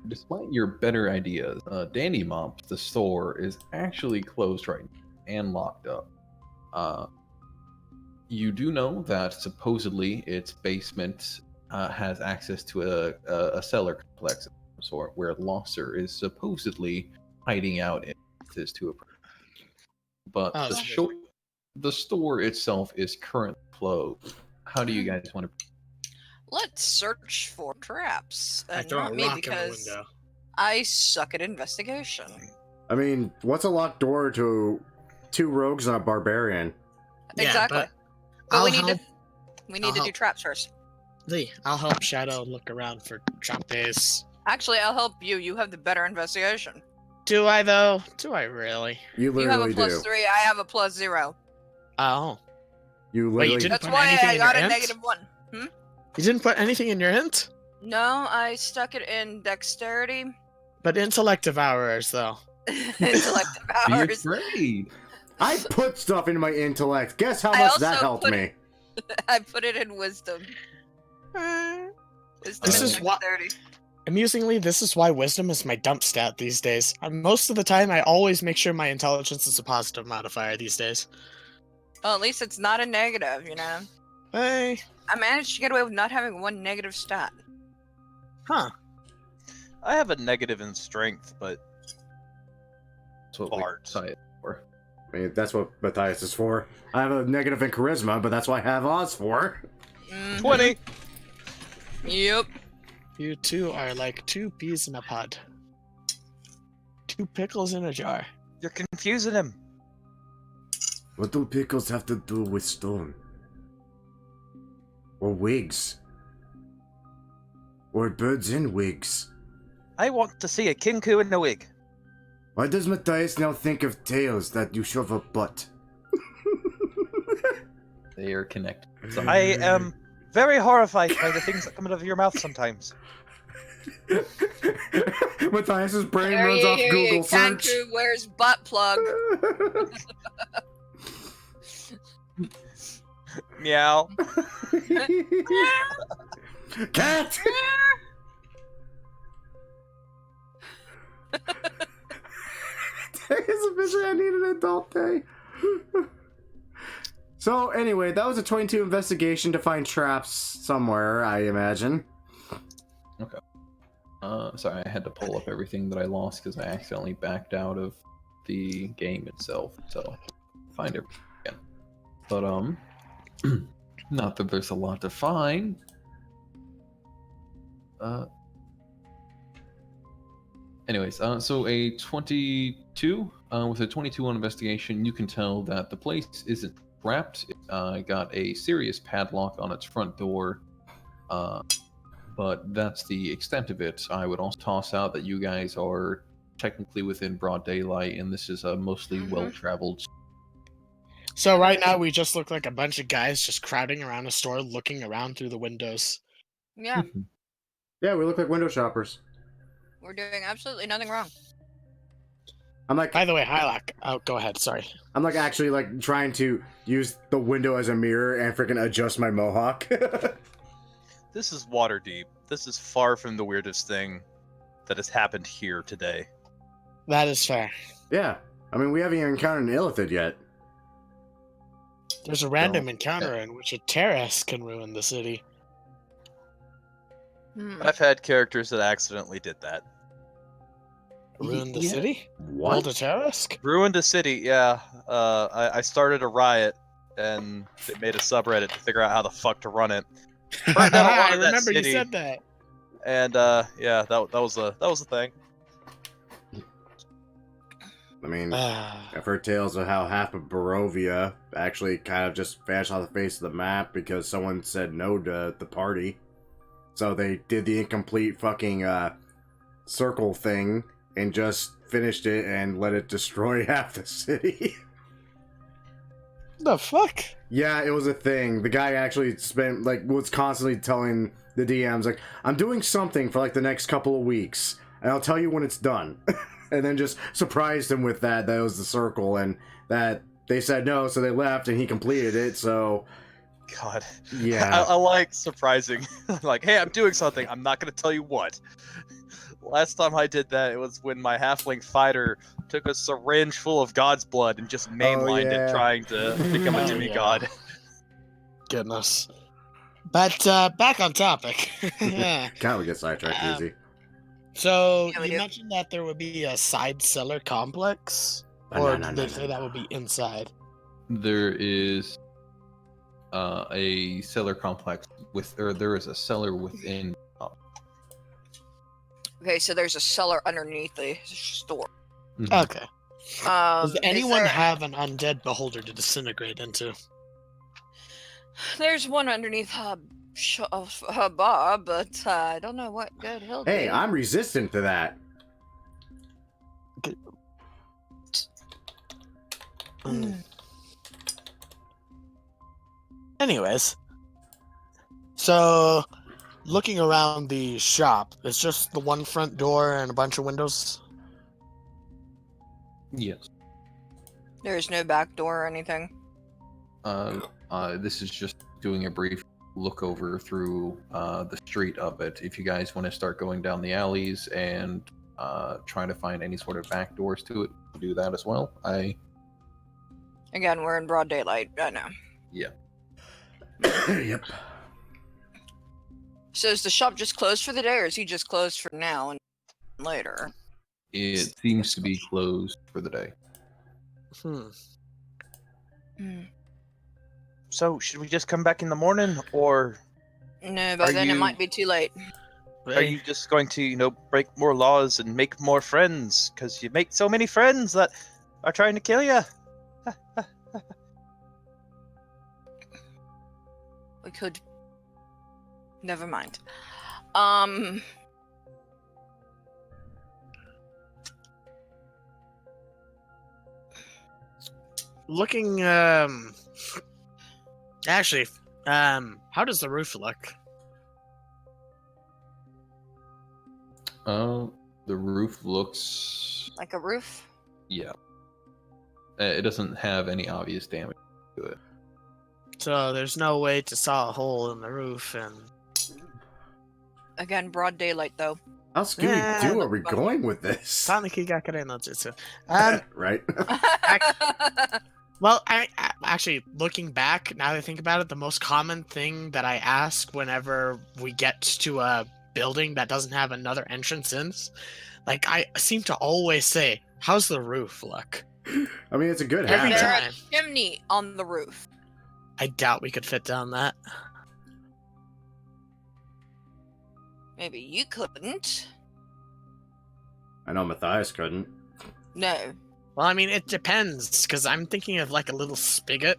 despite your better ideas, Dandy Mop, the store, is actually closed right now and locked up. You do know that supposedly its basement has access to a cellar complex of some sort where Losser is supposedly hiding out in this to a. But Oh, the store itself is currently closed. How do you guys want to? Let's search for traps. I And throw a not me rock in the because window. I suck at investigation. I mean, what's a locked door to two rogues and a barbarian? Yeah, Exactly. but But I'll we need help. to I'll do help. traps first. Lee, I'll help Shadow look around for trophies. Actually, I'll help you. You have the better investigation. Do I, though? Do I really? You You have a literally +3. do. I have a +0. Oh. You Wait, you literally. didn't That's put why anything I in got your a int? -1. You didn't put anything in your int? No, I stuck it in dexterity. But intellect devourers, though. Intellect Be powers. afraid. I put stuff into my intellect. Guess how I much also that helped put me. I put it in wisdom. Wisdom This and is what- dexterity. Amusingly, this is why wisdom is my dump stat these days. Most of the time, I always make sure my intelligence is a positive modifier these days. Well, at least it's not a negative, you know? Hey. I managed to get away with not having one negative stat. Huh. I have a negative in strength, but That's what we Bart. decided for. I mean, that's what Matthias is for. I have a negative in charisma, but that's what I have Oz for. 20. Yep. You two are like 2 peas in a pod. 2 pickles in a jar. You're confusing him. What do pickles have to do with stone? Or wigs? Or birds in wigs? I want to see a kinku in a wig. Why does Matthias now think of tales that you shove a butt? They are connected. I am very horrified by the things that come out of your mouth sometimes. Matthias's brain There runs you off hear Google you. search. Kanku wears butt plug. Meow. Cat! It's officially I need an adult day. So anyway, that was a 22 investigation to find traps somewhere, I imagine. Sorry, I had to pull up everything that I lost because I accidentally backed out of the game itself. So find it again. But not that there's a lot to find. Anyways, so a 22 with a 22 on investigation, you can tell that the place isn't trapped. It got a serious padlock on its front door. But that's the extent of it. I would also toss out that you guys are technically within broad daylight, and this is a mostly well-traveled. So right now, we just look like a bunch of guys just crowding around a store, looking around through the windows. Yeah, Yeah, we look like window shoppers. we're doing absolutely nothing wrong. I'm like, By the way, Hylock. Oh, go ahead. Sorry. I'm like actually like trying to use the window as a mirror and freaking adjust my mohawk. This is Waterdeep. This is far from the weirdest thing that has happened here today. That is fair. Yeah, I mean we haven't even encountered an illithid yet. There's a random encounter in which a terrace can ruin the city. I've had characters that accidentally did that. Ruin the Yeah. city? What? Hold a terrace? Ruined a city, yeah. I started a riot, and they made a subreddit to figure out how the fuck to run it. Burned down a lot I of that remember you city. said that. And yeah, that was the thing. I mean, I've heard tales of how half of Barovia actually kind of just vanished off the face of the map because someone said no to the party. So they did the incomplete fucking circle thing and just finished it and let it destroy half the city. The fuck? Yeah, it was a thing. The guy actually spent, like, was constantly telling the DMs, like, I'm doing something for, like, the next couple of weeks, and I'll tell you when it's done. And then just surprised him with that it was the circle, and that they said no, so they left, and he completed it, so... God. Yeah. I like surprising. Like, hey, I'm doing something. I'm not going to tell you what. Last time I did that, it was when my halfling fighter took a syringe full of God's blood and just mainlined yeah. it, trying to become a Oh, demigod. Goodness. But back on topic. Yeah. God, we get sidetracked easy. So Yeah, we you do. mentioned that there would be a side cellar complex, No, or no, did no, they no, say no. that would be inside? There is a cellar complex there is a cellar within. Okay, so there's a cellar underneath the store. Okay. Does Is anyone there- have an undead beholder to disintegrate into? There's one underneath of a bar, but I don't know what good he'll do. Hey, I'm resistant to that. Anyways, so looking around the shop, it's just the one front door and a bunch of windows. Yes. There's no back door or anything. This is just doing a brief look over through the street of it. If you guys want to start going down the alleys and trying to find any sort of back doors to it, do that as well. Again, we're in broad daylight. I know. Yeah. Yep. So is the shop just closed for the day, or is he just closed for now and later? It seems to be closed for the day. So, should we just come back in the morning, or No, by then it might be too late. are you just going to, break more laws and make more friends? Because you make so many friends that are trying to kill you. We could. Never mind. Looking, actually, how does the roof look? The roof looks... Like a roof? Yeah. It doesn't have any obvious damage to it. So there's no way to saw a hole in the roof, and Again, broad daylight though. How Scooby-Doo are we going with this? Right? Well, I actually, looking back, now that I think about it, the most common thing that I ask whenever we get to a building that doesn't have another entrance in, I seem to always say, how's the roof look? I mean, it's a good Every habit. time. There's a chimney on the roof. I doubt we could fit down that. Maybe you couldn't. I know Matthias couldn't. No. Well, I mean, it depends, because I'm thinking of like a little spigot.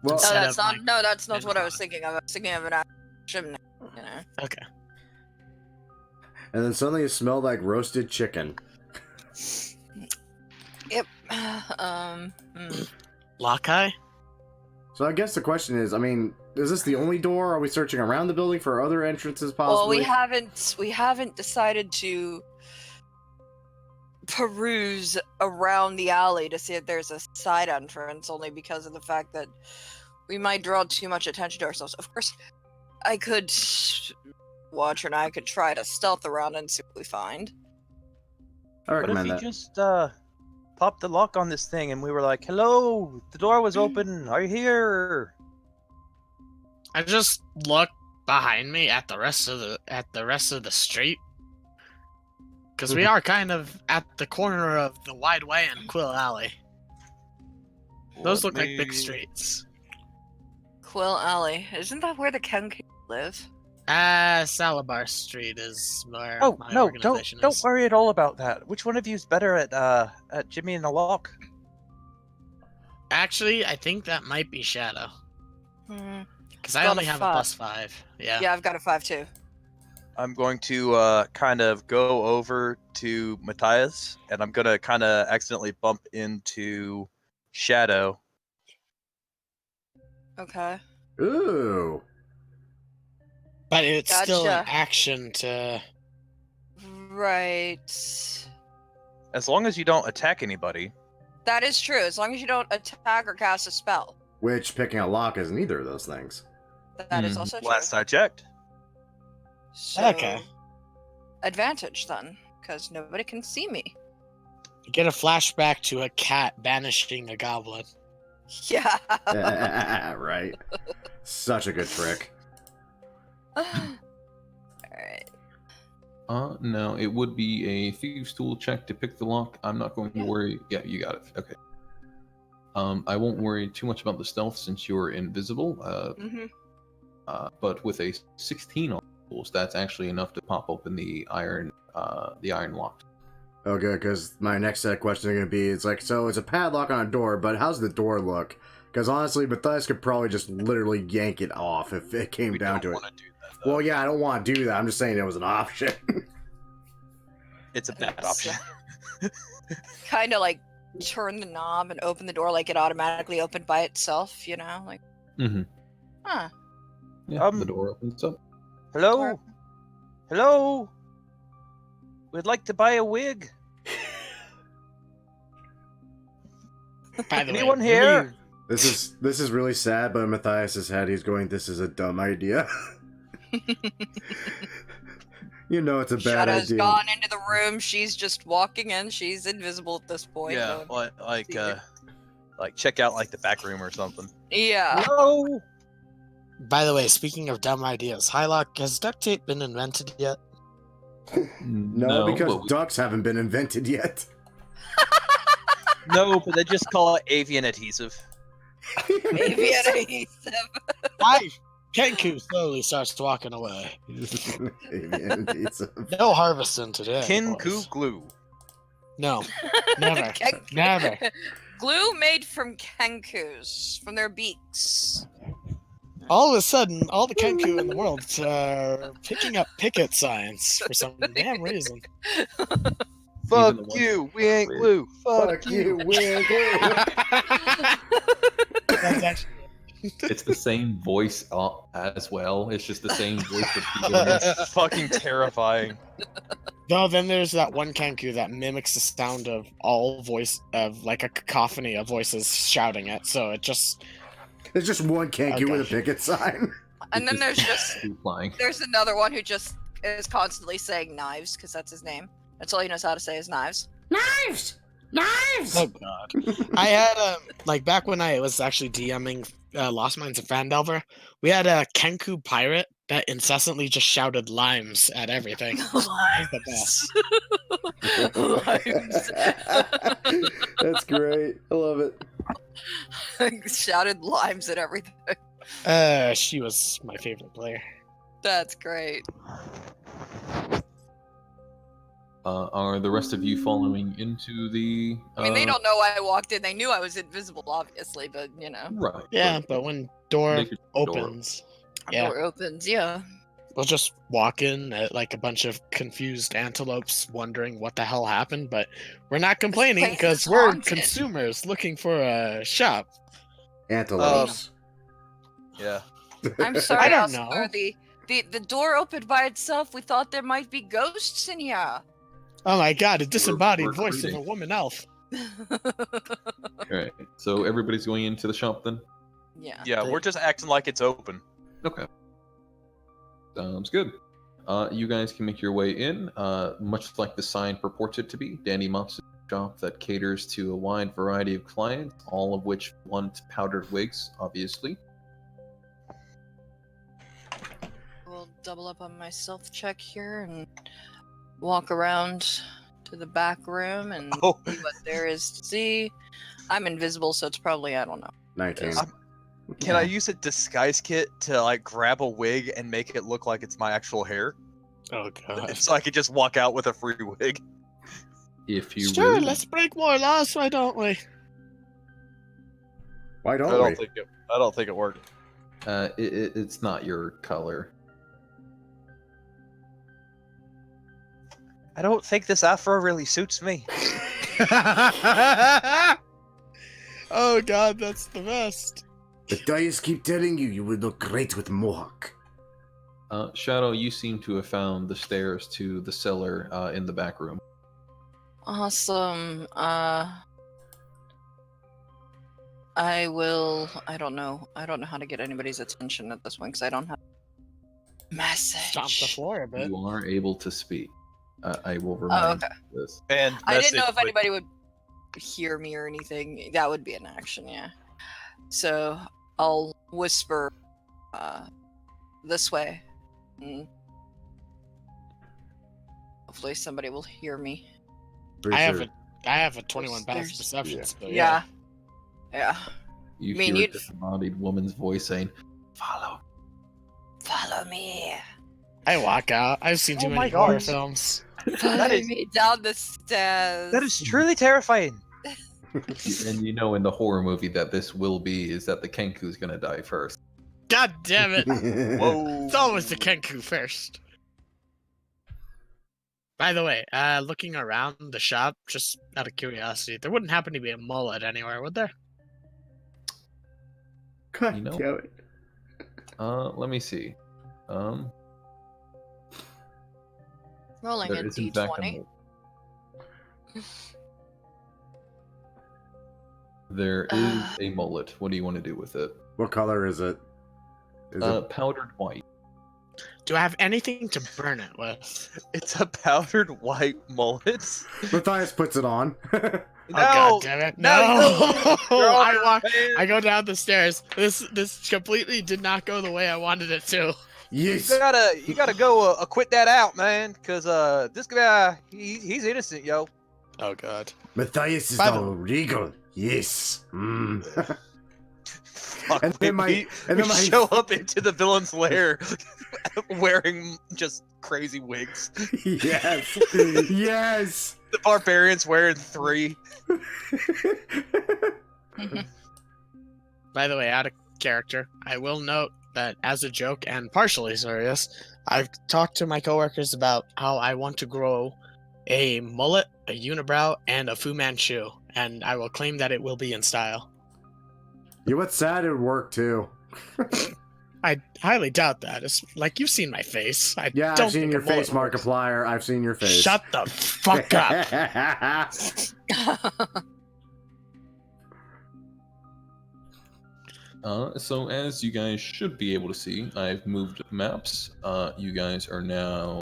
Well, No, Instead that's of, not. like, No, that's not what I an- was thinking of. I was thinking of an actual chimney. You know. Okay. and then suddenly it smelled like roasted chicken. Yep. Lockeye? So I guess the question is, I mean, is this the only door? Are we searching around the building for other entrances Well, possibly? we haven't decided to peruse around the alley to see if there's a side entrance, only because of the fact that we might draw too much attention to ourselves. Of course, I could Watcher and I could try to stealth around and see what we find. I What if recommend you that. just popped the lock on this thing and we were like, "Hello, the door was open. Are you here?" I just look behind me at the rest of the street, because we are kind of at the corner of the Wide Way and Quill Alley. Those look like big streets. Quill Alley. Isn't that where the Ken live? Salabar Street is where Oh my no! organization Don't is. worry at all about that. Which one of you's better at Jimmy and the lock? Actually, I think that might be Shadow, Hmm. because I Got only a have a 5. +5. Yeah. Yeah, I've got a 5 too. I'm going to kind of go over to Matthias, and I'm going to kind of accidentally bump into Shadow. Okay. Ooh. But it's still an Gotcha. action to. Right. As long as you don't attack anybody. That is true, as long as you don't attack or cast a spell. Which picking a lock is neither of those things. That is Mhm. also true. Last I checked. So, Okay. Advantage then, because nobody can see me. You get a flashback to a cat banishing a goblin. Yeah. Right. Such a good trick. Alright. No, it would be a thieves' tool check to pick the lock. I'm not going to worry. Yeah, you got it. Okay. I won't worry too much about the stealth since you're invisible. Mm-hmm. But with a 16 on tools, that's actually enough to pop open the iron lock. Oh, good, because my next set of questions are going to be, it's like, so it's a padlock on a door, but how's the door look? Because honestly, Matthias could probably just literally yank it off if it came We down don't to it. want to do that, though. Well, yeah, I don't want to do that. I'm just saying it was an option. It's a bad It's, option. Kind of like turn the knob and open the door like it automatically opened by itself, you know? Like, Mm-hmm. huh. Yeah, the door opens up. Hello? Hello? We'd like to buy a wig. By the way, Anyone here? This is really sad, but in Matthias's head, he's going, "This is a dumb idea." You know it's a bad Shadow's idea. gone into the room. She's just walking in. She's invisible at this point. Yeah, but- like check out like the back room or something. Yeah. Hello? By the way, speaking of dumb ideas, Hylock, has duct tape been invented yet? No, because but we- ducks haven't been invented yet. No, but they just call it avian adhesive. Maybe at a Kenku slowly starts walking away. Avian pizza. No harvesting today. Kinku boys. glue. No, never, Ken- never. Glue made from kenkus, from their beaks. All of a sudden, all the Kenku in the world are picking up picket signs for some damn reason. Fuck the ones you, we ain't with- glue. Fuck you, win. That's actually It's the same voice as well. It's just the same voice of people. It's fucking terrifying. No, then there's that one Kenku that mimics the sound of all voice of like a cacophony of voices shouting it. So it just There's just one Kenku Okay. with a picket sign. And then there's just flying. there's another one who just is constantly saying knives because that's his name. That's all he knows how to say is knives. Knives! Knives! oh god. I had like back when I was actually DMing Lost Mines of Fandelver, we had a Kenku pirate that incessantly just shouted limes at everything. the best. Limes. That's great. I love it. Shouted limes at everything. She was my favorite player. That's great. Are the rest of you following into the? I mean, they don't know why I walked in. They knew I was invisible, obviously, but you know. Right. Yeah, but when door They could- door. opens, yeah, Door opens, yeah. we'll just walk in at like a bunch of confused antelopes wondering what the hell happened, but we're not complaining place because is we're haunted. consumers looking for a shop. Antelopes. Yeah. I'm sorry, I don't Oscar. know. The door opened by itself. We thought there might be ghosts in here. Oh my god, a disembodied we're voice of a recruiting. woman elf. Alright. So everybody's going into the shop then? Yeah. Yeah, we're just acting like it's open. Okay. Sounds good. You guys can make your way in. Much like the sign purports it to be, Danny Mops is a shop that caters to a wide variety of clients, all of which want powdered wigs, obviously. We'll double up on my stealth check here and walk around to the back room and Oh. see what there is to see. I'm invisible, so it's probably, I don't know. 19. Can I use a disguise kit to like grab a wig and make it look like it's my actual hair? Oh god. So I could just walk out with a free wig. If you Sure, really let's break more laws, why don't we? Why I don't don't we? think it worked. it's not your color. I don't think this afro really suits me. Oh god, that's the best. The dice keep telling you you would look great with mohawk. Shadow, you seem to have found the stairs to the cellar in the back room. Awesome. I don't know how to get anybody's attention at this one because I don't have message. Stomp the floor a bit. You are able to speak. I will remind okay. you of this. And I didn't know message if with- anybody would hear me or anything. That would be an action, yeah. So I'll whisper this way. And hopefully somebody will hear me. Pretty I sure. have a 21 passive There's- perception, yeah. so Yeah. Yeah. You mean, hear a you'd- disembodied woman's voice saying, "Follow." Follow me. I walk out. I've seen too Oh my many horror God. films. Follow is- me down the stairs. That is truly terrifying. And you know in the horror movie that this will be is that the Kenku's gonna die first. God damn it! Whoa. It's always the Kenku first. By the way, looking around the shop, just out of curiosity, there wouldn't happen to be a mullet anywhere, would there? God You know? damn it. Let me see. Rolling There a is in fact a d20. mullet. There is a mullet. What do you want to do with it? What color is it? Is it Powdered white. Do I have anything to burn it with? It's a powdered white mullet. Matthias puts it on. Oh god damn it! No! Your Honor, I go down the stairs. This completely did not go the way I wanted it to. Yes. You gotta go quit that out, man, because this guy he's innocent, yo. Oh god. Matthias is By the- all regal. Yes. Mm. Fuck, And then we my show up into the villain's lair wearing just crazy wigs. yes. Yes. The barbarian's wearing 3. By the way, out of character, I will note that as a joke and partially serious, I've talked to my coworkers about how I want to grow a mullet, a unibrow, and a Fu Manchu, and I will claim that it will be in style. You know what's sad? It would work too. I highly doubt that. It's like you've seen my face. I Yeah, don't I've seen think your a mullet face, works. Markiplier. I've seen your face. Shut the fuck up. So as you guys should be able to see, I've moved maps. You guys are now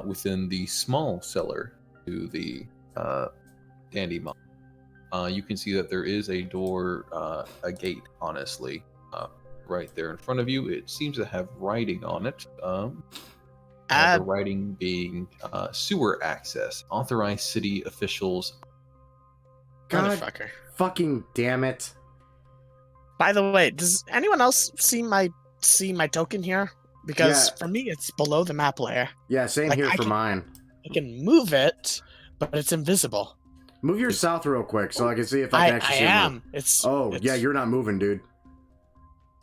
within the small cellar to the Dandy Mall. You can see that there is a door, a gate, honestly, right there in front of you. It seems to have writing on it. The writing being sewer access, authorized city officials. God Motherfucker. fucking damn it. By the way, does anyone else see my token here? Because Yeah. for me, it's below the map layer. Yeah, same Like, here I for can- mine. I can move it, but it's invisible. Move yours south real quick so I can see if I I can actually see it. am. It's. Oh, it's, yeah, you're not moving, dude.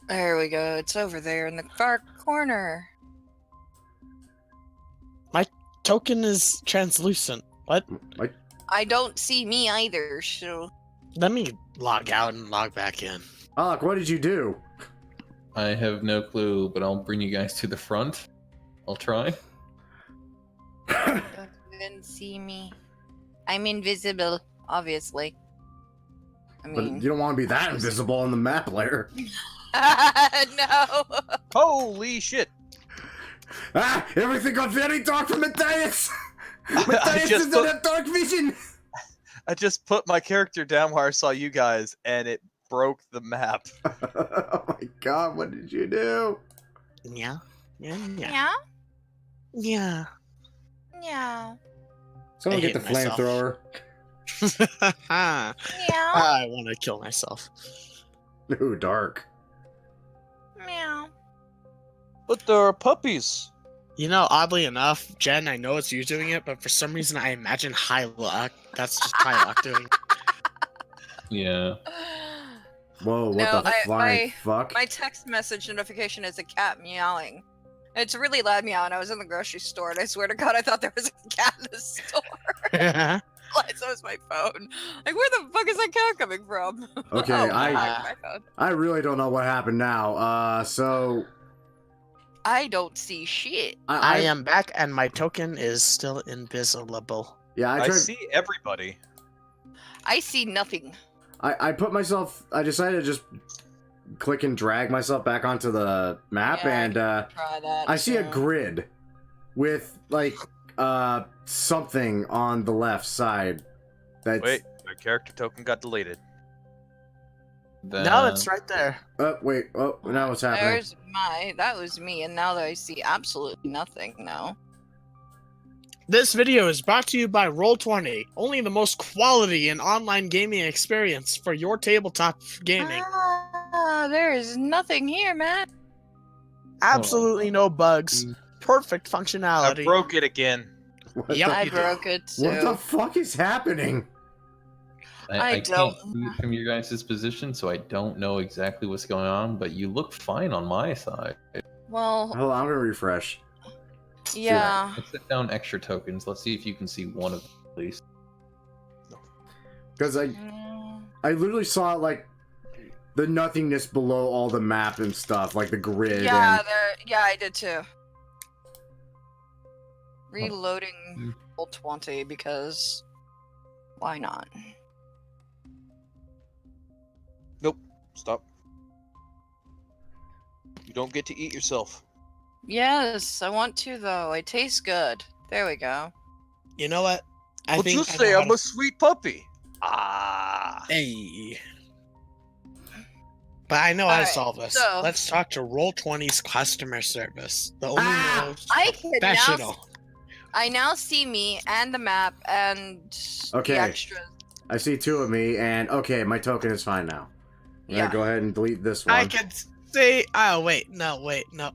There we go. It's over there in the far corner. token is translucent. What? Like, I don't see me either, so Let me log out and log back in. Alec, what did you do? I have no clue, but I'll bring you guys to the front. I'll try. don't even see me. I'm invisible, obviously. I But mean, you don't want to be that invisible on the map layer. no. Holy shit! Ah! Everything got very dark for Matthias! Matthias just doesn't have dark vision! I just put my character down where I saw you guys, and it broke the map. Oh my god, what did you do? Yeah. Yeah. Yeah. Yeah. Yeah. Yeah. Someone I get the hate myself. flamethrower. I Meow. want to kill myself. Ooh, dark. Meow. But there are puppies. You know, oddly enough, Jen, I know it's you doing it, but for some reason I imagine Hylock. That's just Hylock doing it. Yeah. Whoa, what No, the flying fuck? My text message notification is a cat meowing. It's a really loud meow, and I was in the grocery store, and I swear to God, I thought there was a cat in the store. So was my phone. Like, where the fuck is that cat coming from? Okay, Oh, I my phone. I really don't know what happened now. So I don't see shit. I am back, and my token is still invisible. Yeah, I I tried. see everybody. I see nothing. I put myself. I decided to just click and drag myself back onto the map, Yeah, and Try that. I see a too. grid with like something on the left side. That's Wait, my character token got deleted. No, it's right there. wait. Oh, now what's happening? There's that was me, and now that I see absolutely nothing now. This video is brought to you by Roll20, only the most quality in online gaming experience for your tabletop gaming. There is nothing here, man. Absolutely no bugs. Perfect I functionality. broke it again. What Yep. the- I you do. broke it too. What the fuck is happening? I don't. can't see it from your guys' position, so I don't know exactly what's going on, but you look fine on my side. Well, Hold on, I'm gonna refresh. yeah. Let's set down extra tokens. Let's see if you can see one of them, at least. Because I literally saw like the nothingness below all the map and stuff, like the grid. Yeah, And yeah, I did too. Reloading roll 20 because why not? Nope. Stop. You don't get to eat yourself. Yes, I want to though. It tastes good. There we go. You know what? I Would think you I say know how I'm to- a sweet puppy? Ah. Hey. But I know how to Alright, solve this. so- Let's talk to Roll20's customer service. The only most I can now professional. I now see me and the map and Okay. the extras. I see 2 of me, and okay, my token is fine now. I'm Yeah. gonna go ahead and delete this one. I can see. Oh wait, no.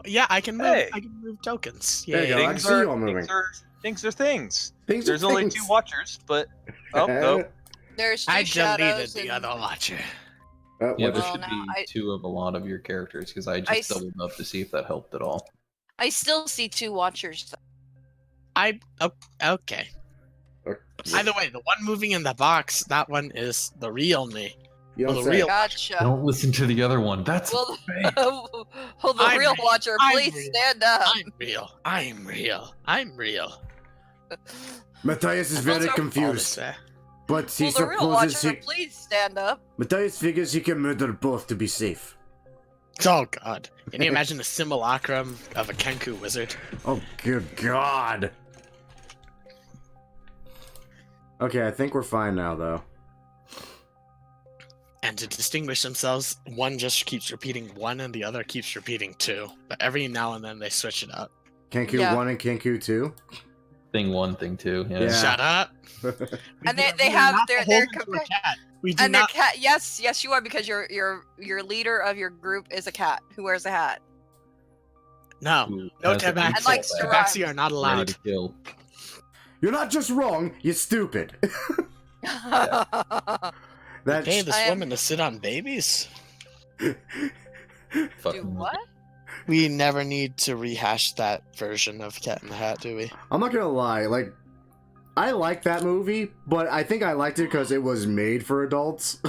Yeah, I can move. Hey. I can move tokens. There you go. I can see you all moving. Things are things. Things are There's only things. 2 watchers, but oh no. There's 2 I deleted shadows the and other watcher. Oh, Yeah, what there the- Well, should now be I- 2 of a lot of your characters, because I just I s- doubled up to see if that helped at all. I still see 2 watchers. Okay. Either way, the one moving in the box, that one is the real me. You Well, don't the say. real- Gotcha. Don't listen to the other one. That's Well, fake. well, the I'm real real. watcher, I'm please real. stand up. I'm real. I'm real. I'm real. Matthias is Well, very so- All this, confused, but he Will the real supposes watcher he. please stand up? Matthias figures he can murder both to be safe. Oh god. Can you imagine the simulacrum of a Kenku wizard? Oh, good God. Okay, I think we're fine now, though. And to distinguish themselves, one just keeps repeating 1 and the other keeps repeating 2. But every now and then they switch it up. Kenku Yeah. 1 and Kenku 2? Thing 1, thing 2. Yeah. Yeah. Shut up. And We they do have not their beholden to a cat. We do And their not. cat. Yes, you are because your leader of your group is a cat who wears a hat. No. Who No has a tabaxi. And likes to rhyme. Tabaxi are not ready allowed. to kill. You're not just wrong, you're stupid. That's Pay this I am- woman to sit on babies? Do Fucking what? We never need to rehash that version of Cat in the Hat, do we? I'm not gonna lie, like, I like that movie, but I think I liked it because it was made for adults.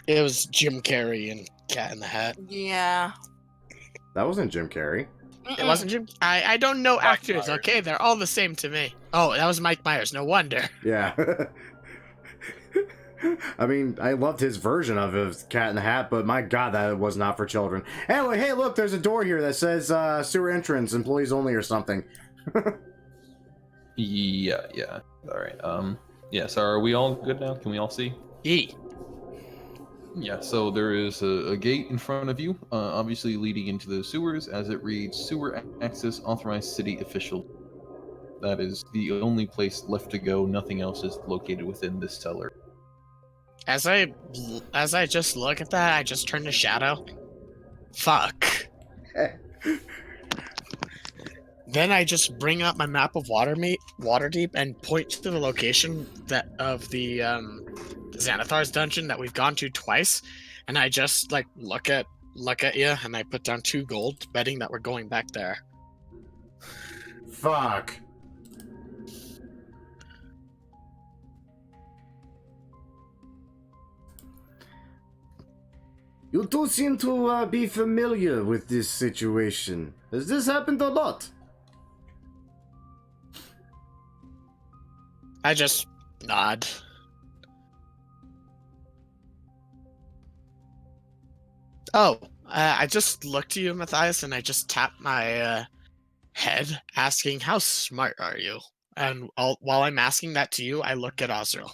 It was Jim Carrey and Cat in the Hat. Yeah. That wasn't Jim Carrey. It wasn't Jim. I don't know Mike actors. Myers. Okay, they're all the same to me. Oh, that was Mike Myers. No wonder. Yeah. I mean, I loved his version of his Cat in the Hat, but my god, that was not for children. Anyway, hey, look, there's a door here that says sewer entrance, employees only or something. Yeah. Alright, yeah, so are we all good now? Can we all see? Yee. Yeah, so there is a gate in front of you, obviously leading into the sewers, as it reads, sewer access authorized city official. That is the only place left to go, nothing else is located within this cellar. As I just look at that, I just turn to shadow. Fuck. Then I just bring up my map of Waterdeep and point to the location of the Xanathar's dungeon that we've gone to twice, and I just like look at you and I put down 2 gold, betting that we're going back there. Fuck. You do seem to be familiar with this situation. Has this happened a lot? I just nod. Oh, I just looked to you, Matthias, and I just tapped my head, asking, "How smart are you?" And while I'm asking that to you, I look at Osriel.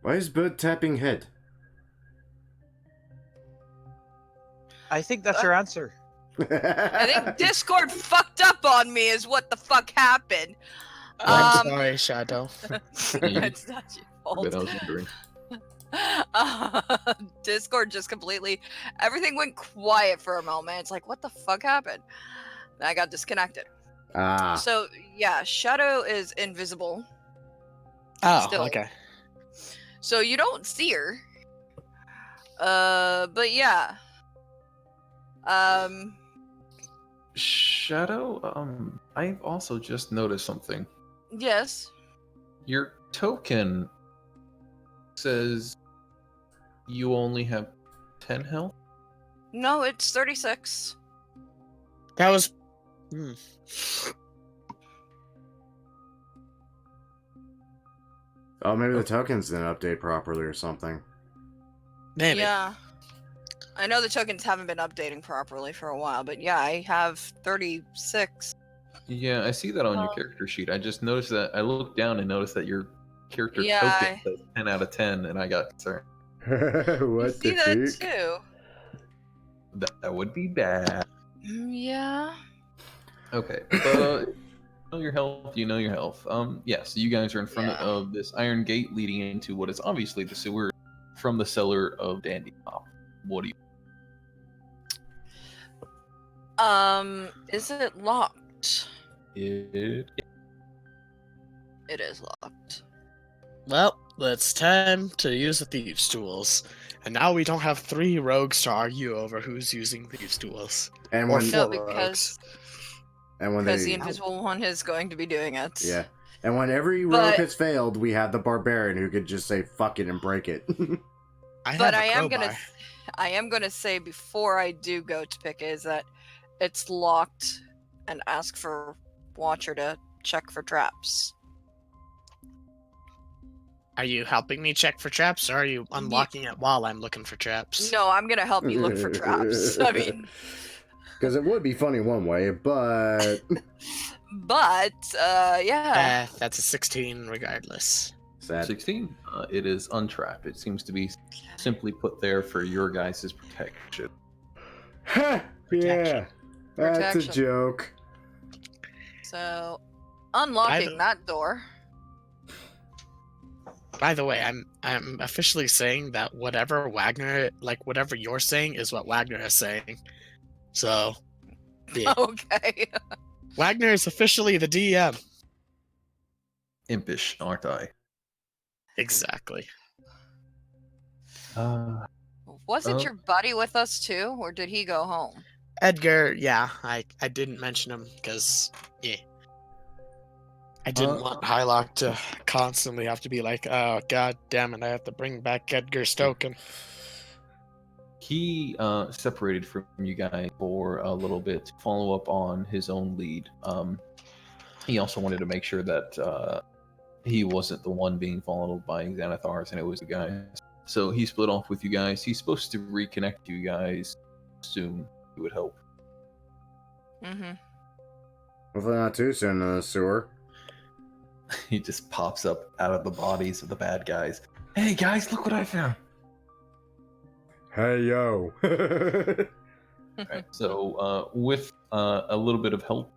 Why is bird tapping head? I think that's your answer. I think Discord fucked up on me is what the fuck happened. I'm Um, sorry, Shadow. It's not your fault. But I was wondering. Discord just completely everything went quiet for a moment. It's like, what the fuck happened? And I got disconnected. Ah. So yeah, Shadow is invisible. Oh, Still. okay. So you don't see her. But yeah. Shadow, I've also just noticed something. Yes. Your token says you only have 10 health? No, it's 36. That was. Oh, maybe the tokens didn't update properly or something. Maybe. Yeah. I know the tokens haven't been updating properly for a while, but yeah, I have 36. Yeah, I see that on your character sheet. I just noticed that. I looked down and noticed that your character Yeah, token says 10 out of 10, and I got concerned. You What see the that fuck? too. That would be bad. Yeah. Okay, but you know your health. You know your health. Yeah. So you guys are in front Yeah. of this iron gate leading into what is obviously the sewer from the cellar of Dandy Pop. What do you? Is it locked? It It is locked. Well, it's time to use the thieves' tools. And now we don't have 3 rogues to argue over who's using thieves' tools. And Or when, No, 4 rogues. and when because they, the invisible one is going to be doing it. yeah, and when every rogue But- has failed, we have the barbarian who could just say "fuck it" and break it. But I have a crowbar. I am gonna say before I do go to pick it is that it's locked, and ask for Watcher to check for traps. Are you helping me check for traps, or are you unlocking it while I'm looking for traps? No, I'm gonna help you look for traps. I mean, because it would be funny one way, but but yeah. That's a 16 regardless. sad. 16. It is untrapped. It seems to be simply put there for your guys' protection. Yeah, that's a Protection. joke. So unlocking that door. By the way, I'm officially saying that whatever whatever you're saying is what Wagner is saying. So, yeah. Okay. Wagner is officially the DM. Impish, aren't I? Exactly. Wasn't your buddy with us too, or did he go home? Edgar, yeah, I didn't mention him because, yeah. I didn't want Hylock to constantly have to be like, oh, god damn it, I have to bring back Edgar's token. He separated from you guys for a little bit to follow up on his own lead. He also wanted to make sure that he wasn't the one being followed by Xanathars, and it was the guys. So he split off with you guys. He's supposed to reconnect you guys soon. It would help. Mm-hmm. Hopefully not too soon in the sewer. He just pops up out of the bodies of the bad guys. Hey guys, look what I found. Hey yo. Right, so with a little bit of help,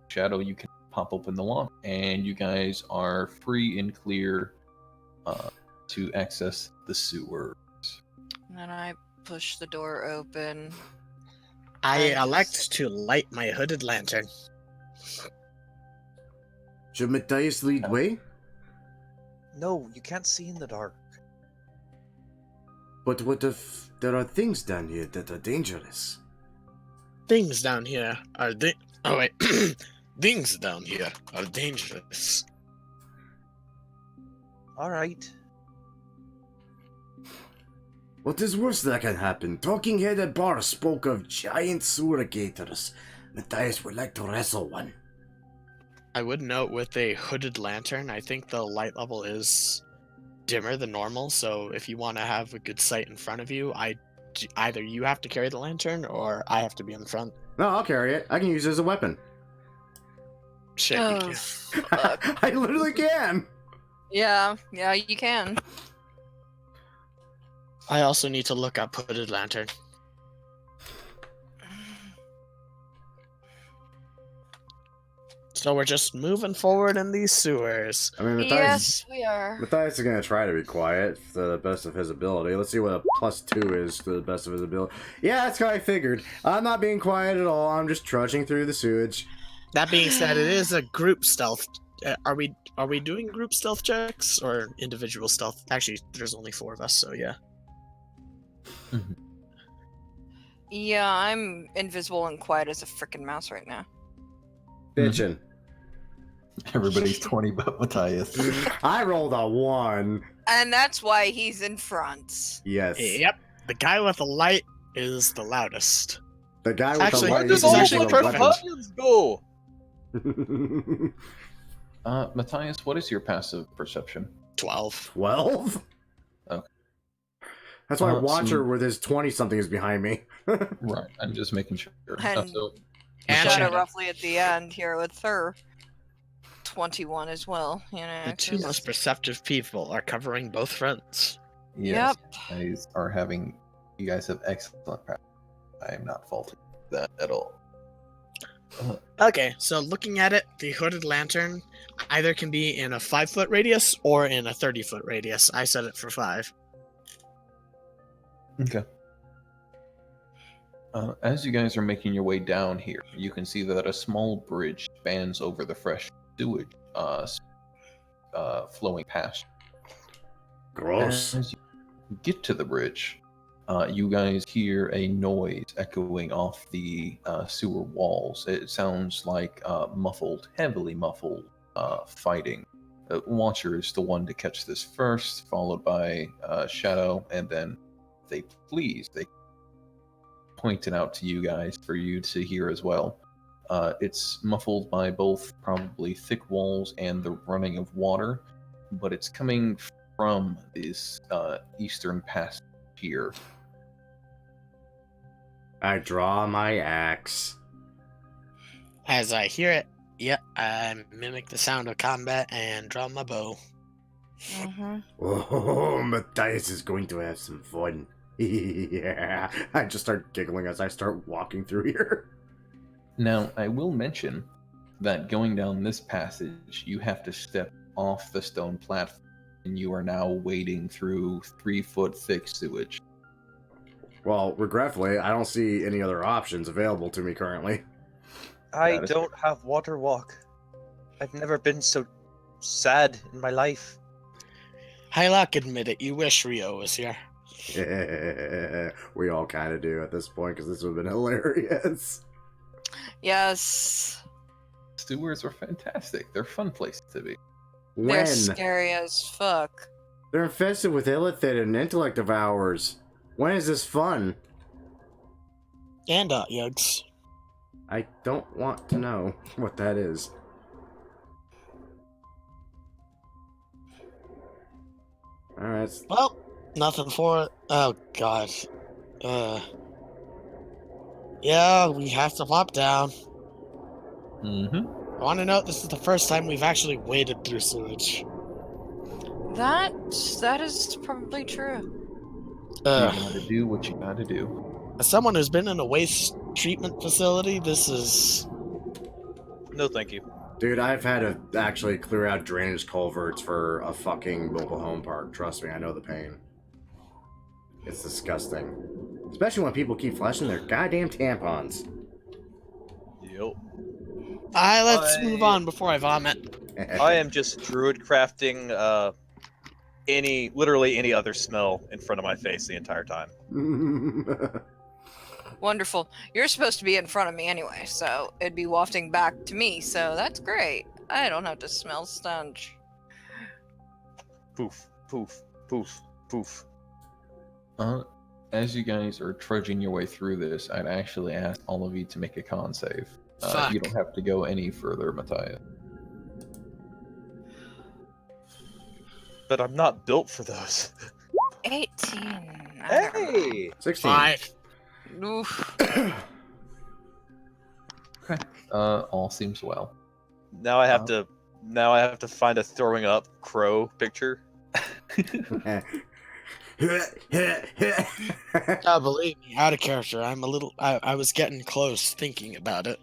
Shadow, you can pop open the lock, and you guys are free and clear to access the sewers. And then I push the door open. I I elect just- to light my hooded lantern. Should Matthias lead way? No, you can't see in the dark. But what if there are things down here that are dangerous? Things down here are oh wait. Things down here are dangerous. All right. What is worse that can happen? Talking Head at bar spoke of giant sewer gators. Matthias would like to wrestle one. I would note with a hooded lantern, I think the light level is dimmer than normal, so if you want to have a good sight in front of you, either you have to carry the lantern or I have to be in the front. No, I'll carry it. I can use it as a weapon. Shit, you Oh, can't. fuck. I literally can. Yeah, you can. I also need to look up hooded lantern. So we're just moving forward in these sewers. I mean, Yes, we are. Matthias is going to try to be quiet to the best of his ability. Let's see what a +2 is to the best of his ability. Yeah, that's how I figured. I'm not being quiet at all. I'm just trudging through the sewage. That being said, it is a group stealth Are we doing group stealth checks or individual stealth? Actually, there's only 4 of us, so yeah. Yeah, I'm invisible and quiet as a freaking mouse right now. Bitchin'. Everybody's 20 but Matthias. I rolled a 1. And that's why he's in front. Yes. Yep. The guy with the light is the loudest. The guy with Actually, the Where light did is all actually the using a perfect. weapon. Companions go? Matthias, what is your passive perception? 12. 12? Okay. That's why So- Watcher with his 20-something is behind me. Right, I'm just making sure. And- So, And Shadow Shadow. roughly at the end here with her 21 as well. You know, The 2 most perceptive people are covering both fronts. yes, you guys have excellent practice. I am not faulting that at all. Okay, so looking at it, the hooded lantern either can be in a 5-foot radius or in a 30-foot radius. I set it for 5. Okay. As you guys are making your way down here, you can see that a small bridge spans over the fresh sewage flowing past. Gross. As you get to the bridge, you guys hear a noise echoing off the sewer walls. It sounds like heavily muffled fighting. Watcher is the one to catch this first, followed by Shadow, and then they point it out to you guys for you to hear as well. It's muffled by both probably thick walls and the running of water, but it's coming from this eastern passage here. I draw my axe. As I hear it, I mimic the sound of combat and draw my bow. Mm-hmm. Oh, Matthias is going to have some fun. Yeah. I just start giggling as I start walking through here. Now, I will mention that going down this passage, you have to step off the stone platform, and you are now wading through 3-foot thick sewage. Well, regretfully, I don't see any other options available to me currently. I That is don't have water walk. I've never been so sad in my life. Hylock, admit it, you wish Rio was here. We all kind of do at this point, because this would have been hilarious. Yes. Sewers are fantastic. They're fun places to be. When? They're scary as fuck. They're infested with illithid and intellect devours. When is this fun? And yugs. I don't want to know what that is. Alright. Well, nothing for it. Oh, God. Yeah, we have to plop down. Mm-hmm. I want to note this is the first time we've actually waded through sewage. That is probably true. You gotta do what you gotta do. As someone who's been in a waste treatment facility, this is... No, thank you. Dude, I've had to actually clear out drainage culverts for a fucking mobile home park. Trust me, I know the pain. It's disgusting. Especially when people keep flashing their goddamn tampons. Yep. Let's move on before I vomit. I am just druid crafting literally any other smell in front of my face the entire time. Wonderful. You're supposed to be in front of me anyway, so it'd be wafting back to me, so that's great. I don't have to smell stench. Poof, poof, poof, poof. As you guys are trudging your way through this, I'd actually ask all of you to make a con save. You don't have to go any further, Matthias. But I'm not built for those. 18. I don't know. Hey! 16. 5. Oof. Okay. All seems well. Now I have to find a throwing up crow picture. Oh, believe me, out of character. I was getting close thinking about it.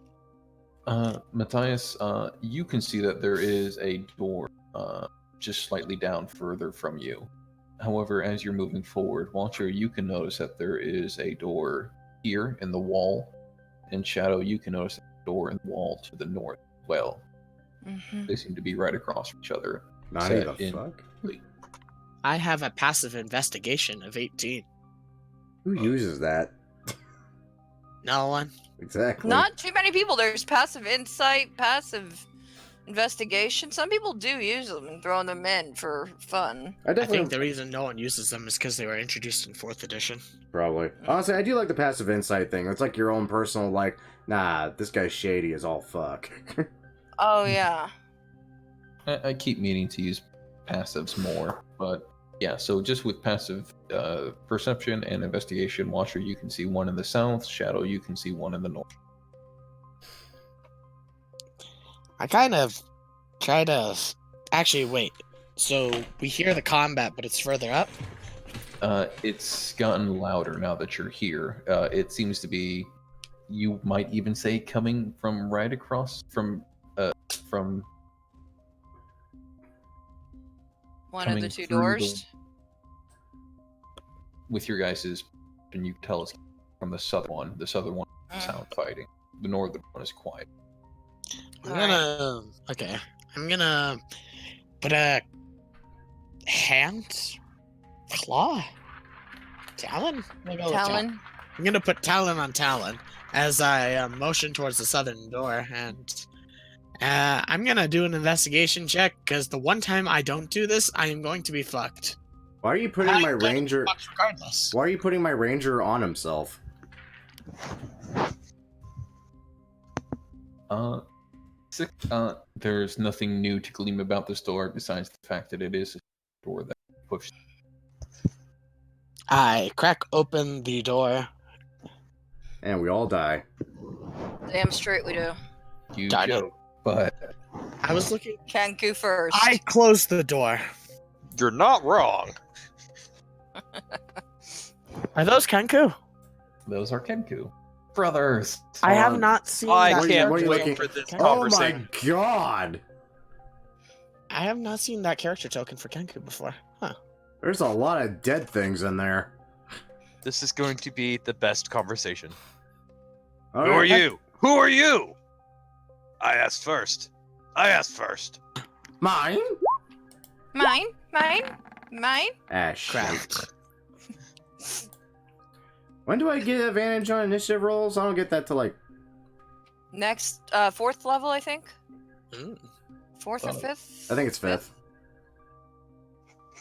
Matthias, you can see that there is a door just slightly down further from you. However, as you're moving forward, Watcher, you can notice that there is a door here in the wall. In Shadow, you can notice a door in the wall to the north as well. Mhm. They seem to be right across from each other. Naughty set the in- fuck? I have a passive investigation of 18. Who uses that? No one. Exactly. Not too many people. There's passive insight, passive investigation. Some people do use them and throw them in for fun. I I definitely think the reason no one uses them is because they were introduced in 4th edition. probably. Honestly, I do like the passive insight thing. It's like your own personal, like, nah, this guy's shady as all fuck. Oh yeah. I keep meaning to use passives more, but yeah, so just with passive perception and investigation, Watcher, you can see one in the south, Shadow, you can see one in the north. I kind of try to... Actually, wait. So we hear the combat, but it's further up? It's gotten louder now that you're here. It seems to be, you might even say, coming from right across from One of the coming two through doors. with your guys's, and you can tell it's from the southern one. The southern one is sound fighting. The northern one is quiet. I'm gonna... Okay. I'm gonna put a hand? Claw? Talon? I'm gonna go with Talon. I'm gonna put Talon on Talon as I motion towards the southern door, and I'm gonna do an investigation check, because the one time I don't do this, I am going to be fucked. Why are you putting my I'm gonna be ranger? fucked regardless. Why are you putting my ranger on himself? There's nothing new to gleam about this door besides the fact that it is a door that pushed. I crack open the door. And we all die. Damn straight we do. You Got it. joke, but I was looking. Kanku first. I closed the door. You're not wrong. Are those Kenku? those are Kenku. Brothers. I have on. not seen I that What are you- can't what are you wait looking- for this Oh my conversation. god! I have not seen that character token for Kenku before. Huh. There's a lot of dead things in there. This is going to be the best conversation. All Who are right. you? Who are you? I asked first. I asked first. Mine? Mine. Ash. Craft. When do I get advantage on initiative rolls? I don't get that till like... Next, 4th level, I think. Mm. 4th or 5th. I think it's 5th.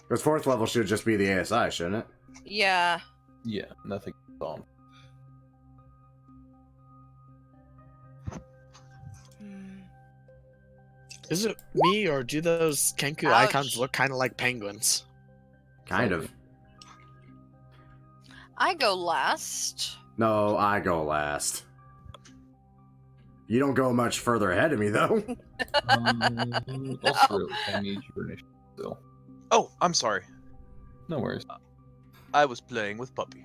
Because 4th level should just be the ASI, shouldn't it? Yeah. Yeah, nothing on. Is it me, or do those Kenku Ouch. icons look kind of like penguins? Kind of. I go last. No, I go last. You don't go much further ahead of me, though. Also, I need your initiative still. Oh, I'm sorry. No worries. I was playing with Puppy.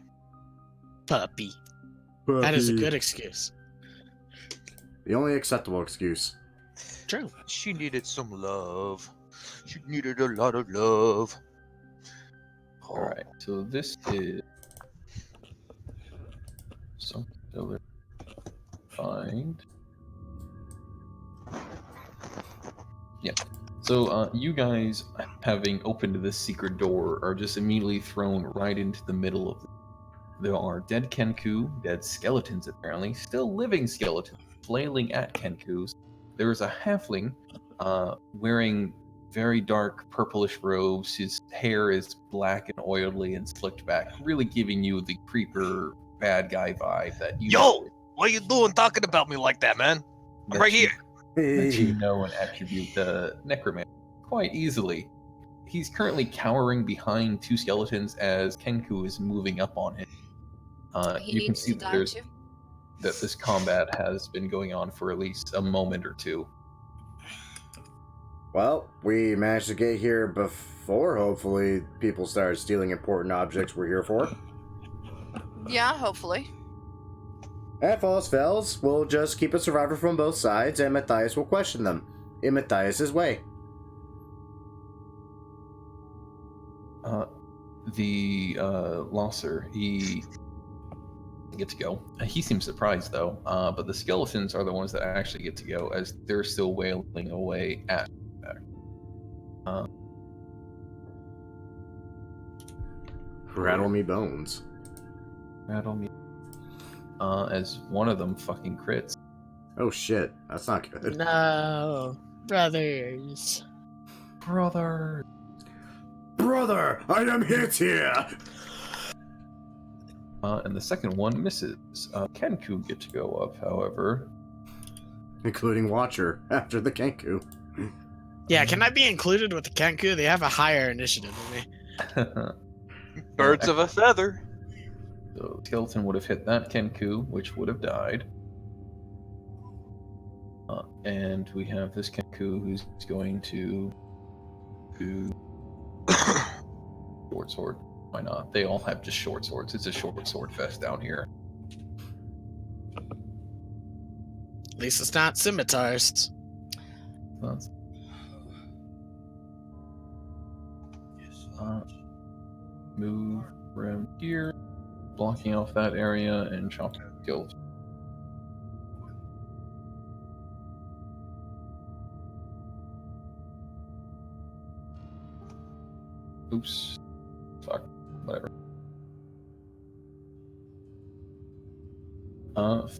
Puppy. That is a good excuse. The only acceptable excuse. True. She needed some love. She needed a lot of love. Alright, so this is something to find. Yeah. So you guys, having opened this secret door, are just immediately thrown right into the middle of it. There are dead Kenku, dead skeletons apparently, still living skeletons, flailing at Kenkus. There is a halfling wearing very dark purplish robes. His hair is black and oily and slicked back, really giving you the creeper bad guy vibe that you Yo! know, What you doing talking about me like that, man? I'm that right you- here. that you know and attribute the necromancer quite easily. He's currently cowering behind two skeletons as Kenku is moving up on him. He You can needs see to that die there's too. that this combat has been going on for at least a moment or two. Well, we managed to get here before, hopefully, people started stealing important objects we're here for. Yeah, hopefully. If all else fails, we'll just keep a survivor from both sides, and Matthias will question them. In Matthias' way. The Losser, he get to go. He seems surprised though, but the skeletons are the ones that actually get to go as they're still wailing away at Rattle me bones. Rattle me. As one of them fucking crits. Oh shit, that's not good. No, brothers. Brother. Brother, I am hit here! And the second one misses. Kenku get to go up, however. Including Watcher, after the Kenku. Yeah, can I be included with the Kenku? They have a higher initiative than me. Birds of a feather. So skeleton would have hit that Kenku, which would have died. And we have this Kenku who's going to do short sword. Why not? They all have just short swords. It's a short sword fest down here. At least it's not scimitars. That's... move around here, blocking off that area and chopping skills. Oops. Fuck. Whatever.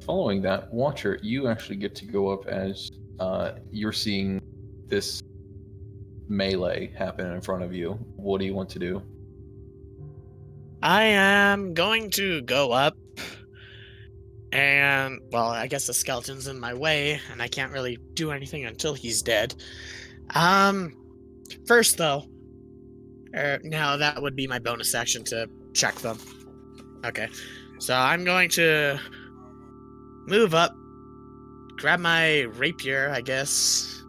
Following that, Watcher, you actually get to go up as you're seeing this melee happen in front of you. What do you want to do? I am going to go up, and, well, I guess the skeleton's in my way, and I can't really do anything until he's dead. First, though, now that would be my bonus action to check them. Okay, so I'm going to move up, grab my rapier, I guess.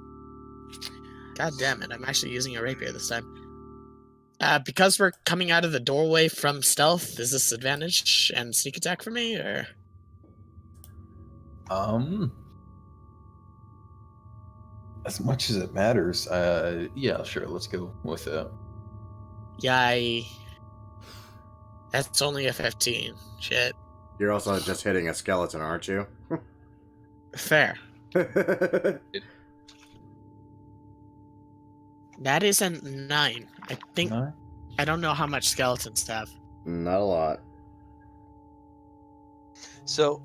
God damn it, I'm actually using a rapier this time. Because we're coming out of the doorway from stealth, is this advantage and sneak attack for me, or? As much as it matters, yeah, sure, let's go with it. Yay. That's only a 15. Shit. You're also just hitting a skeleton, aren't you? Fair. That is a 9. I think. 9? I don't know how much skeletons have. Not a lot. So,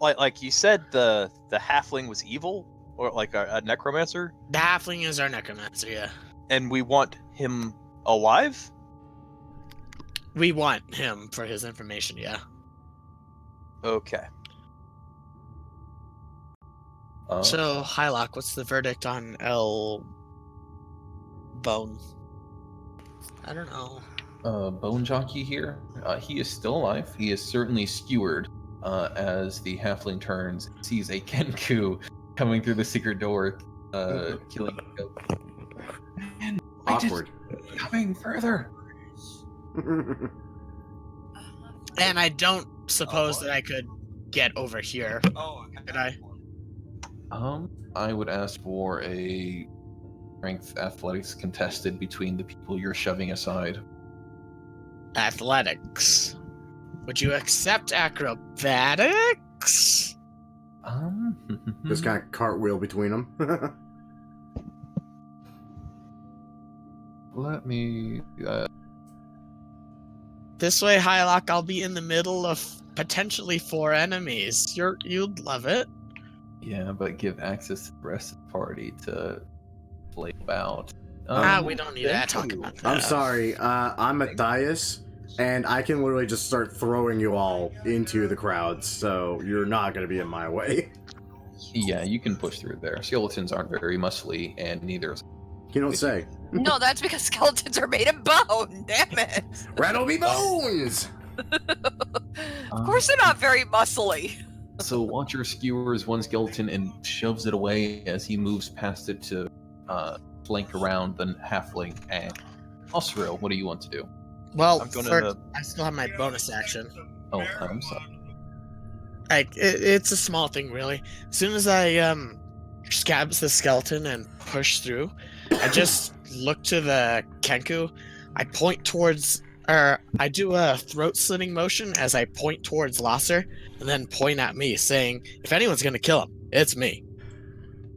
like you said, the halfling was evil, or like a necromancer, The halfling is our necromancer, yeah. and we want him alive. We want him for his information, yeah. Okay. So, Hylock, what's the verdict on El Bone? I don't know. Bone Jockey here. He is still alive. He is certainly skewered as the halfling turns, sees a Kenku coming through the secret door, killing him. Man, Awkward. Coming further. And I don't suppose that I could get over here. Could I? I would ask for a strength athletics contested between the people you're shoving aside. Athletics. Would you accept acrobatics? Just kind of cartwheel between them. Let me. This way, Hylock, I'll be in the middle of potentially 4 enemies. You'd love it. Yeah, but give access to the rest of the party to play about. We don't need to talk about that. I'm sorry, I'm Matthias, and I can literally just start throwing you all into the crowds, so you're not going to be in my way. Yeah, you can push through there. Skeletons aren't very muscly, and neither is. You don't say. No, that's because skeletons are made of bone. Damn it. Rattle me bones! Of course they're not very muscly. So Watcher skewers one skeleton and shoves it away as he moves past it to flank around the halfling. And Osriel, what do you want to do? Well, I'm gonna- first, I still have my bonus action. Oh, I'm sorry. It's a small thing, really. As soon as I scabs the skeleton and push through, I just look to the Kenku. I point towards I do a throat slitting motion as I point towards Lasser, and then point at me, saying, "If anyone's gonna kill him, it's me."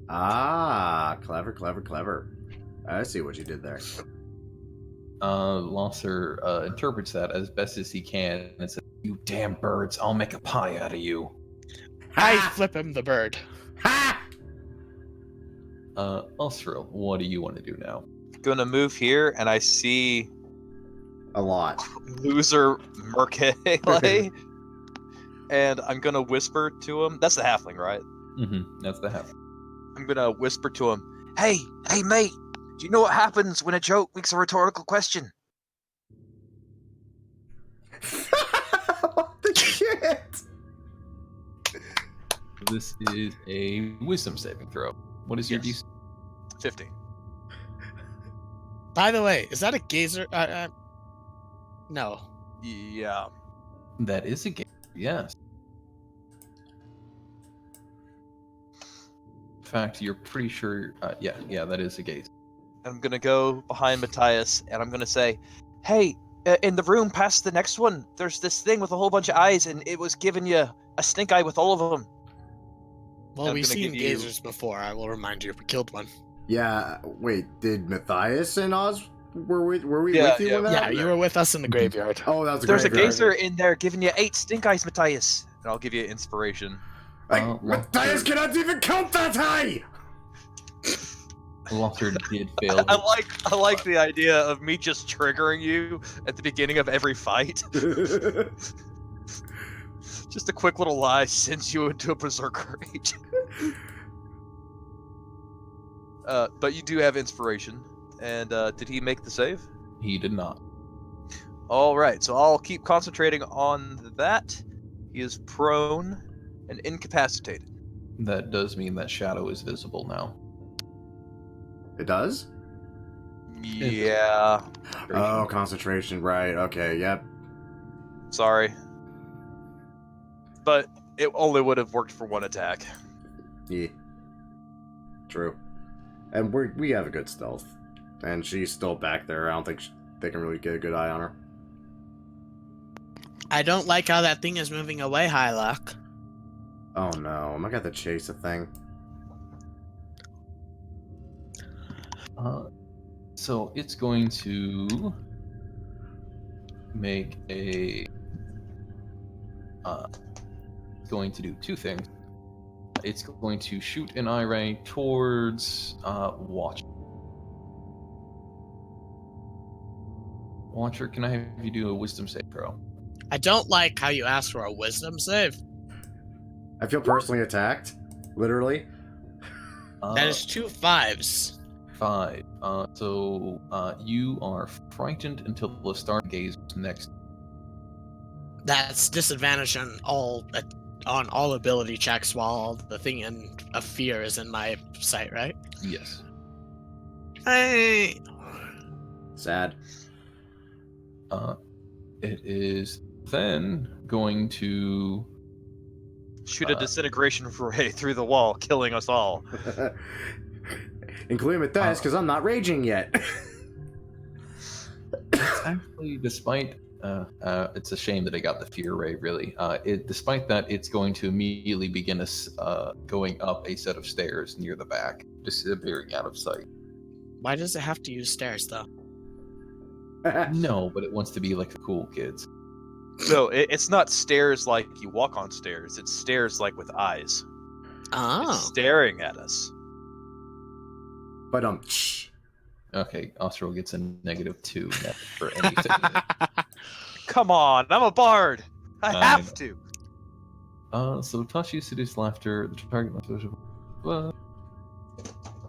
Ah, clever, clever, clever. I see what you did there. Losser interprets that as best as he can and says, "You damn birds, I'll make a pie out of you." I Ha! flip him the bird. Ha! Osriel, what do you want to do now? Gonna move here, and I see A lot. loser Merkele, and I'm gonna whisper to him. That's the halfling, right? That's the half. I'm gonna whisper to him. Hey, mate, do you know what happens when a joke makes a rhetorical question? What the shit? This is a wisdom saving throw. What is your Yes. DC? 15. By the way, is that a gazer? No. Yeah. That is a game. Yes. In fact, you're pretty sure. Yeah, that is a gaze. I'm gonna go behind Matthias, and I'm gonna say, Hey, in the room past the next one, there's this thing with a whole bunch of eyes, and it was giving you a stink eye with all of them. Well, I'm we've gonna seen give you- gazers before. I will remind you, we killed one. Yeah, wait, did Matthias and Oz were we Yeah, with you yeah. when that Yeah, happened? you were with us in the graveyard. Oh, that was a There's a graveyard. gazer in there giving you 8 stink eyes, Matthias. and I'll give you inspiration. Like, Matthias cannot even count that high! Losser did fail. I like the idea of me just triggering you at the beginning of every fight. Just a quick little lie sends you into a berserker rage. But you do have inspiration. And did he make the save? He did not. All right, so I'll keep concentrating on that. He is prone and incapacitated. That does mean that shadow is visible now. It does? Yeah, Oh, concentration, right, okay, yep. sorry. But it only would have worked for one attack. Yeah. True. And we have a good stealth. And she's still back there. I don't think they can really get a good eye on her. I don't like how that thing is moving away, Hylock. Oh no, am I gonna have to chase the thing? So it's going to make a. Going to do two things. It's going to shoot an eye ray towards Watcher. Watcher, can I have you do a wisdom save throw? I don't like how you asked for a wisdom save. I feel personally attacked. Literally. That is 2 5s. 5. So you are frightened until the star gaze next. That's disadvantage on all ability checks while the thing of fear is in my sight, right? Yes. Hey. Sad. It is then going to Shoot a disintegration ray through the wall, killing us all. Including Matthias, because I'm not raging yet. It's actually, despite it's a shame that I got the fear ray. Really, despite that, it's going to immediately begin going up a set of stairs near the back, disappearing out of sight. Why does it have to use stairs, though? No, but it wants to be like the cool kids. No, it's not stairs like you walk on stairs. It's stairs like with eyes. It's Oh. staring at us. But Okay, Osro gets a -2 net for anything. Come on, I'm a bard. I I have know. to. So Tashi seduced laughter. The target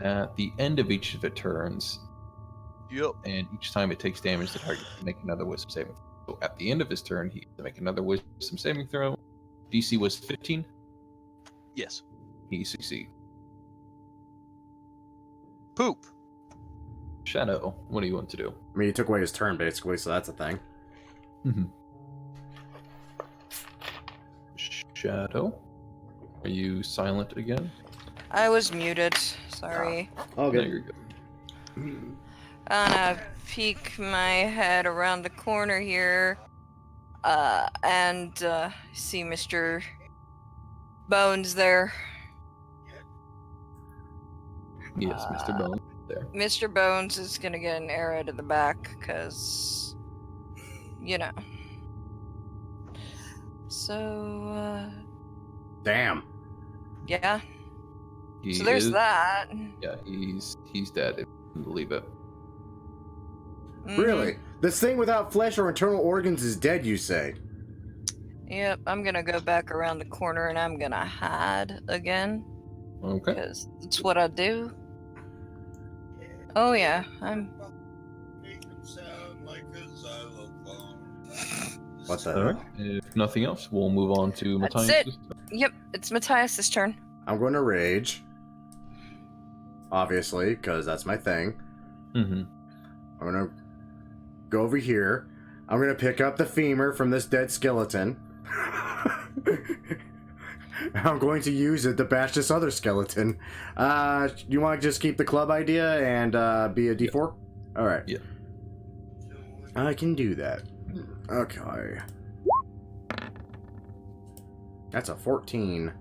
at the end of each of its turns, Yep. and each time it takes damage, the target can make another wisdom saving throw. So at the end of his turn, he has to make another wisdom saving throw. DC was 15. Yes. He succeeds. Poop. Shadow, what do you want to do? I mean, he took away his turn, basically, so that's a thing. Shadow, are you silent again? I was muted. Sorry. Oh, No, good. you're good. kind of peek my head around the corner here, and see Mr. Bones there. Yes, Mr. Bone. There. Mr. Bones is gonna get an arrow to the back, because, you know. So, Damn. yeah. He So there's is- that. Yeah, he's dead. If you can believe it. Mhm. Really? This thing without flesh or internal organs is dead, you say? Yep, I'm gonna go back around the corner and I'm gonna hide again, Okay. because that's what I do. Oh yeah, What the All hell? right. If nothing else, we'll move on to That's Matthias. it. Yep, it's Matthias' turn. I'm going to rage. Obviously, because that's my thing. Mm-hmm. I'm going to go over here. I'm going to pick up the femur from this dead skeleton. I'm going to use it to bash this other skeleton. You want to just keep the club idea and be a D4? Alright. Yeah. I can do that. Okay. That's a 14.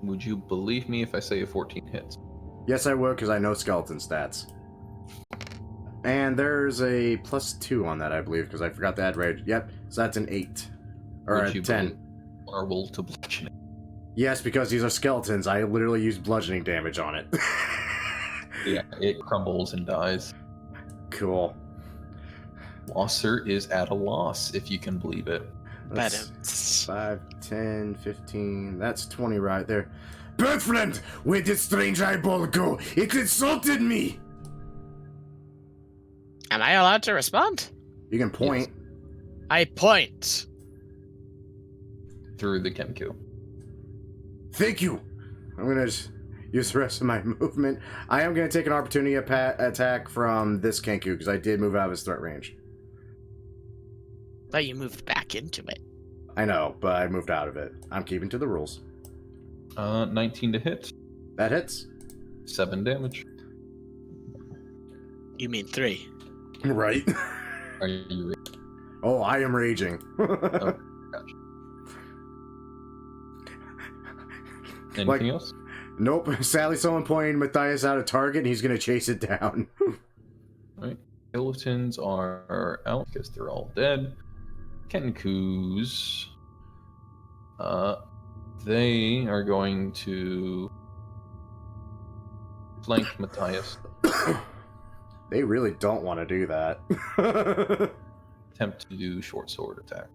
Would you believe me if I say a 14 hits? Yes, I would, because I know skeleton stats. And there's a +2 on that, I believe, because I forgot to add rage. Yep, so that's an 8. Or Would a you 10. Marble to bludgeoning. Yes, because these are skeletons. I literally used bludgeoning damage on it. Yeah, it crumbles and dies. Cool. Losser is at a loss, if you can believe it. That's 5, 10, 15. That's 20 right there. Birthfriend, where did strange eyeball go? It insulted me! Am I allowed to respond? You can point. I point. Through the Kenku. Thank you. I'm gonna just use the rest of my movement. I am gonna take an opportunity attack from this Kenku because I did move out of his threat range. But you moved back into it. I know, but I moved out of it. I'm keeping to the rules. 19 to hit. That hits. 7 damage. You mean 3. Right. Are you ready? Oh, I am raging. Gotcha. Anything else? Nope. Sadly, someone pointed Matthias out a target, and he's gonna chase it down. Alright. Skeletons are out because they're all dead. Kenkus. They are going to flank Matthias. They really don't want to do that. Attempt to do short sword attack.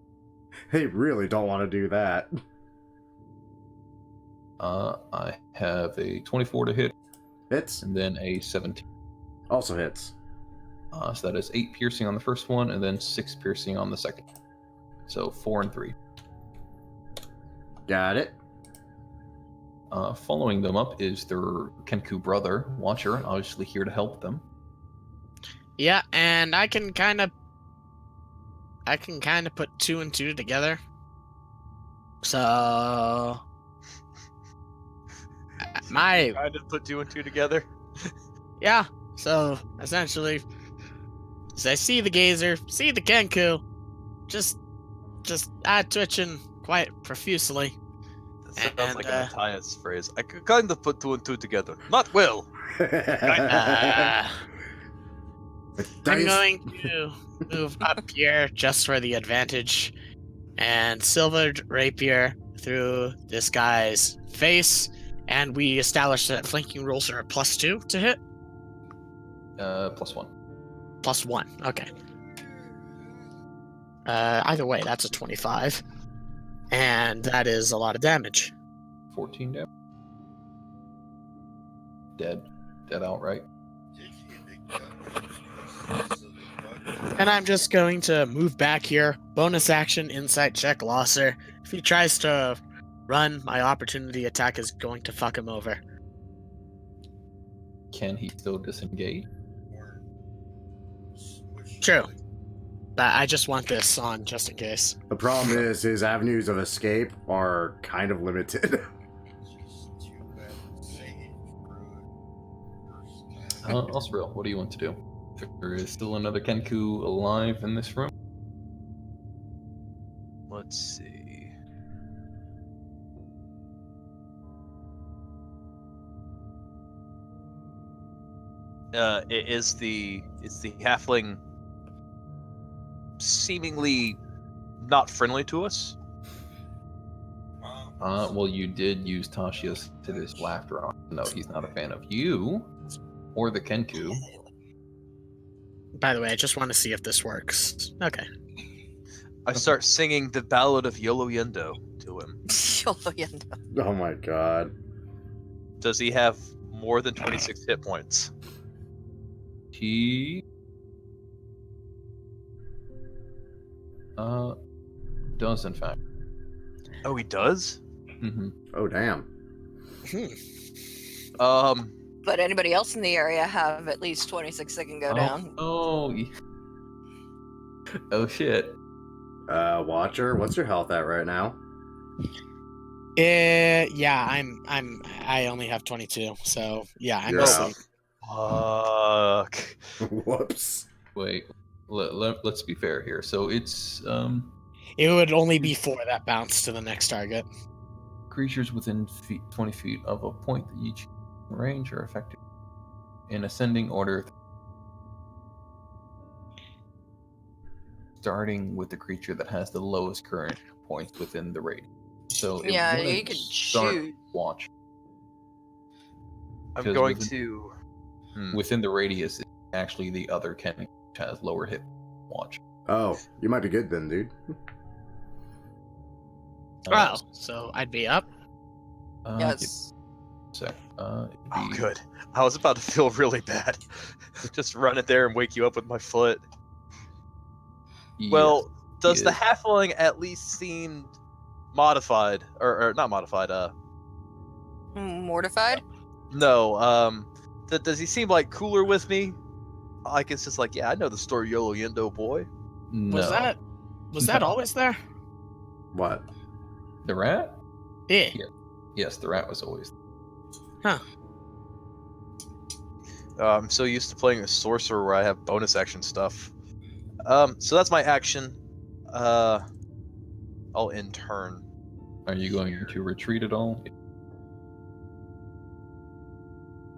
They really don't want to do that. I have a 24 to hit Hits. and then a 17. Also hits. So that is 8 piercing on the first one and then 6 piercing on the second. So 4 and 3. Got it. Following them up is their Kenku brother, Watcher, obviously here to help them. Yeah, and I can kind of put 2 and 2 together. So my Trying to put 2 and 2 together. yeah. So essentially, as I see the gazer, see the Kenku, just twitching quite profusely. That sounds like a And, Matthias phrase. I could kind of put 2 and 2 together. Not will. I'm Dice- going to move up here just for the advantage and silvered rapier through this guy's face, and we establish that flanking rolls are a +2 to hit. +1. +1, okay. Either way, that's a 25, and that is a lot of damage. 14 damage. Dead outright. And I'm just going to move back here. Bonus action, insight check, Losser. If he tries to run, my opportunity attack is going to fuck him over. Can he still disengage? True. But I just want this on just in case. The problem is his avenues of escape are kind of limited. Osriel, what do you want to do? There is still another Kenku alive in this room. Let's see. Is the halfling seemingly not friendly to us? Well, you did use Tashia's to this laughter on. No, he's not a fan of you or the Kenku. By the way, I just want to see if this works. Okay. I start singing the Ballad of Yolo Yendo to him. Oh my god. Does he have more than 26 hit points? He does in fact. Oh, he does? Mm-hmm. Oh damn. But anybody else in the area have at least 26 that can go down. Oh shit. Watcher, what's your health at right now? Yeah, I only have 22, so yeah, I'm You're asleep. Fuck. Whoops. Wait, let's be fair here. So it's It would only be 4 that bounce to the next target. creatures within 20 feet of a point that each range are affected in ascending order, starting with the creature that has the lowest current points within the radius. So it Yeah, wouldn't you can start shoot. watch. I'm Because going within- to. Within the radius, it's actually the other Ken which has lower hit watch. Oh, you might be good then, dude. Oh, so I'd be up? Yes. Oh, good. I was about to feel really bad. Just run it there and wake you up with my foot. Well, does the halfling at least seem modified, or not modified? Mortified? No. Does he seem like cooler with me? Like it's just like, yeah, I know the story, Yolo Yendo boy. No. Was that always there? What? The rat? Yeah. Yes, the rat was always. Huh. I'm so used to playing a sorcerer where I have bonus action stuff. So that's my action. I'll end turn. Are you going to retreat at all?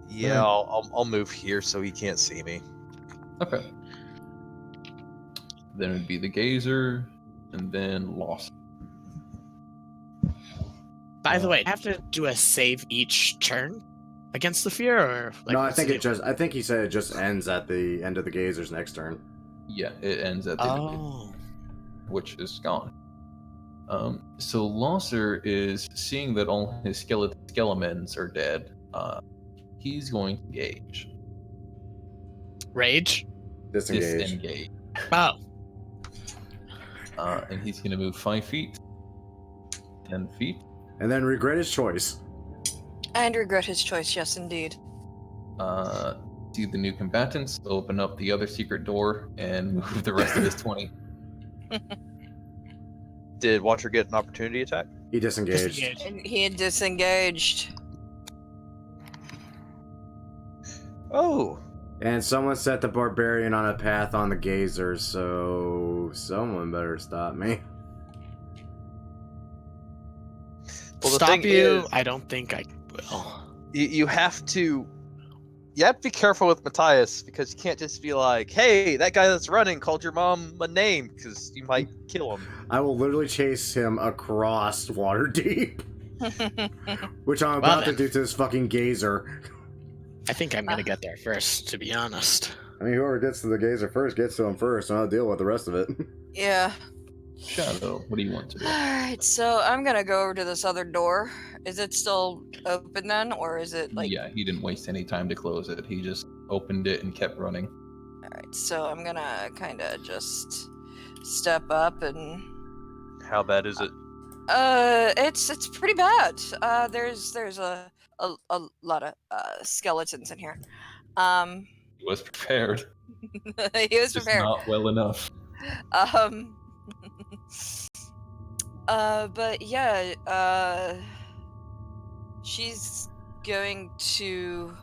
Yeah, I'll move here so he can't see me. Okay. Then it'd be the gazer, and then lost. By the way, do I have to do a save each turn against the fear, or like, No, I what's think the it deal? just. I think he said it just ends at the end of the gazer's next turn. Yeah, it ends at the Oh. which is gone. So Losser is seeing that all his skeletons are dead. He's going to engage. Rage? Disengage. Disengage. Oh. And he's going to move 5 feet, 10 feet. And then regret his choice. And regret his choice, yes, indeed. See the new combatants, open up the other secret door, and move the rest of his 20. Did Watcher get an opportunity attack? He disengaged. Disengage. And he had disengaged. Oh. And someone set the barbarian on a path on the gazer, so someone better stop me. Well, the Stop thing you? is- I don't think I will. You have to be careful with Matthias, because you can't just be like, hey, that guy that's running called your mom a name, because you might kill him. I will literally chase him across Waterdeep, which I'm Well about to then. do to this fucking gazer. I think I'm gonna get there first, to be honest. I mean, whoever gets to the gazer first gets to him first, and I'll deal with the rest of it. Yeah. Shadow, what do you want to do? Alright, so I'm gonna go over to this other door. Is it still open then, or is it like... Yeah, he didn't waste any time to close it. He just opened it and kept running. Alright, so I'm gonna kinda just step up and... How bad is it? It's pretty bad. There's a lot of skeletons in here. He was prepared. He was Just prepared. not well enough. But yeah, she's going to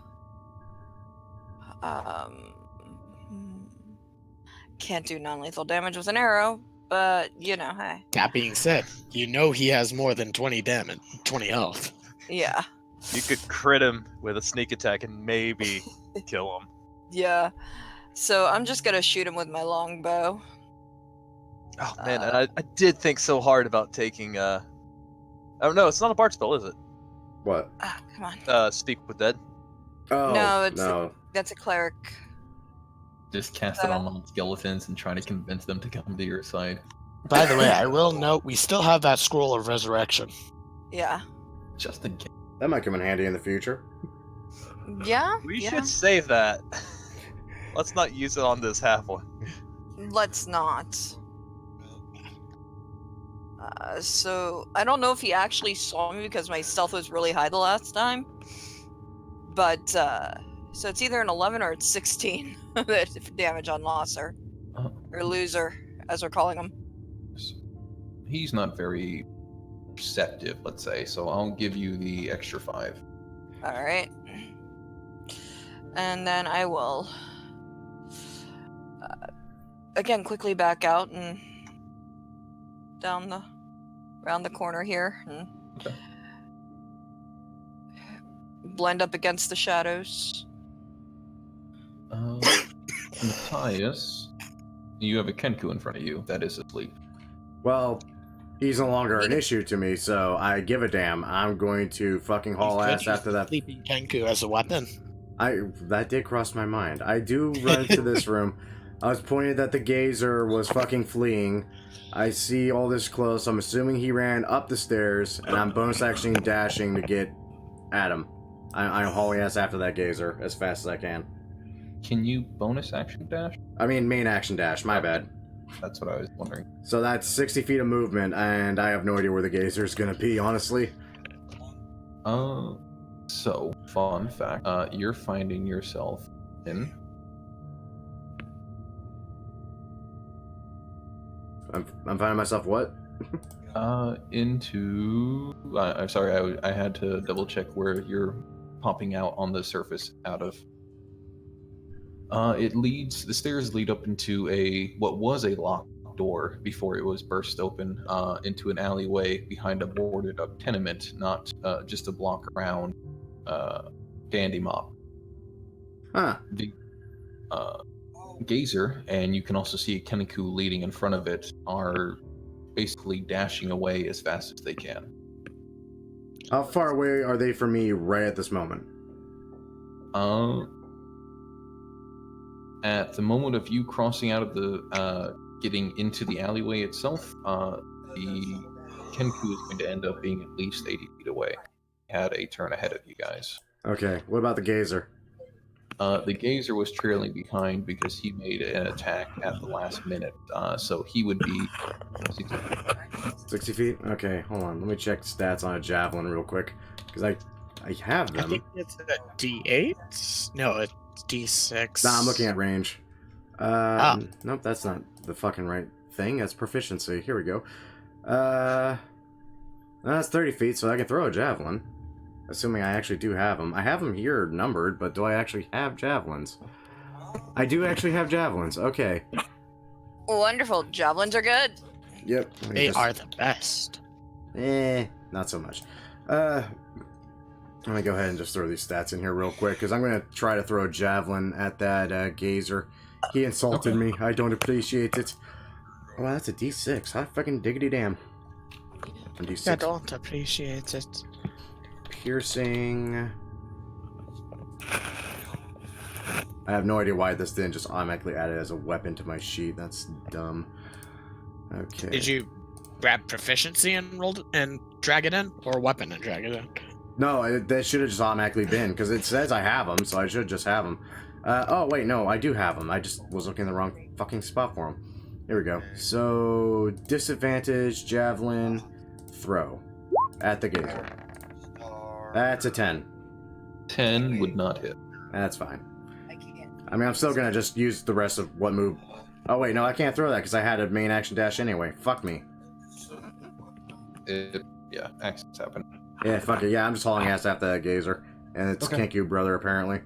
Can't do non-lethal damage with an arrow, but you know, hey. That being said, you know he has more than 20 damage, 20 health. Yeah. You could crit him with a sneak attack and maybe kill him. Yeah. So I'm just gonna shoot him with my longbow. Oh man, and I did think so hard about taking oh no, it's not a bard spell, is it? What? Ah, come on. Speak with Dead. Oh, No, no. That's a cleric. Just cast it on non-skeletons and try to convince them to come to your side. By the way, I will note we still have that scroll of resurrection. Yeah. Just in case. That might come in handy in the future. Yeah. We yeah. should save that. Let's not use it on this halfling. Let's not. So I don't know if he actually saw me because my stealth was really high the last time. But so it's either an 11 or it's 16 damage on losser or loser, as we're calling him. He's not very perceptive, let's say, so I'll give you the extra 5. All right. And then I will again quickly back out and around the corner here and Okay. blend up against the shadows. Matthias, you have a Kenku in front of you that is asleep. Well, he's no longer an issue to me, so I give a damn. I'm going to fucking haul ass after that. Sleeping Kenku as a weapon. That did cross my mind. I do run into this room. I was pointed that the gazer was fucking fleeing. I see all this close. I'm assuming he ran up the stairs, and I'm bonus actioning dashing to get at him. I'm hauling ass after that gazer as fast as I can. Can you bonus action dash? I mean, main action dash, my bad. That's what I was wondering. So that's 60 feet of movement, and I have no idea where the gazer is gonna be, honestly. So, fun fact, you're finding yourself in... I'm finding myself what? Into... I'm sorry, I had to double check where you're popping out on the surface out of. The stairs lead up into what was a locked door before it was burst open, into an alleyway behind a boarded up tenement, not just a block around Dandy Mop. Huh. The gazer, and you can also see Kenneku leading in front of it, are basically dashing away as fast as they can. How far away are they from me right at this moment? At the moment of you crossing out of the, getting into the alleyway itself, the Kenku is going to end up being at least 80 feet away. Had a turn ahead of you guys. Okay, what about the gazer? The gazer was trailing behind because he made an attack at the last minute, so he would be 60 feet. 60 feet? Okay, hold on. Let me check stats on a javelin real quick, because I have I them. think it's a D8? No, it's D6. Nah, I'm looking at range. Nope, that's not the fucking right thing. That's proficiency. Here we go. That's 30 feet, so I can throw a javelin. Assuming I actually do have them. I have them here numbered, but do I actually have javelins? I do actually have javelins. Okay. Wonderful. Javelins are good. Yep. They are the best. Not so much. Let me go ahead and just throw these stats in here real quick, because I'm going to try to throw a javelin at that gazer. He insulted me. I don't appreciate it. Oh, wow, that's a D6. Hot fucking diggity damn. A D6. I don't appreciate it. Piercing. I have no idea why this didn't just automatically add it as a weapon to my sheet. That's dumb. Okay. Did you grab proficiency and roll it and drag it in, or weapon and drag it in? No, that should have just automatically been, because it says I have them, so I should just have them. Oh, wait, no, I do have them. I just was looking in the wrong fucking spot for them. Here we go. So, disadvantage, javelin, throw. At the gazer. That's a 10. 10 would not hit. That's fine. I mean, I'm still gonna just use the rest of what move. Oh, wait, no, I can't throw that, because I had a main action dash anyway. Fuck me. Yeah, accidents happen. Yeah, fuck it. Yeah, I'm just hauling ass after that gazer. And it's Okay. Kenku brother, apparently.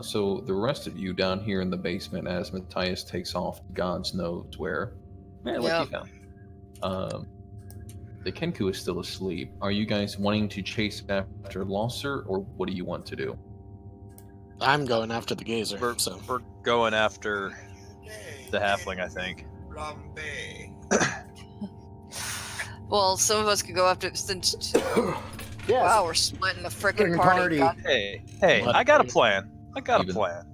So the rest of you down here in the basement, as Matthias takes off, God's knows where. Man, what you found? The Kenku is still asleep. Are you guys wanting to chase after Losser, or what do you want to do? I'm going after the gazer. We're going after the halfling, I think. Well, some of us could go after since. Yes. Wow, we're splitting the frickin' Frickin' party. party. Hey, I got a plan. Even-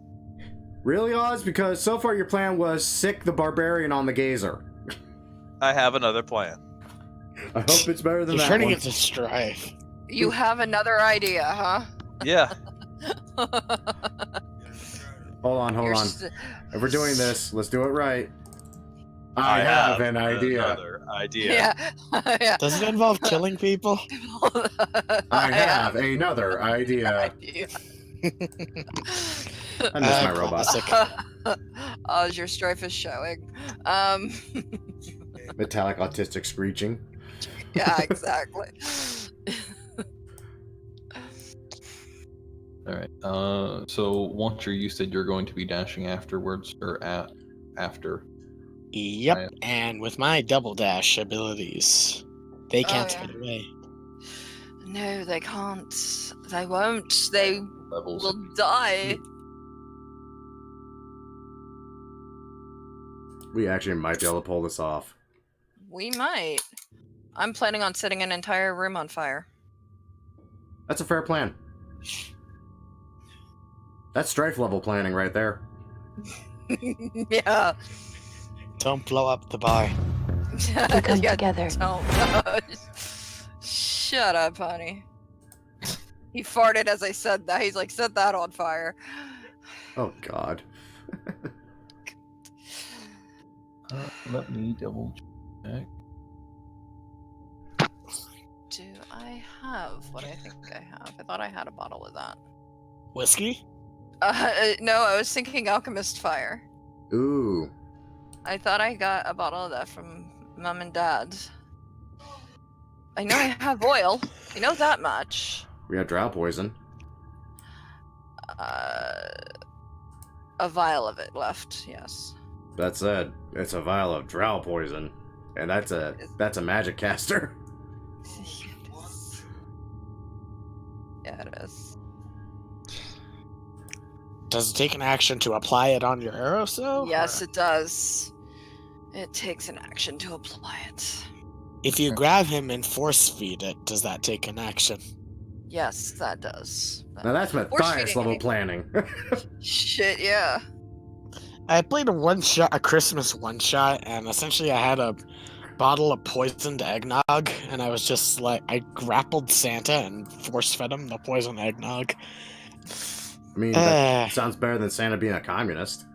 Really, Oz? Because so far your plan was sick the barbarian on the gazer. I have another plan. I hope it's better than You're that trying to one. get to strife. You have another idea, huh? Yeah. Hold on. You're If we're doing this, let's do it right. I have an idea. Another idea. Yeah. Yeah. Does it involve killing people? I have another idea. I miss my robot. As your strife is showing. Metallic autistic screeching. Yeah, exactly. All right. So Watcher, you said you're going to be dashing afterwards, or after. Yep, Right. and with my double dash abilities, they can't yeah. get away. No, they can't. They won't. They Levels. will die. We actually might be able to pull this off. We might. I'm planning on setting an entire room on fire. That's a fair plan. That's strife level planning right there. Yeah. Don't blow up the bar. We'll come together. Don't. Shut up, honey. He farted as I said that. He's like, set that on fire. Oh, God. Let me double check. Do I have what I think I have? I thought I had a bottle of that. Whiskey? No, I was thinking Alchemist Fire. Ooh. I thought I got a bottle of that from Mom and Dad. I know I have oil. I know that much. We have drow poison. A vial of it left, yes. That said, it's a vial of drow poison. And that's a magic caster. Yeah, it is. Does it take an action to apply it on your arrow, so? Yes, it does. It takes an action to apply it. If you grab him and force feed it, does that take an action? Yes, that does. Now that's Force Matthias feeding level it. planning. Shit, yeah. I played a Christmas one-shot, and essentially I had a bottle of poisoned eggnog, and I was just like, I grappled Santa and force-fed him the poisoned eggnog. I mean, that sounds better than Santa being a communist.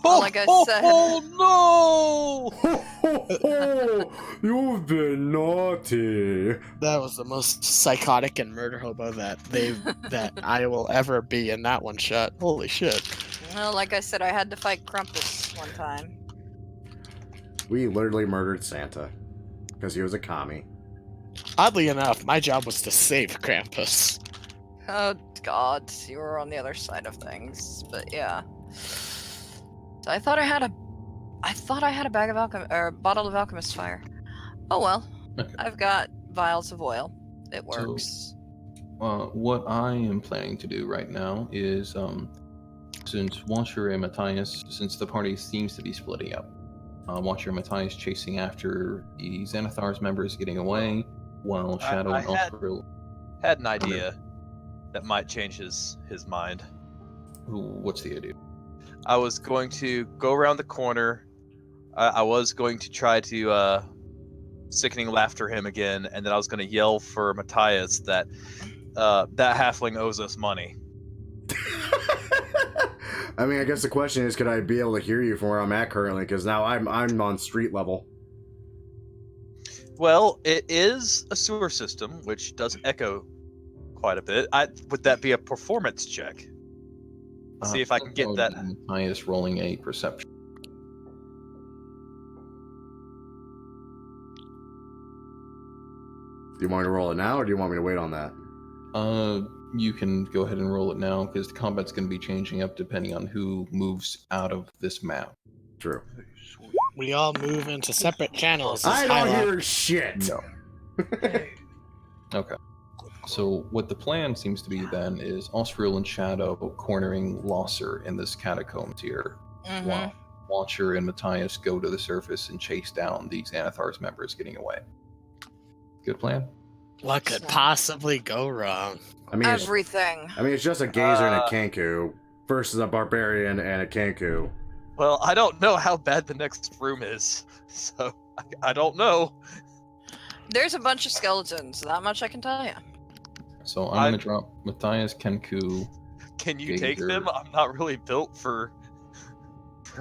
Well, like I said. Oh no! You've been naughty. That was the most psychotic and murder hobo that I will ever be in that one shot. Holy shit. Well, like I said, I had to fight Krampus one time. We literally murdered Santa because he was a commie. Oddly enough, my job was to save Krampus. Oh God, you were on the other side of things, but yeah. So I thought I had a bag of bottle of alchemist fire. Oh well, Okay. I've got vials of oil. It works. What I am planning to do right now is, since Watcher and Matthias, since the party seems to be splitting up, Watcher and Matthias chasing after the Xanathar's members getting away, while Shadow I and Osprey. had an idea that might change his mind. What's the idea? I was going to go around the corner. I was going to try to sickening laughter him again, and then I was going to yell for Matthias that that halfling owes us money. I mean, I guess the question is, could I be able to hear you from where I'm at currently? Because now I'm on street level. Well, it is a sewer system, which does echo quite a bit. Would that be a performance check? See if I can get that. Matthias rolling a perception. Do you want me to roll it now, or do you want me to wait on that? You can go ahead and roll it now, because the combat's going to be changing up depending on who moves out of this map. True. We all move into separate channels. I don't hear shit! No. Okay. So what the plan seems to be then is Osriel and Shadow cornering Losser in this catacombs here, while Watcher and Matthias go to the surface and chase down these Xanathar's members getting away. Good plan? What could possibly go wrong? I mean, Everything. it's just a Gazer and a Kenku versus a Barbarian and a Kenku. Well, I don't know how bad the next room is, so I don't know. There's a bunch of skeletons. That much I can tell you. So I'm going to drop Matthias, Kenku. Can you take them? I'm not really built for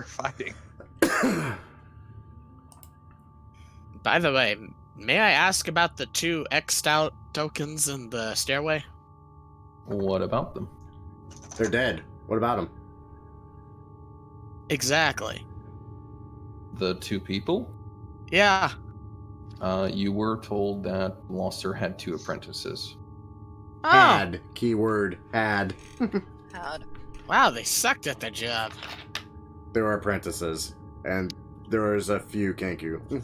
fighting. By the way, may I ask about the 2 X'd out tokens in the stairway? What about them? They're dead. What about them? Exactly. The 2 people? Yeah. You were told that Losser had 2 apprentices. Oh. Had. Keyword. Had. Wow, they sucked at their job. They were apprentices. And there was a few Kenku.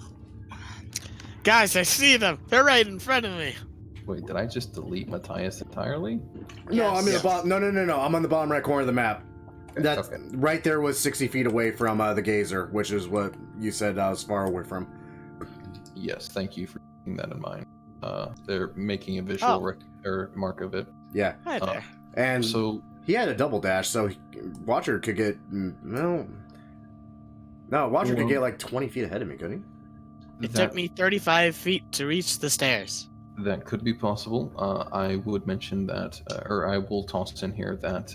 Guys, I see them. They're right in front of me. Wait, did I just delete Matthias entirely? No, I'm in the bottom. No. I'm on the bottom right corner of the map. That Okay. right there was 60 feet away from the Gazer, which is what you said I was far away from. Yes, thank you for keeping that in mind. They're making a visual mark of it. Yeah. Hi there. And So he had a double dash, so Watcher could get Watcher could get like 20 feet ahead of me, couldn't he? It took me 35 feet to reach the stairs. that could be possible. I would mention that, or I will toss in here that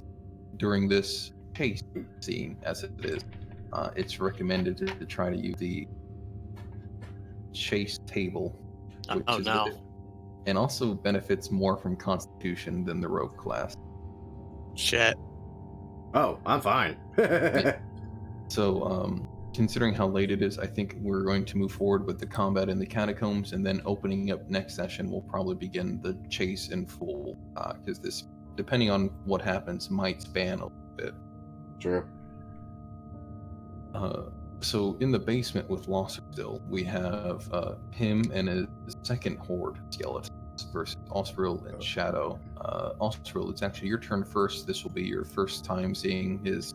during this chase scene, as it is, it's recommended to try to use the chase table, and also benefits more from Constitution than the Rogue class. Shit. Oh, I'm fine. So, considering how late it is, I think we're going to move forward with the combat in the catacombs, and then opening up next session, we'll probably begin the chase in full, because this, depending on what happens, might span a little bit. True. So in the basement with Losser still, we have him and his second horde skeletons versus Osriel and Shadow. Osriel, it's actually your turn first. This will be your first time seeing his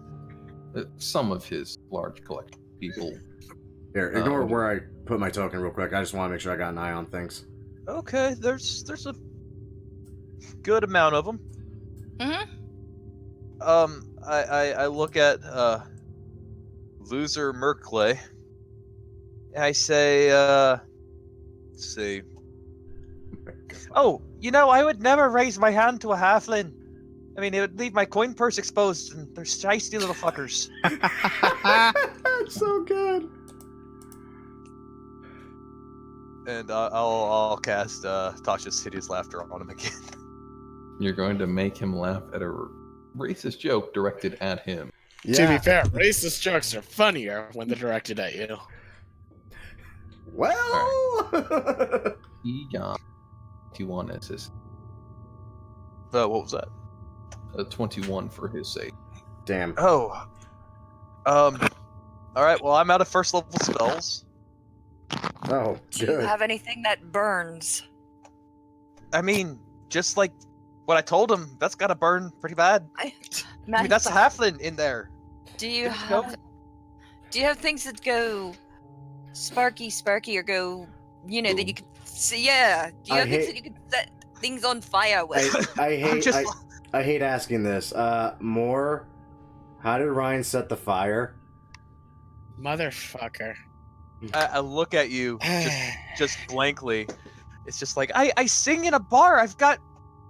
some of his large collection of people. Here, ignore where I put my token real quick. I just want to make sure I got an eye on things. Okay, there's a good amount of them. I look at loser Merkley. I say, let's see. Oh, I would never raise my hand to a halfling. I mean, it would leave my coin purse exposed, and they're shiesty little fuckers. That's so good. And I'll cast Tasha's Hideous Laughter on him again. You're going to make him laugh at a racist joke directed at him. To be fair, racist jokes are funnier when they're directed at you. Well, He got 21 assist. What was that? 21 for his sake. damn. Oh. All right. Well, I'm out of first level spells. Oh, Do you good. have anything that burns? I mean, just like what I told him, that's gotta burn pretty bad. I mean, that's a halfling in there. Do you have things that go sparky, or go, that you can see? Yeah. Do you have things that you can set things on fire with? I hate asking this. More. How did Ryan set the fire? Motherfucker. I look at you just blankly. It's just like I sing in a bar. I've got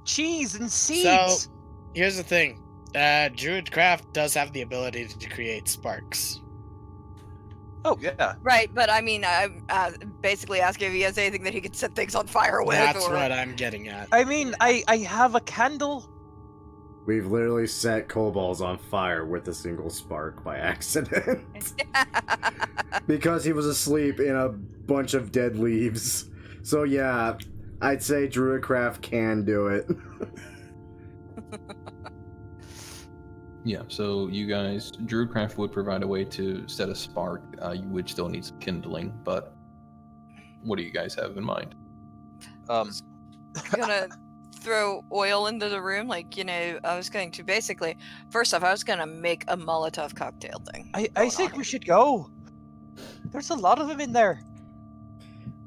cheese and seeds. So, here's the thing. Druidcraft does have the ability to create sparks. Oh, yeah. Right, but I mean, I'm basically asking if he has anything that he could set things on fire with. That's what I'm getting at. I mean, I have a candle. We've literally set kobolds on fire with a single spark by accident. Because he was asleep in a bunch of dead leaves. So yeah, I'd say Druidcraft can do it. Yeah, so you guys, Druidcraft would provide a way to set a spark. You would still need some kindling, but what do you guys have in mind? Gonna throw oil into the room, like, you know, I was going to basically, first off, I was gonna make a Molotov cocktail thing. I think we should go. There's a lot of them in there.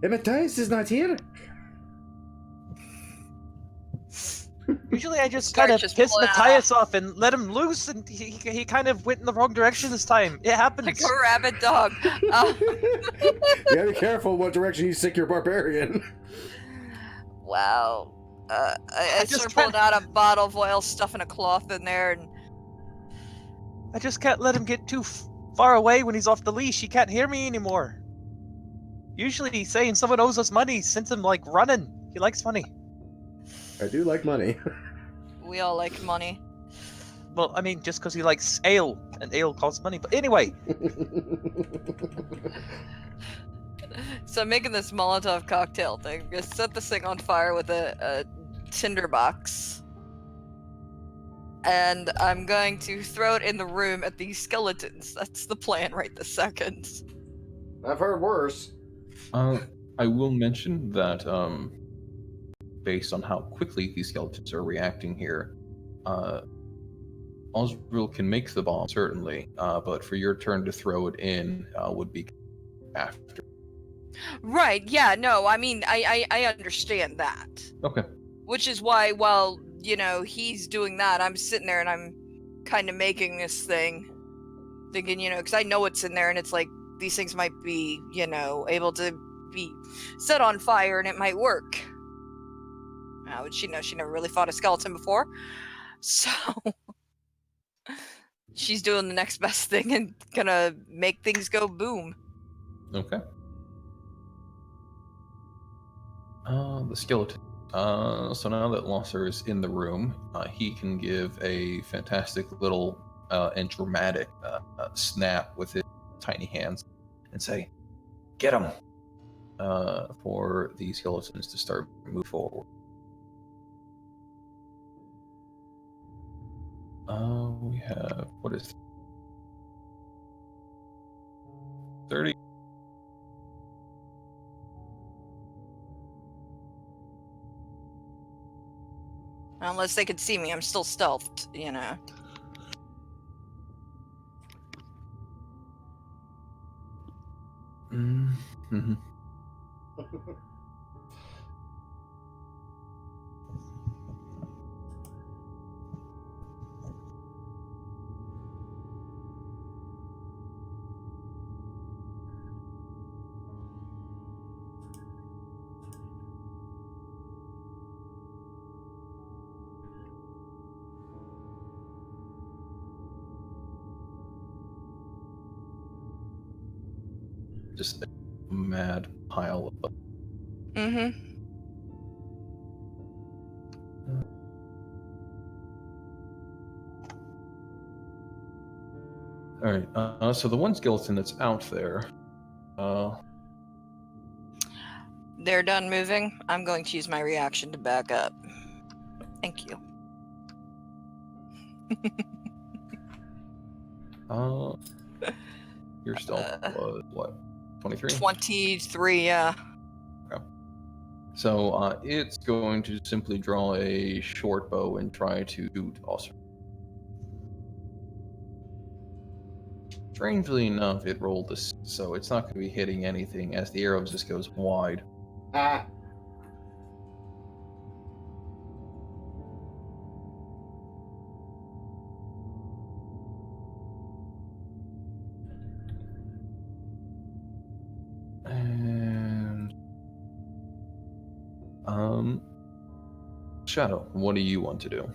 Hey, Matthias is not here. Usually I just Start kind of just piss pulling out Matthias off and let him loose, and he kind of went in the wrong direction this time. It happens. like a rabid dog. You gotta be careful what direction you stick your barbarian. Wow. I just start pulling can't- out a bottle of oil, stuffing a cloth in there, and I just can't let him get too far away when he's off the leash. He can't hear me anymore. Usually saying someone owes us money sends him like running. He likes money. I do like money. we all like money. Well, I mean, just because he likes ale, and ale costs money. But anyway, So I'm making this Molotov cocktail thing. I'm gonna set this thing on fire with a tinderbox. And I'm going to throw it in the room at these skeletons. That's the plan right this second. I've heard worse. I will mention that, based on how quickly these skeletons are reacting here, Osriel can make the bomb, certainly, but for your turn to throw it in would be after. Right, yeah, no, I mean, I understand that. Okay. Which is why, while, you know, he's doing that, I'm sitting there and I'm kind of making this thing. Thinking, you know, because I know what's in there and it's like, these things might be, you know, able to be set on fire and it might work. How would she know? She never really fought a skeleton before. So she's doing the next best thing and gonna make things go boom. Okay. The skeleton. So now that Losser is in the room, he can give a fantastic little and dramatic snap with his tiny hands and say, "Get him!" For the skeletons to start move forward. We have, what is 30? Unless they could see me, I'm still stealthed, you know. Mm-hmm. Just a mad pile of. Mm-hmm. All right. So the one skeleton that's out there. They're done moving. I'm going to use my reaction to back up. Thank you. Your stealth was what? 23? 23, yeah. Okay. So it's going to simply draw a short bow and try to shoot Oscar. Strangely enough, it rolled this, so it's not going to be hitting anything as the arrow just goes wide. Ah. And Shadow, what do you want to do?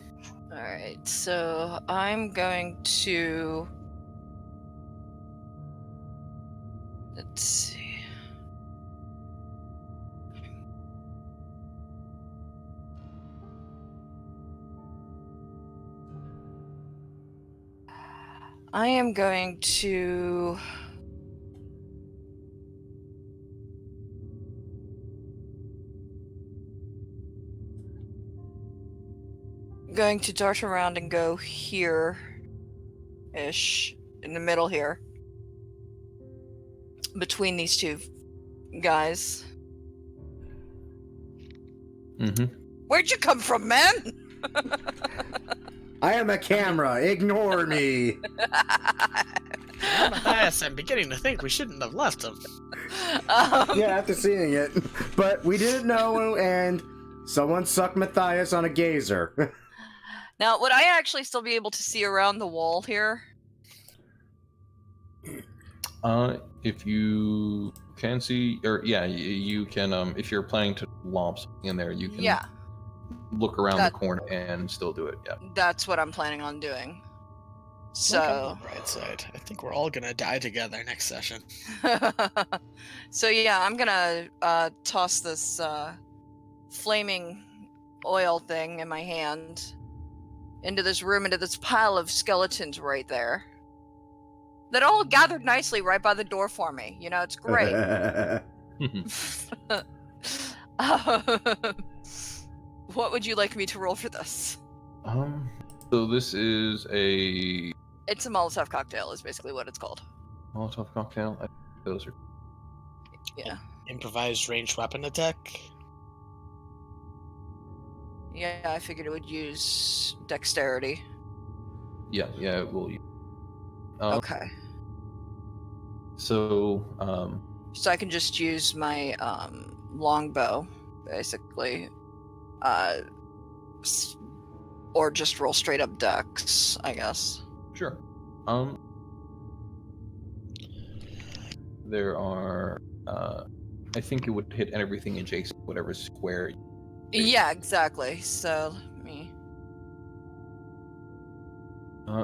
Alright, so I'm going to... Let's see. I am going to... going to dart around and go here-ish, in the middle here, between these two guys. Mm-hmm. Where'd you come from, man? I am a camera. Ignore me. Matthias, I'm beginning to think we shouldn't have left him. Yeah, after seeing it. But we didn't know, and someone sucked Matthias on a gazer. Now, would I actually still be able to see around the wall here? If you can see, or yeah, you can. If you're planning to lob something in there, you can look around the corner and still do it. Yeah. That's what I'm planning on doing. So. Look on the bright side. I think we're all gonna die together next session. So yeah, I'm gonna toss this flaming oil thing in my hand into this room, into this pile of skeletons right there. That all gathered nicely right by the door for me. You know, it's great. What would you like me to roll for this? So this is a It's a Molotov cocktail, is basically what it's called. Molotov cocktail. Those are Yeah. Improvised ranged weapon attack. Yeah, I figured it would use dexterity. yeah, it will. Okay. So So I can just use my longbow, basically, or just roll straight up dex, I guess. sure. There are. I think it would hit everything adjacent, whatever square. Yeah, exactly. So let me.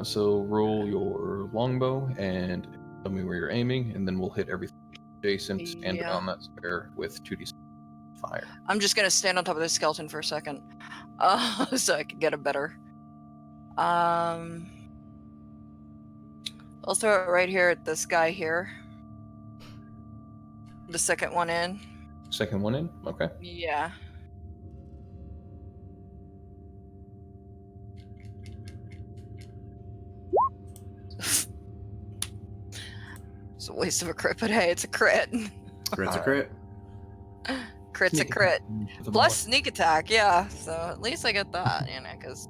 So roll your longbow and tell me where you're aiming, and then we'll hit everything adjacent and Yeah. on that square with 2d fire. I'm just gonna stand on top of this skeleton for a second, so I can get a better. I'll throw it right here at this guy here. The second one in. Second one in. Okay. Yeah. It's a waste of a crit, but hey, it's a crit. Crit's a crit. Crit's a crit. Plus sneak attack, yeah. So at least I get that, you know, because.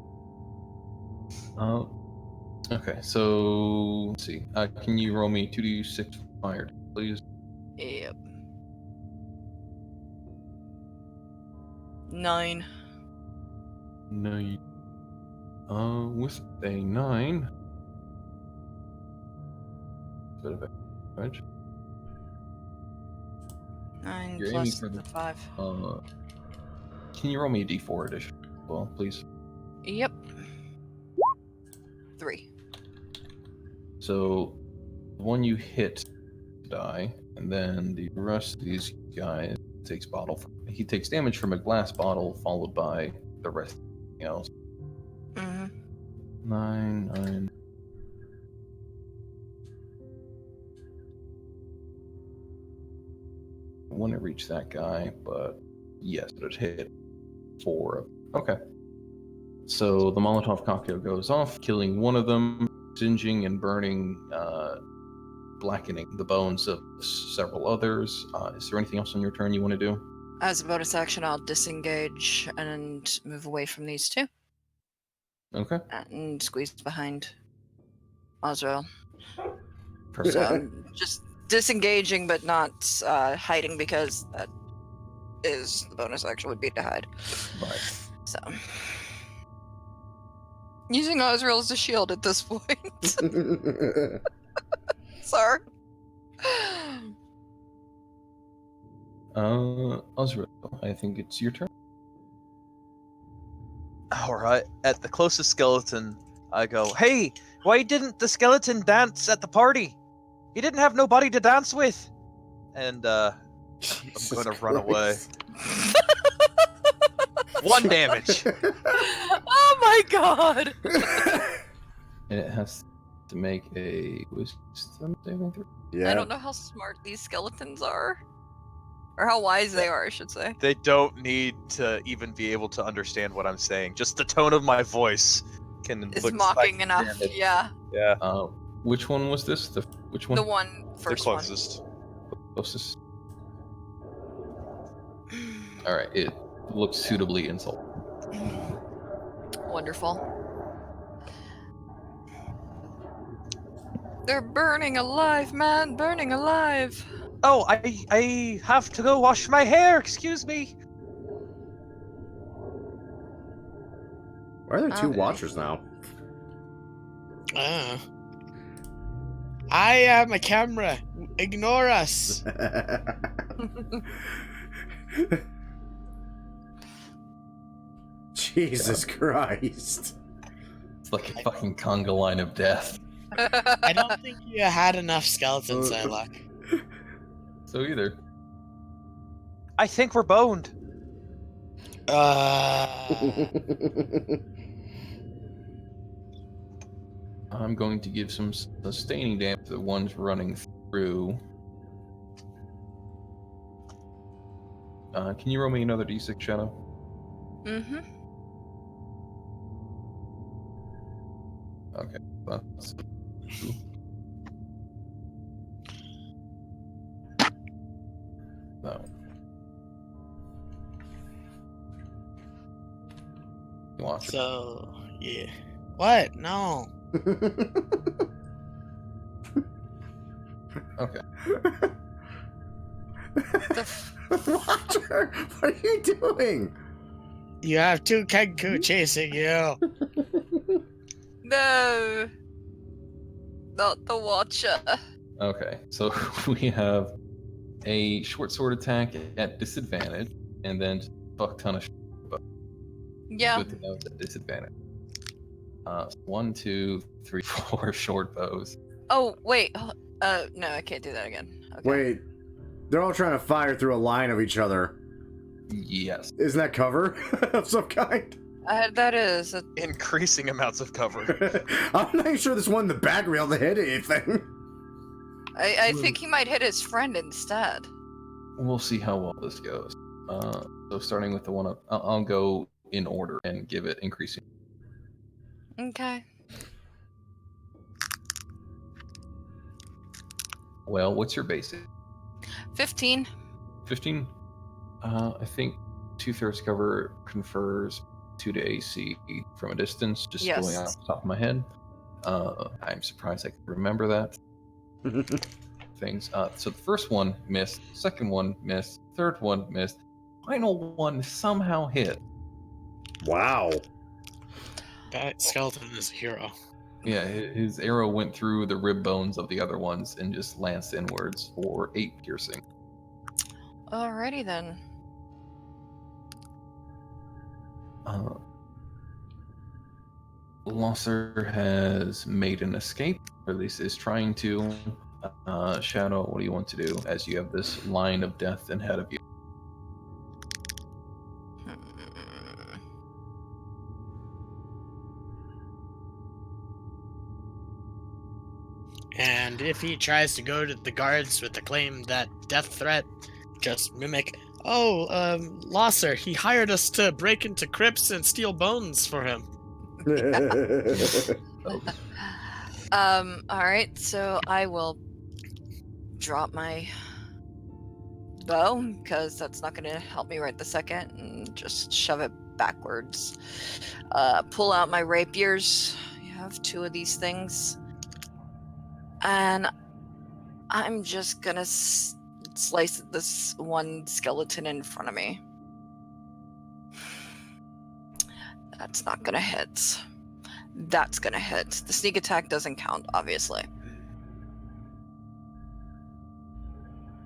Okay, so let's see. Can you roll me 2d6 fire, please? Yep. 9. 9. With a 9. Bit of damage. 9 You're plus aiming for the 5. Can you roll me a d4 addition as well, please? Yep. 3. So, the one you hit die, and then the rest of these guys he takes damage from a glass bottle, followed by the rest of everything else. Mm-hmm. 9. I want to reach that guy, but yes, it hit 4. Okay. So the Molotov cocktail goes off, killing one of them, singeing and burning, blackening the bones of several others. Is there anything else on your turn you want to do? As a bonus action, I'll disengage and move away from these two. Okay. And squeeze behind Oswell. Perfect. So I'm just disengaging, but not hiding, because that is the bonus action would be to hide. Right. So using Oswell as a shield at this point. Sorry. Osriel, I think it's your turn. Alright, at the closest skeleton, I go, "Hey, why didn't the skeleton dance at the party? He didn't have nobody to dance with." And I'm gonna run away. 1 damage. Oh my god! And it has to make a wisdom saving throw. Yeah. I don't know how smart these skeletons are. Or how wise they are, I should say. They don't need to even be able to understand what I'm saying. Just the tone of my voice can It's look mocking slightly enough, damaged. yeah. Yeah, Which one was this? Which one? The one the first one. closest. Closest. All right. It looks suitably insulted. Wonderful. They're burning alive, man! Burning alive! Oh, I have to go wash my hair. Excuse me. Why are there two Okay. watchers now? I am a camera. Ignore us. Jesus Christ. It's like a fucking conga line of death. I don't think you had enough skeletons, Zylok. So either. I think we're boned. I'm going to give some sustaining damage to the ones running through. Can you roll me another d6, Shadow? Mm-hmm. Okay. That's... No. Watch it. So, yeah. What? No. Okay. Watcher, what are you doing? You have two Kenku chasing you. No! Not the Watcher. Okay, so we have a short sword attack at disadvantage, and then just a fuck ton of Yeah. good to know it's at disadvantage. 1, 2, 3, 4 short bows. Oh, wait. No, I can't do that again. Okay. Wait, they're all trying to fire through a line of each other. Yes. Isn't that cover of some kind? That is. Increasing amounts of cover. I'm not even sure this one in the back will be able to hit anything. I think he might hit his friend instead. We'll see how well this goes. So starting with the one up, I'll go in order and give it increasing. Okay. Well, what's your basic? 15. 15? I think 2/3 cover confers 2 to AC from a distance, just Yes. going off the top of my head. I'm surprised I can remember that. Things. So the first one missed, second one missed, third one missed, final one somehow hit. Wow. That skeleton is a hero. Yeah, his arrow went through the rib bones of the other ones and just lanced inwards for 8 piercing. Alrighty then. Losser has made an escape, or at least is trying to. Shadow, what do you want to do as you have this line of death ahead of you? And if he tries to go to the guards with the claim that death threat, just mimic, Losser, he hired us to break into crypts and steal bones for him. Alright, so I will drop my bow, because that's not going to help me right the second, and just shove it backwards. Pull out my rapiers. You have 2 of these things. And I'm just gonna slice this one skeleton in front of me. That's not gonna hit. That's gonna hit. The sneak attack doesn't count, obviously.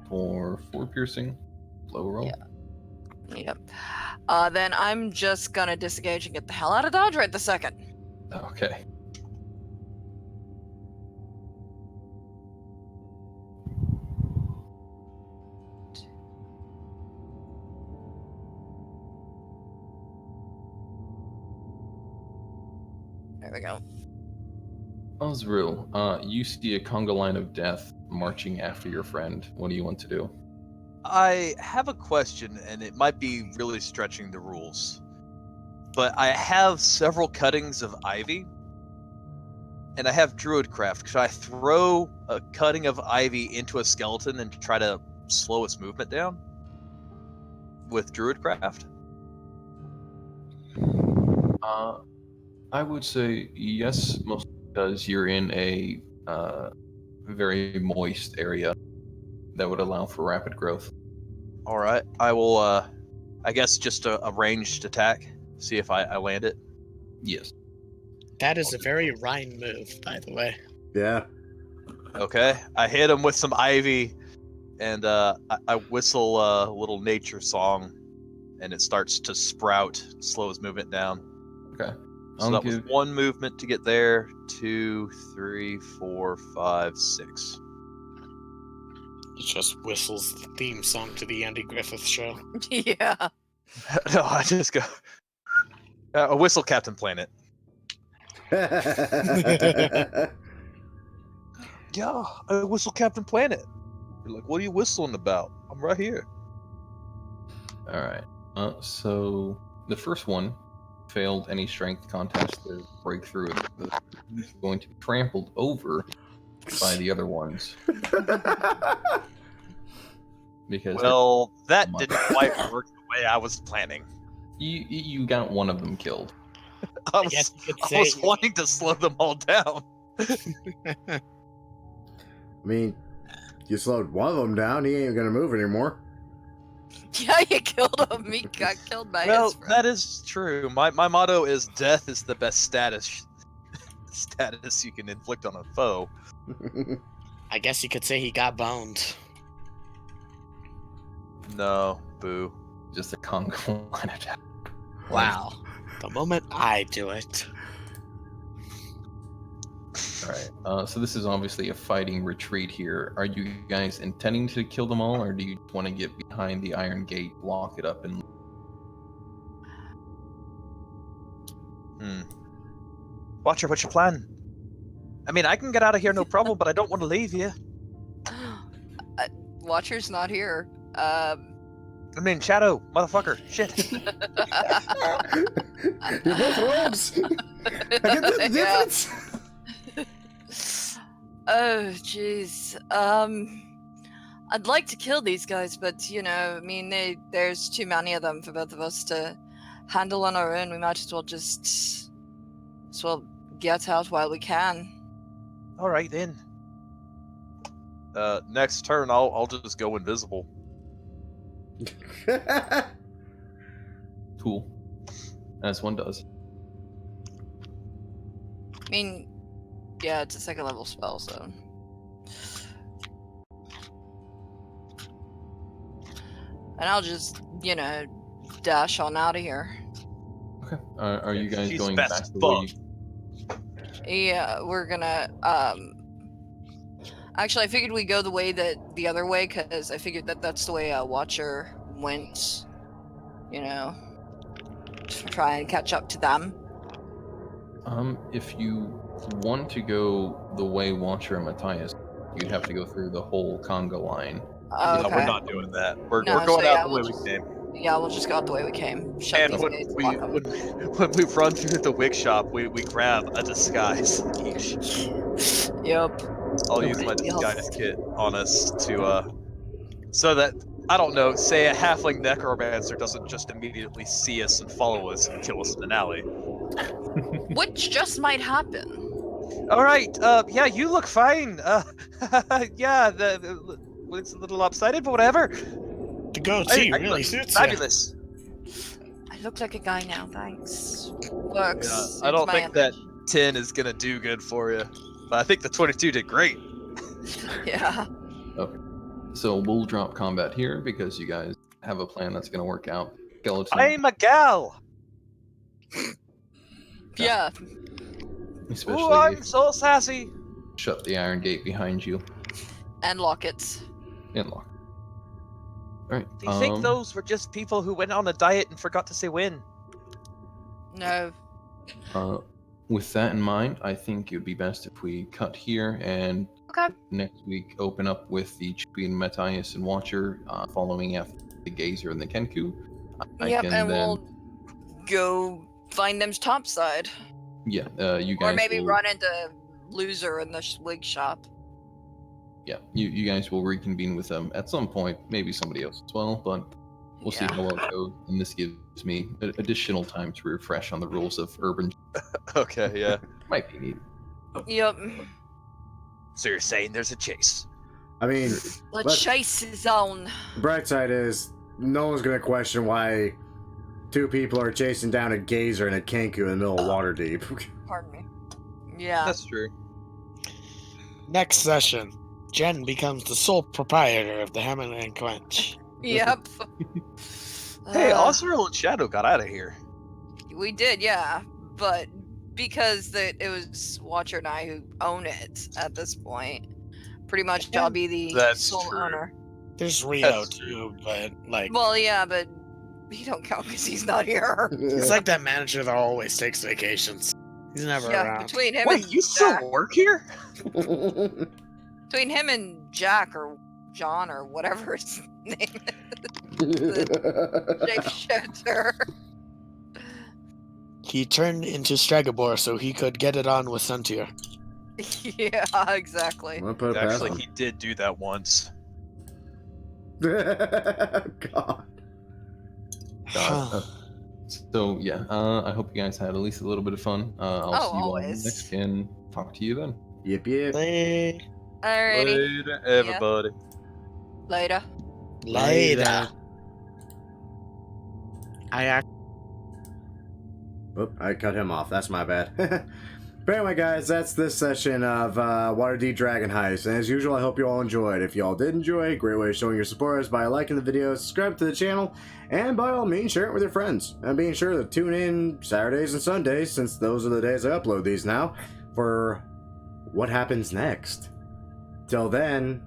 For 4 piercing, low roll. Yeah. Yep. Then I'm just gonna disengage and get the hell out of dodge right the second. Okay. There we go. Osriel, you see a conga line of death marching after your friend. What do you want to do? I have a question, and it might be really stretching the rules. But I have several cuttings of ivy, and I have Druidcraft. Should I throw a cutting of ivy into a skeleton and try to slow its movement down with Druidcraft? I would say yes, mostly because you're in a very moist area that would allow for rapid growth. All right, I will. I guess just a ranged attack. See if I land it. Yes. That is a very Ryan move, by the way. Yeah. Okay, I hit him with some ivy, and I whistle a little nature song, and it starts to sprout, slow his movement down. Okay. So that was one movement to get there. 2, 3, 4, 5, 6. It just whistles the theme song to the Andy Griffith Show. Yeah. No, I just go. A whistle, Captain Planet. Yeah, I whistle Captain Planet. You're like, what are you whistling about? I'm right here. All right. So the first one failed any strength contest to break through it. He's going to be trampled over by the other ones. Because Well, that didn't quite work the way I was planning. you got one of them killed. I guess you could was say- wanting to slow them all down. I mean, you slowed one of them down, he ain't gonna move anymore. Yeah, you killed him. He got killed by Well, his friend. that is true. My motto is death is the best status you can inflict on a foe. I guess you could say he got boned. No, boo. Just a Congo line attack. Wow. The moment I do it. All right. So this is obviously a fighting retreat here. Are you guys intending to kill them all, or do you want to get behind the iron gate, block it up, and? Watcher, what's your plan? I mean, I can get out of here no problem, but I don't want to leave you. Watcher's not here. I mean, Shadow, motherfucker, shit. You're both rogues. I can tell the Yeah. difference. Oh, jeez. I'd like to kill these guys, but I mean, there's too many of them for both of us to handle on our own. We might as well get out while we can. All right then. Next turn, I'll just go invisible. Cool. As one does. I mean, yeah, it's a second level spell, so. And I'll just, dash on out of here. Okay. Are you guys She's going back fast the way fuck. Yeah, we're gonna, actually, I figured we'd go the other way, because I figured that's the way Watcher went, to try and catch up to them. If you want to go the way Watcher and Matthias, you'd have to go through the whole Congo line. Okay. No, we're not doing that. We're No, going so out yeah, the way we'll we just- came. Yeah, we'll just go out the way we came. Shut And these when gates, we block 'em. when we run through the wig shop, we grab a disguise each. Yep. I'll use my disguise kit on us to so that I don't know, say a halfling necromancer doesn't just immediately see us and follow us and kill us in an alley. Which just might happen. All right. Yeah, you look fine. Yeah, it's a little lopsided, but whatever. The goatee I really look suits you. fabulous. I look like a guy now, thanks. Works. Yeah, I suits don't my think that 10 is gonna do good for you, but I think the 22 did great. Yeah. So we'll drop combat here because you guys have a plan that's going to work out. Skeleton, I'm a gal. Yeah. especially Ooh, I'm if so sassy. you shut the iron gate behind you And lockets. and lock. All right. Do you think those were just people who went on a diet and forgot to say when? No. With that in mind, I think it would be best if we cut here and Okay. Next week, open up with the Champion Matthias and Watcher, following after the Gazer and the Kenku. Yep, and we'll go find them's topside. Yeah, you guys Or maybe will, run into Loser in the wig shop. Yeah, you guys will reconvene with them at some point, maybe somebody else as well, but we'll see how well it goes. And this gives me additional time to refresh on the rules of urban. Okay, yeah. Might be needed. Yep. So you're saying there's a chase? I mean, The chase is on. the bright side is no one's gonna question why two people are chasing down a Gazer and a Kenku in the middle of Waterdeep. Pardon me. Yeah. That's true. Next session, Jen becomes the sole proprietor of the Hammer and Quench. Yep. Hey, Osriel and Shadow got out of here. We did, yeah. But because it was Watcher and I who own it at this point, pretty much I'll be the That's sole true. owner. There's Rio too, but like, Well, yeah, but he don't count because he's not here. it's like that manager that always takes vacations. He's never Yeah, around. between him Wait, and you still Jack, work here? between him and Jack or John or whatever his name is, shapeshifter. He turned into Stragobor so he could get it on with Suntier. Yeah, exactly. I'll put it past Actually, him. he did do that once. God. So yeah, I hope you guys had at least a little bit of fun. I'll see you all always. next and talk to you then. Yep, yep. Later. Alrighty. Later, everybody. Later. Later. I Oop, I cut him off. That's my bad. But anyway, guys, that's this session of Waterdeep Dragon Heist. And as usual, I hope you all enjoyed. If you all did enjoy, a great way of showing your support is by liking the video, subscribe to the channel, and by all means, share it with your friends. And being sure to tune in Saturdays and Sundays, since those are the days I upload these now, for what happens next. Till then,